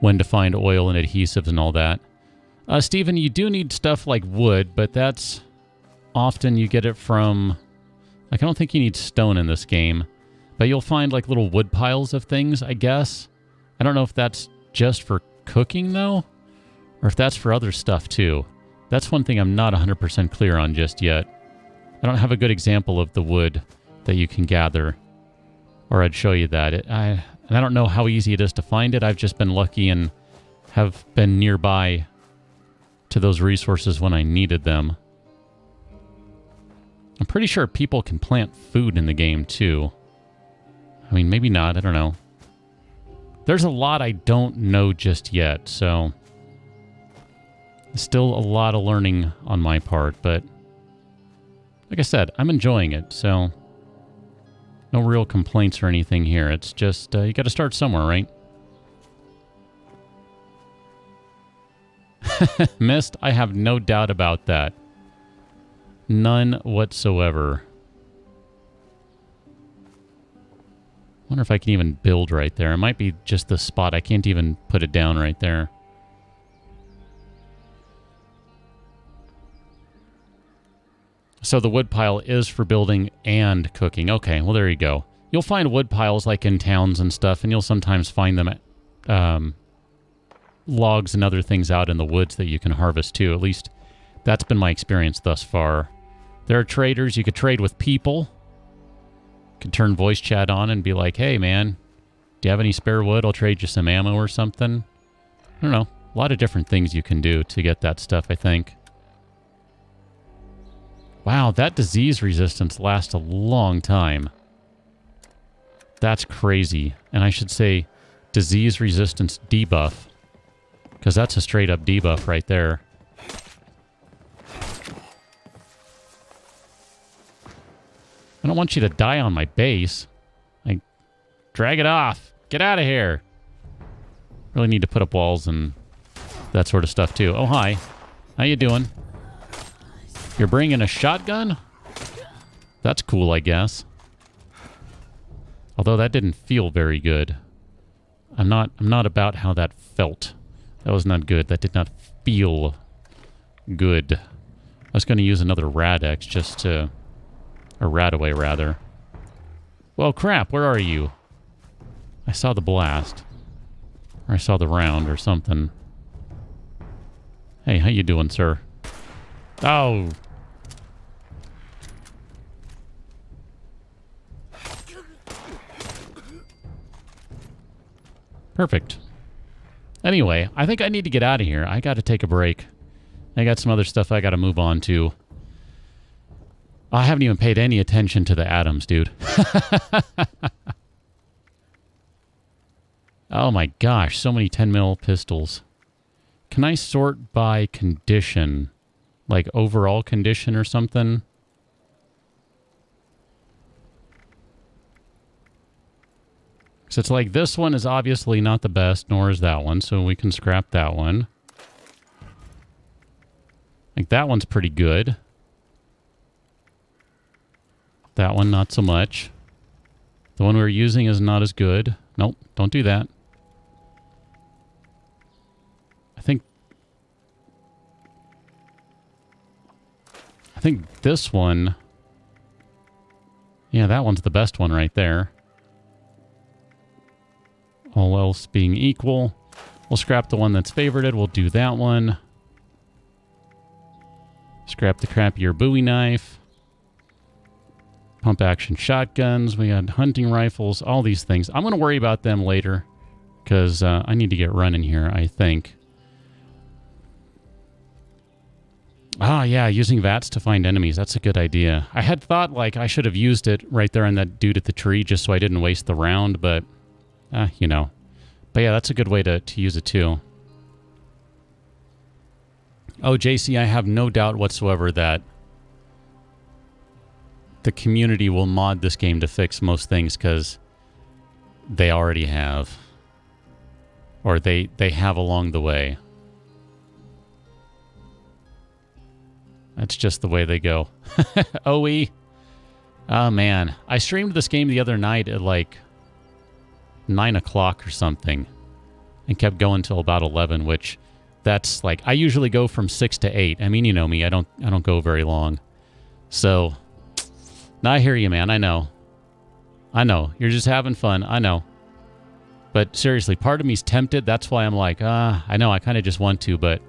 when to find oil and adhesives and all that. Steven, you do need stuff like wood, but that's often you get it from... Like, I don't think you need stone in this game. But you'll find like little wood piles of things, I guess. I don't know if that's just for cooking, though, or if that's for other stuff, too. That's one thing I'm not 100% clear on just yet. I don't have a good example of the wood that you can gather, or I'd show you that. I don't know how easy it is to find it. I've just been lucky and have been nearby to those resources when I needed them. I'm pretty sure people can plant food in the game, too. I mean, maybe not. I don't know. There's a lot I don't know just yet, so... Still a lot of learning on my part, but... Like I said, I'm enjoying it, so... No real complaints or anything here. It's just, you gotta start somewhere, right? Missed? I have no doubt about that. None whatsoever. Wonder if I can even build right there. It might be just the spot. I can't even put it down right there. So the wood pile is for building and cooking. Okay, well there you go. You'll find wood piles like in towns and stuff, and you'll sometimes find them at logs and other things out in the woods that you can harvest too. At least that's been my experience thus far. There are traders. You could trade with people. Could turn voice chat on and be like, hey, man, do you have any spare wood? I'll trade you some ammo or something. I don't know. A lot of different things you can do to get that stuff, I think. Wow, that disease resistance lasts a long time. That's crazy. And I should say disease resistance debuff, because that's a straight up debuff right there. I don't want you to die on my base. Like, drag it off. Get out of here. Really need to put up walls and that sort of stuff, too. Oh, hi. How you doing? You're bringing a shotgun? That's cool, I guess. Although that didn't feel very good. I'm not about how that felt. That was not good. That did not feel good. I was going to use another Rad-X just to... Or Radaway, rather. Well, crap, where are you? I saw the blast. Or I saw the round or something. Hey, how you doing, sir? Oh! Perfect. Anyway, I think I need to get out of here. I got to take a break. I got some other stuff I got to move on to. I haven't even paid any attention to the atoms, dude. Oh my gosh, so many 10mm pistols. Can I sort by condition? Like overall condition or something? So it's like this one is obviously not the best, nor is that one, so we can scrap that one. Like that one's pretty good. That one, not so much. The one we're using is not as good. Nope, don't do that. I think this one... Yeah, that one's the best one right there. All else being equal. We'll scrap the one that's favorited. We'll do that one. Scrap the crappier Bowie knife. Pump action shotguns. We had hunting rifles. All these things. I'm going to worry about them later. Because I need to get running here, I think. Ah, yeah, using VATS to find enemies. That's a good idea. I had thought, like, I should have used it right there on that dude at the tree just so I didn't waste the round, but, you know. But yeah, that's a good way to use it, too. Oh, JC, I have no doubt whatsoever that the community will mod this game to fix most things, because they already have. Or they have along the way. That's just the way they go. OE. Oh, man. I streamed this game the other night at like 9 o'clock or something. And kept going till about 11, which that's like... I usually go from 6 to 8. I mean, you know me. I don't go very long. So... Now I hear you, man. I know. I know. You're just having fun. I know. But seriously, part of me's tempted. That's why I'm like, I know. I kind of just want to, but...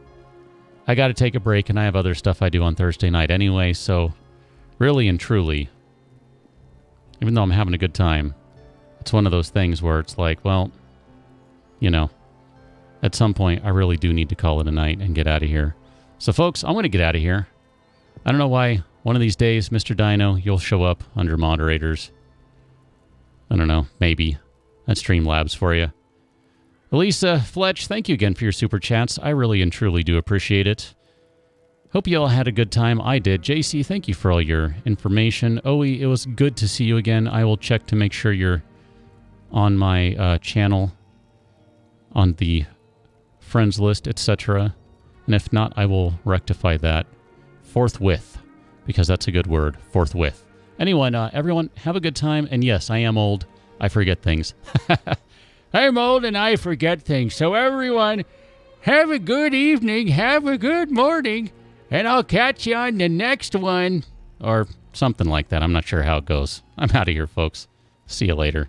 I got to take a break, and I have other stuff I do on Thursday night anyway, so really and truly, even though I'm having a good time, it's one of those things where it's like, well, you know, at some point, I really do need to call it a night and get out of here. So, folks, I'm going to get out of here. I don't know why one of these days, Mr. Dino, you'll show up under moderators. I don't know, maybe. That's Streamlabs for you. Elisa, Fletch, thank you again for your super chats. I really and truly do appreciate it. Hope you all had a good time. I did. JC, thank you for all your information. Oe, it was good to see you again. I will check to make sure you're on my channel, on the friends list, etc. And if not, I will rectify that forthwith, because that's a good word, forthwith. Anyway, everyone, have a good time. And yes, I am old. I forget things. I'm old and I forget things. So everyone, have a good evening, have a good morning, and I'll catch you on the next one. Or something like that. I'm not sure how it goes. I'm out of here, folks. See you later.